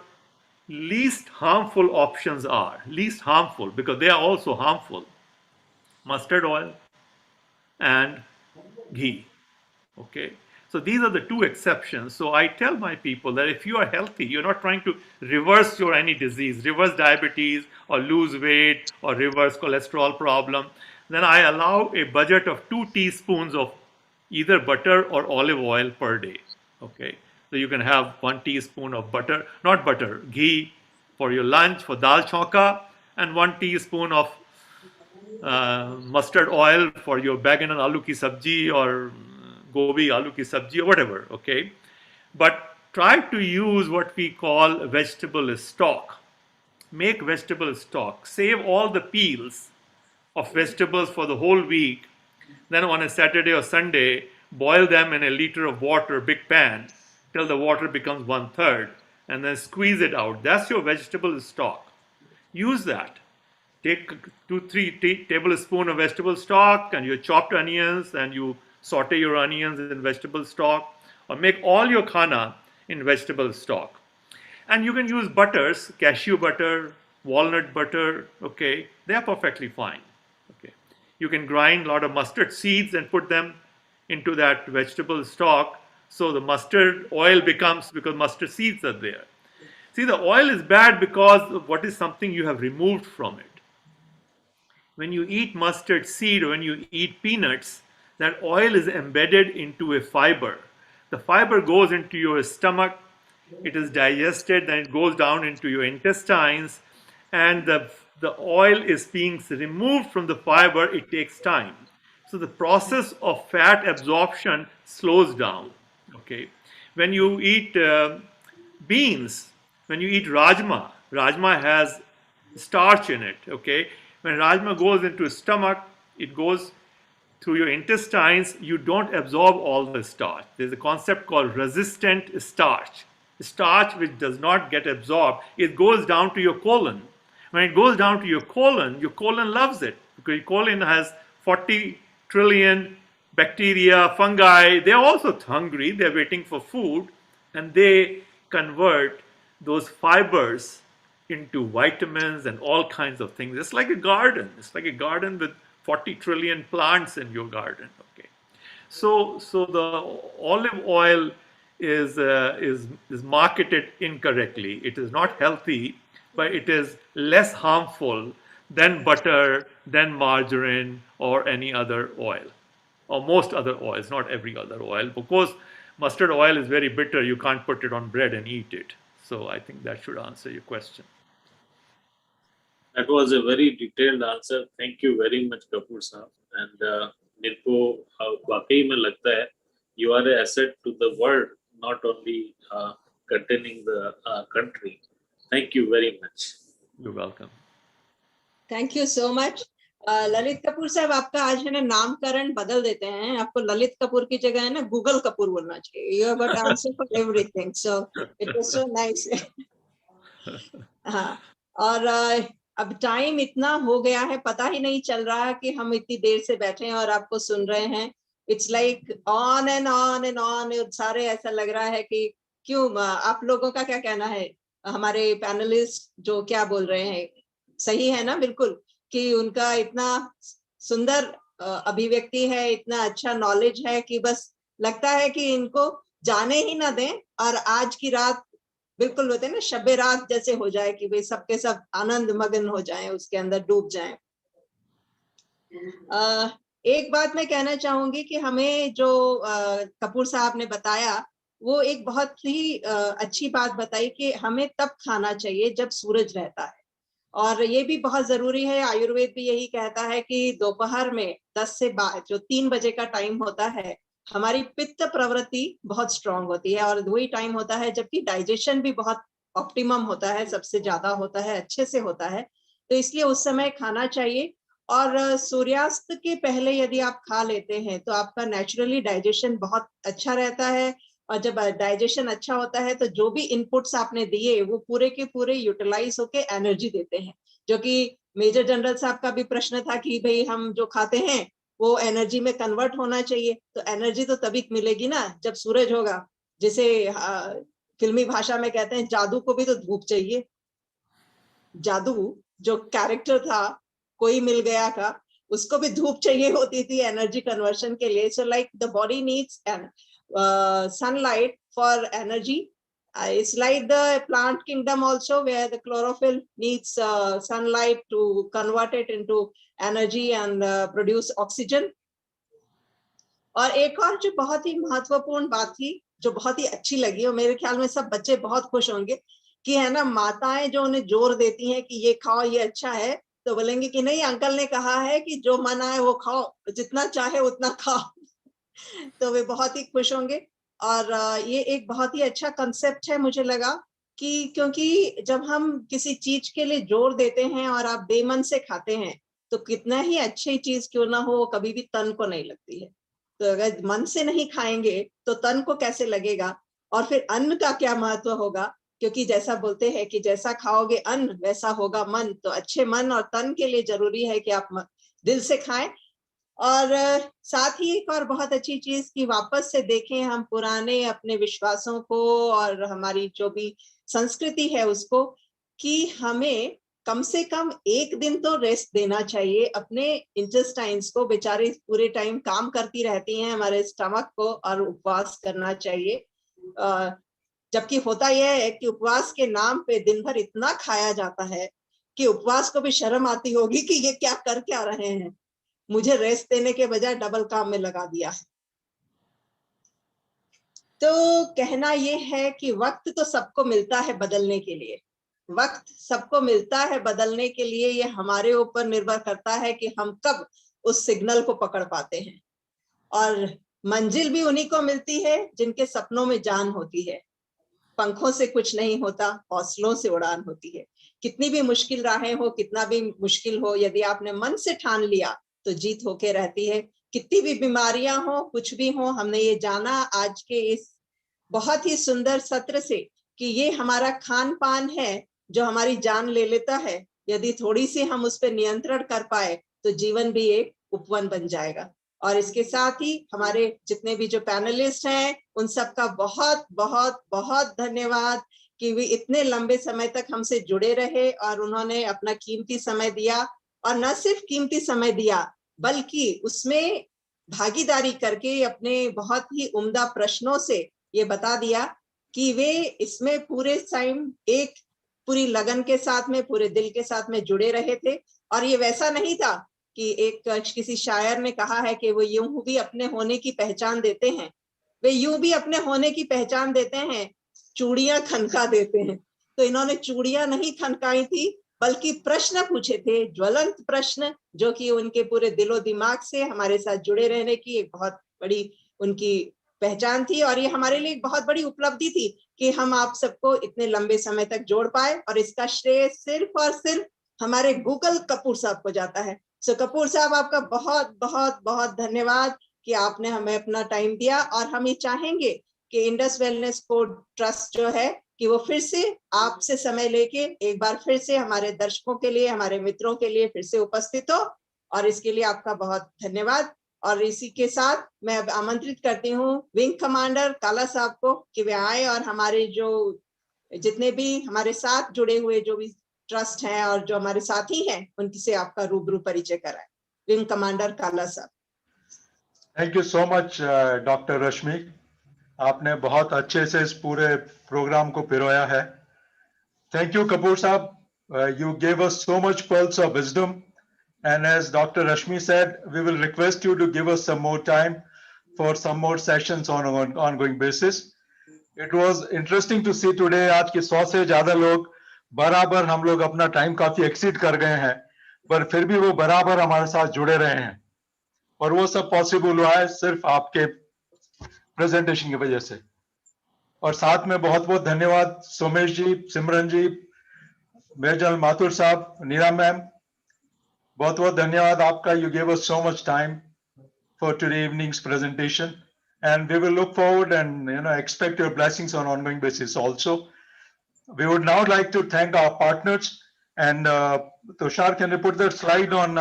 least harmful options are, because they are also harmful, mustard oil and ghee. Okay, so these are the two exceptions. So I tell my people that if you are healthy, you're not trying to reverse any disease, reverse diabetes or lose weight or reverse cholesterol problem. then I allow a budget of 2 teaspoons of either butter or olive oil per day. Okay, so you can have 1 teaspoon of butter, not butter, ghee for your lunch, for dal chauka, and 1 teaspoon of mustard oil for your बैंगन and aloo ki sabji or gobi aloo ki sabji or whatever. Okay, but try to use what we call vegetable stock. Make vegetable stock. Save all the peels of vegetables for the whole week. Then on a Saturday or Sunday, boil them in a liter of water, big pan, till the water becomes 1/3, and then squeeze it out. That's your vegetable stock. Use that. Take 2-3 tablespoons of vegetable stock and your chopped onions, and you saute your onions in vegetable stock, or make all your khana in vegetable stock. And you can use butters, cashew butter, walnut butter, okay, they are perfectly fine. Okay. You can grind a lot of mustard seeds and put them into that vegetable stock, so the mustard oil becomes, because mustard seeds are there. See, the oil is bad because of what is something you have removed from it. When you eat mustard seed or when you eat peanuts, that oil is embedded into a fiber. The fiber goes into your stomach, it is digested, then it goes down into your intestines, and the oil is being removed from the fiber. It takes time. So the process of fat absorption slows down. Okay. When you eat beans, when you eat rajma, rajma has starch in it. Okay. When rajma goes into your stomach, it goes through your intestines, you don't absorb all the starch. There's a concept called resistant starch. Starch which does not get absorbed, it goes down to your colon. When it goes down to your colon loves it, because your colon has 40 trillion bacteria, fungi. They're also hungry, they're waiting for food, and they convert those fibers into vitamins and all kinds of things. It's like a garden. It's like a garden with 40 trillion plants in your garden. Okay, so the olive oil is marketed incorrectly. It is not healthy, but it is less harmful than butter, than margarine, or any other oil, or most other oils. Not every other oil, because mustard oil is very bitter. You can't put it on bread and eat it. So I think that should answer your question. That was a very detailed answer. Thank you very much, Kapoor sahab. And मेरे को वाकई में लगता है you are an asset to the world, not only containing the country. Thank you very much. You're welcome. Thank you so much. Lalit Kapoor साहब, आपका आज है ना नामकरण बदल देते हैं. आपको ललित कपूर की जगह है ना गूगल कपूर बोलना चाहिए. You have got answer for everything. So it was so nice. हाँ, और अब टाइम इतना हो गया है, पता ही नहीं चल रहा कि हम इतनी देर से बैठे हैं और आपको सुन रहे हैं. It's like on and on and on. सारे ऐसा लग रहा है कि क्यों, आप लोगों का क्या कहना है? हमारे पैनलिस्ट जो क्या बोल रहे हैं, सही है ना? बिल्कुल, कि उनका इतना सुंदर अभिव्यक्ति है, इतना अच्छा नॉलेज है कि बस लगता है कि इनको जाने ही ना दें और आज की रात बिल्कुल होते हैं ना शबे रात जैसे हो जाए, कि भाई सबके सब आनंद मगन हो जाएं, उसके अंदर डूब जाएं. एक बात मैं कहना चाहूंगी कि हमें जो कपूर साहब ने बताया वो एक बहुत ही अच्छी बात बताई कि हमें तब खाना चाहिए जब सूरज रहता है. और ये भी बहुत जरूरी है, आयुर्वेद भी यही कहता है कि दोपहर में 10 से 12 जो 3 बजे का टाइम होता है, हमारी पित्त प्रवृत्ति बहुत स्ट्रांग होती है और वही टाइम होता है जबकि डाइजेशन भी बहुत ऑप्टिमम होता है, सबसे ज्यादा होता है, अच्छे से होता है. तो इसलिए उस समय खाना चाहिए. और सूर्यास्त के पहले यदि आप खा लेते हैं तो आपका नेचुरली डाइजेशन बहुत अच्छा रहता है. और जब डाइजेशन अच्छा होता है तो जो भी इनपुट्स आपने दिए वो पूरे के पूरे यूटिलाइज होके एनर्जी देते हैं. जो कि मेजर जनरल साहब का भी प्रश्न था कि भाई हम जो खाते हैं वो एनर्जी में कन्वर्ट होना चाहिए. तो एनर्जी तो तभी मिलेगी ना जब सूरज होगा. जिसे फिल्मी भाषा में कहते हैं जादू को भी तो धूप चाहिए. जादू जो कैरेक्टर था कोई मिल गया का, उसको भी धूप चाहिए होती थी एनर्जी कन्वर्शन के लिए. So like the body needs sunlight for energy It's like the plant kingdom also, where the chlorophyll needs sunlight to convert it into energy and produce oxygen. और एक और जो बहुत ही महत्वपूर्ण बात थी, जो बहुत ही अच्छी लगी, और मेरे ख्याल में सब बच्चे बहुत खुश होंगे, कि है ना, माताएं जो उन्हें जोर देती हैं कि ये खाओ, ये अच्छा है, तो बोलेंगे कि नहीं, अंकल ने कहा है कि जो मन आए वो खाओ, जितना चाहे उतना खाओ। तो वे बहुत ही खुश होंगे। और ये एक बहुत ही अच्छा कंसेप्ट है, मुझे लगा कि क्योंकि जब हम किसी चीज के लिए जोर देते हैं और आप बेमन से खाते हैं, तो कितना ही अच्छी चीज क्यों ना हो, कभी भी तन को नहीं लगती है। तो अगर मन से नहीं खाएंगे तो तन को कैसे लगेगा? और फिर अन्न का क्या महत्व होगा? क्योंकि जैसा बोलते हैं कि जैसा खाओगे अन्न वैसा होगा मन। तो अच्छे मन और तन के लिए जरूरी है कि आप दिल से खाएं। और साथ ही एक और बहुत अच्छी चीज कि वापस से देखें हम पुराने अपने विश्वासों को और हमारी जो भी संस्कृति है उसको, कि हमें कम से कम एक दिन तो रेस्ट देना चाहिए अपने इंटेस्टाइन्स को। बेचारे पूरे टाइम काम करती रहती हैं, हमारे स्टमक को, और उपवास करना चाहिए। जबकि होता यह है कि उपवास के नाम पे दिन भर इतना खाया जाता है कि उपवास को भी शर्म आती होगी कि ये क्या कर क्या रहे हैं, मुझे रेस्ट देने के बजाय डबल काम में लगा दिया है। तो कहना ये है कि वक्त तो सबको मिलता है बदलने के लिए, वक्त सबको मिलता है बदलने के लिए, ये हमारे ऊपर निर्भर करता है कि हम कब उस सिग्नल को पकड़ पाते हैं। और मंजिल भी उन्हीं को मिलती है जिनके सपनों में जान होती है। पंखों से कुछ नहीं होता, हौसलों से उड़ान होती है। कितनी भी मुश्किल राहें हो, कितना भी मुश्किल हो, यदि आपने मन से ठान लिया तो जीत होके रहती है। कितनी भी बीमारियां हो, कुछ भी हो, हमने ये जाना आज के इस बहुत ही सुंदर सत्र से कि ये हमारा खान पान है जो हमारी जान ले लेता है। यदि थोड़ी सी हम उस पर नियंत्रण कर पाए तो जीवन भी एक उपवन बन जाएगा। और इसके साथ ही हमारे जितने भी जो पैनलिस्ट हैं उन सबका बहुत बहुत बहुत धन्यवाद कि वे इतने लंबे समय तक हमसे जुड़े रहे और उन्होंने अपना कीमती समय दिया। और न सिर्फ कीमती समय दिया बल्कि उसमें भागीदारी करके अपने बहुत ही उम्दा प्रश्नों से ये बता दिया कि वे इसमें पूरे टाइम एक पूरी लगन के साथ में, पूरे दिल के साथ में जुड़े रहे थे। और ये वैसा नहीं था कि एक किसी शायर ने कहा है कि वो यूं भी अपने होने की पहचान देते हैं, वे यूं भी अपने होने की पहचान देते हैं, चूड़ियां खनका देते हैं। तो इन्होंने चूड़ियां नहीं खनकाई थी बल्कि प्रश्न पूछे थे, ज्वलंत प्रश्न, जो कि उनके पूरे दिलो दिमाग से हमारे साथ जुड़े रहने की एक बहुत बड़ी उनकी पहचान थी। और ये हमारे लिए एक बहुत बड़ी उपलब्धि थी कि हम आप सबको इतने लंबे समय तक जोड़ पाए। और इसका श्रेय सिर्फ और सिर्फ हमारे गूगल कपूर साहब को जाता है। सो कपूर साहब, आपका बहुत बहुत बहुत धन्यवाद कि आपने हमें अपना टाइम दिया। और हम ये चाहेंगे कि इंडस वेलनेस कोड ट्रस्ट जो है कि वो फिर से आपसे समय लेके एक बार फिर से हमारे दर्शकों के लिए, हमारे मित्रों के लिए फिर से उपस्थित हो। और इसके लिए आपका बहुत धन्यवाद। और इसी के साथ मैं अब आमंत्रित करती हूँ विंग कमांडर काला साहब को कि वे आए और हमारे जो जितने भी हमारे साथ जुड़े हुए जो भी ट्रस्ट हैं और जो हमारे साथी हैं उनकी से आपका रूबरू परिचय कराएं। विंग कमांडर काला साहब। Thank you so much doctor Rashmi, आपने बहुत अच्छे से इस पूरे प्रोग्राम को पिरोया है। थैंक यू कपूर साहब, you gave us so much pearls of wisdom, and as Dr. Rashmi said, we will request you to give us some more time for some more sessions on an ongoing basis. It was interesting to see today, आज के 100 से ज्यादा लोग बराबर, हम लोग अपना time काफी एक्सीड कर गए हैं, पर फिर भी वो बराबर हमारे साथ जुड़े रहे हैं। और वो सब पॉसिबल हुआ है सिर्फ आपके प्रेजेंटेशन की वजह से। और साथ में बहुत बहुत धन्यवाद सोमेश जी, सिमरन जी, मेजर माथुर साहब, नीरा मैम, बहुत बहुत धन्यवाद आपका। You gave us so much time for today evening's presentation, and we will look forward and expect your blessings on ongoing basis also. We would now like to thank our partners, and Tushar, can you put that slide on?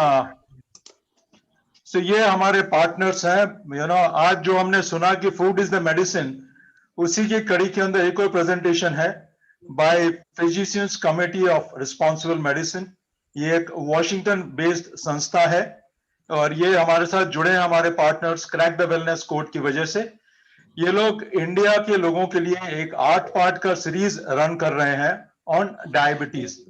So ये हमारे partners हैं। आज जो हमने सुना कि food is the medicine, उसी की कड़ी के अंदर एक और प्रेजेंटेशन है by physicians committee of responsible medicine. ये एक वॉशिंगटन बेस्ड संस्था है और ये हमारे साथ जुड़े हैं हमारे partners crack the wellness code की वजह से। ये लोग इंडिया के लोगों के लिए एक 8 पार्ट का सीरीज रन कर रहे हैं ऑन डायबिटीज,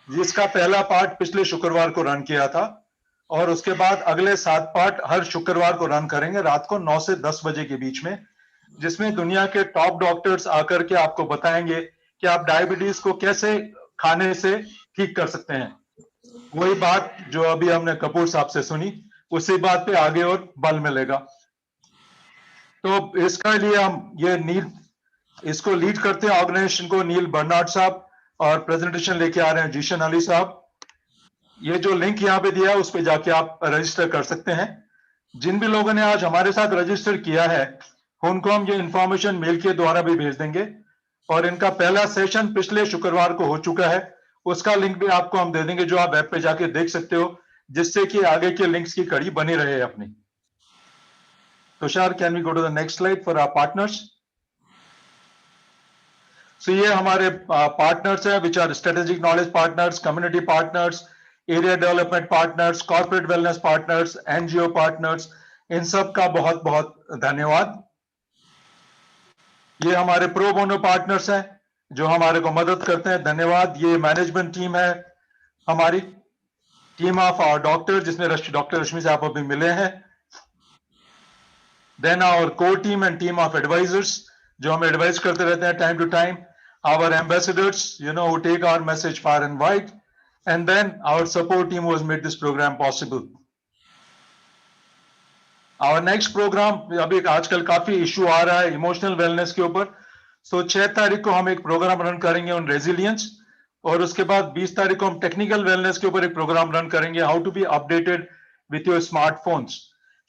जिसका पहला पार्ट पिछले शुक्रवार को रन किया था और उसके बाद अगले 7 पार्ट हर शुक्रवार को रन करेंगे रात को 9 से 10 बजे के बीच में, जिसमें दुनिया के टॉप डॉक्टर्स आकर के आपको बताएंगे कि आप डायबिटीज को कैसे खाने से ठीक कर सकते हैं। वही बात जो अभी हमने कपूर साहब से सुनी, उसी बात पे आगे और बल मिलेगा। तो इसका लिए हम इसको लीड करते हैं ऑर्गेनाइजेशन को नील बर्नार्ड साहब, और प्रेजेंटेशन लेके आ रहे हैं जीशन अली साहब। ये जो लिंक यहाँ पे दिया है उस पे जाके आप रजिस्टर कर सकते हैं। जिन भी लोगों ने आज हमारे साथ रजिस्टर किया है उनको हम ये इंफॉर्मेशन मेल के द्वारा भी भेज देंगे, और इनका पहला सेशन पिछले शुक्रवार को हो चुका है, उसका लिंक भी आपको हम दे देंगे जो आप वेब पे जाके देख सकते हो, जिससे कि आगे के लिंक्स की कड़ी बनी रहे अपनी। Tushar, can we go to the next slide for our partners. So ये हमारे पार्टनर्स हैं which are strategic knowledge partners, community partners, area development partners, corporate wellness partners, NGO partners, इन सब का बहुत बहुत धन्यवाद। ये हमारे प्रो बोनो पार्टनर्स हैं जो हमारे को मदद करते हैं, धन्यवाद। ये मैनेजमेंट टीम है हमारी, टीम ऑफ आवर डॉक्टर, जिसमें डॉक्टर रश्मि साहब अभी मिले हैं। Then our core team and team of advisors जो हमें एडवाइस करते रहते हैं time to time, our ambassadors, who take our message far and wide, and then our support team who has made this program possible. Our next program, अभी आजकल काफी issue आ रहा है इमोशनल वेलनेस के ऊपर, सो 6 तारीख को हम एक प्रोग्राम रन करेंगे ऑन रेजिलियंस, और उसके बाद 20 तारीख को हम टेक्निकल वेलनेस के ऊपर एक प्रोग्राम रन करेंगे, how to be updated with your smartphones.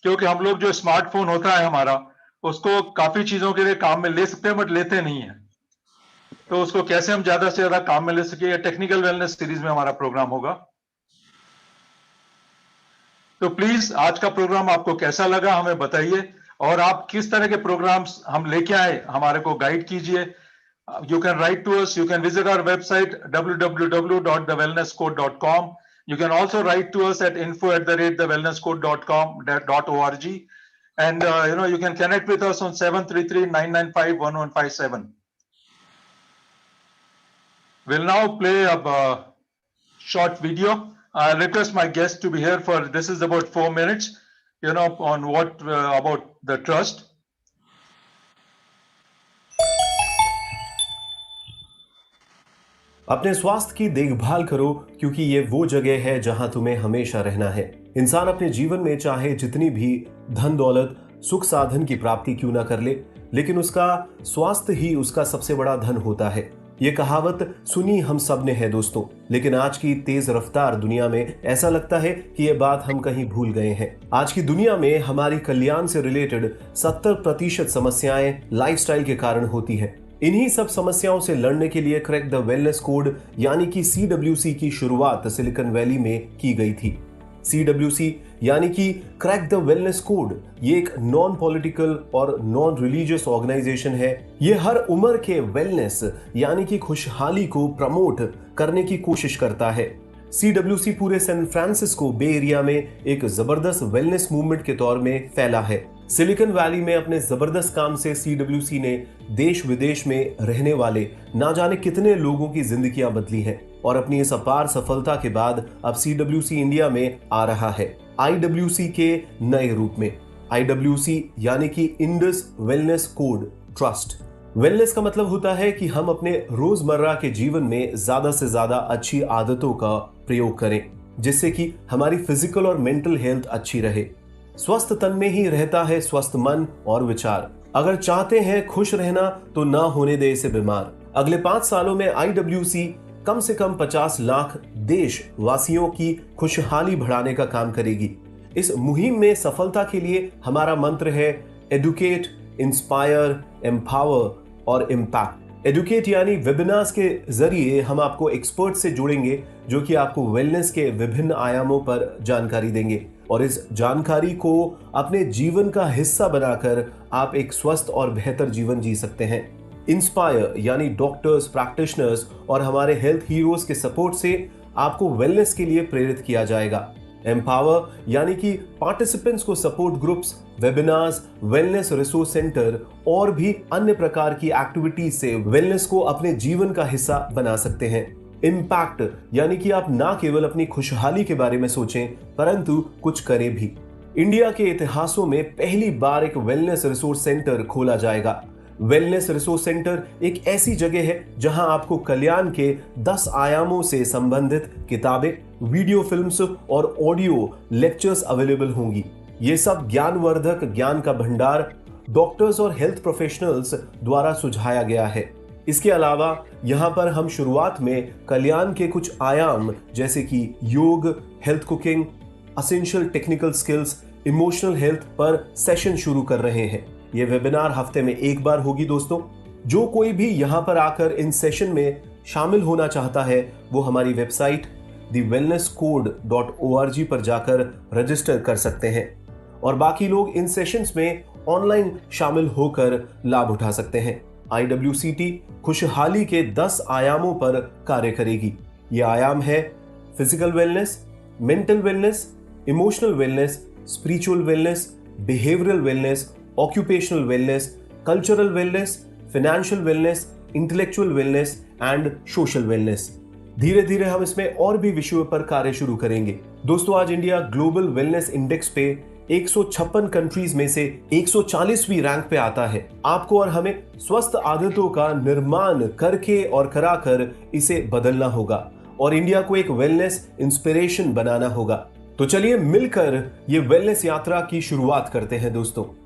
क्योंकि हम लोग जो स्मार्टफोन होता है हमारा, उसको काफी चीजों के लिए काम में ले सकते हैं बट लेते नहीं है, तो उसको कैसे हम ज्यादा से ज्यादा काम में ले सके, टेक्निकल वेलनेस सीरीज में हमारा प्रोग्राम होगा। तो प्लीज आज का प्रोग्राम आपको कैसा लगा हमें बताइए, और आप किस तरह के प्रोग्राम्स हम लेके आए हमारे को गाइड कीजिए। You can write to us, you can visit our website www.thewellnesscode.com. You can also write to us at info@thewellnesscode.com.org, and you can connect with us on 733-995-1157. We'll now play a short video. I request my guest to be here for, this is about 4 minutes, on what about the trust. अपने स्वास्थ्य की देखभाल करो, क्योंकि ये वो जगह है जहां तुम्हें हमेशा रहना है। इंसान अपने जीवन में चाहे जितनी भी धन दौलत सुख साधन की प्राप्ति क्यों ना कर ले, लेकिन उसका स्वास्थ्य ही उसका सबसे बड़ा धन होता है। ये कहावत सुनी हम सब ने है दोस्तों, लेकिन आज की तेज रफ्तार दुनिया में ऐसा लगता है कि ये बात हम कहीं भूल गए हैं। आज की दुनिया में हमारी कल्याण से रिलेटेड 70% समस्याएं लाइफस्टाइल के कारण होती हैं। इन्हीं सब समस्याओं से लड़ने के लिए क्रैक द वेलनेस कोड यानी कि CWC की शुरुआत सिलिकॉन वैली में की गई थी। CWC यानी कि क्रैक द वेलनेस कोड, ये एक नॉन पॉलिटिकल और नॉन रिलीजियस ऑर्गेनाइजेशन है। ये हर उम्र के वेलनेस यानी कि खुशहाली को प्रमोट करने की कोशिश करता है। CWC पूरे सैन फ्रांसिस्को बे एरिया में एक जबरदस्त वेलनेस मूवमेंट के तौर में फैला है। सिलिकॉन वैली में अपने जबरदस्त काम से CWC ने देश विदेश में रहने वाले ना जाने कितने लोगों की जिंदगियां बदली हैं, और अपनी इस अपार सफलता के बाद अब CWC इंडिया में आ रहा है IWC के नए रूप में। IWC यानी कि Indus wellness code trust. Wellness का मतलब होता है कि हम अपने रोजमर्रा के जीवन में ज्यादा से ज्यादा अच्छी आदतों का प्रयोग करें, जिससे कि हमारी फिजिकल और मेंटल हेल्थ अच्छी रहे। स्वस्थ तन में ही रहता है स्वस्थ मन और विचार। अगर चाहते हैं खुश रहना तो ना होने दे इसे बीमार। अगले 5 सालों में IWC कम से कम 50 लाख देशवासियों की खुशहाली बढ़ाने का काम करेगी। इस मुहिम में सफलता के लिए हमारा मंत्र है एडुकेट, इंस्पायर, एम्पावर और इम्पैक्ट। एडुकेट यानी वेबिनार्स के जरिए हम आपको एक्सपर्ट से जोड़ेंगे जो कि आपको वेलनेस के विभिन्न आयामों पर जानकारी देंगे, और इस जानकारी को अपने जीवन का हिस्सा बनाकर आप एक स्वस्थ और बेहतर जीवन जी सकते हैं। इंस्पायर यानी डॉक्टर्स, प्रैक्टिशनर्स और हमारे हेल्थ हीरोज के सपोर्ट से आपको वेलनेस के लिए प्रेरित किया जाएगा। एम्पावर यानी कि पार्टिसिपेंट्स को support groups, webinars, wellness resource centre और भी अन्य प्रकार की एक्टिविटीज से वेलनेस को अपने जीवन का हिस्सा बना सकते हैं। इम्पैक्ट यानी कि आप ना केवल अपनी खुशहाली के बारे में सोचें परंतु कुछ करें भी। इंडिया के इतिहासों में पहली बार एक वेलनेस रिसोर्स सेंटर खोला जाएगा। वेलनेस रिसोर्स सेंटर एक ऐसी जगह है जहां आपको कल्याण के 10 आयामों से संबंधित किताबें, वीडियो फिल्म्स और ऑडियो लेक्चर्स अवेलेबल होंगी। ये सब ज्ञानवर्धक ज्ञान का भंडार डॉक्टर्स और हेल्थ प्रोफेशनल्स द्वारा सुझाया गया है। इसके अलावा यहाँ पर हम शुरुआत में कल्याण के कुछ आयाम जैसे कि योग, health cooking, essential technical skills, emotional health पर सेशन शुरू कर रहे हैं। ये वेबिनार हफ्ते में एक बार होगी दोस्तों। जो कोई भी यहाँ पर आकर इन सेशन में शामिल होना चाहता है वो हमारी वेबसाइट thewellnesscode.org पर जाकर रजिस्टर कर सकते हैं और बाकी लोग इन सेशंस में ऑनलाइन शामिल होकर लाभ उठा सकते हैं। IWCT खुशहाली के 10 आयामों पर कार्य करेगी। ये आयाम है physical wellness, mental wellness, emotional wellness, spiritual wellness, behavioural wellness, occupational wellness, cultural wellness, financial wellness, intellectual wellness and social wellness. धीरे धीरे हम इसमें और भी विषयों पर कार्य शुरू करेंगे। दोस्तों, आज इंडिया ग्लोबल वेलनेस इंडेक्स पे 156 कंट्रीज में से 140वीं रैंक पे आता है। आपको और हमें स्वस्थ आदतों का निर्माण करके और कराकर इसे बदलना होगा और इंडिया को एक वेलनेस इंस्पिरेशन बनाना होगा। तो चलिए मिलकर ये वेलनेस यात्रा की शुरुआत करते हैं दोस्तों।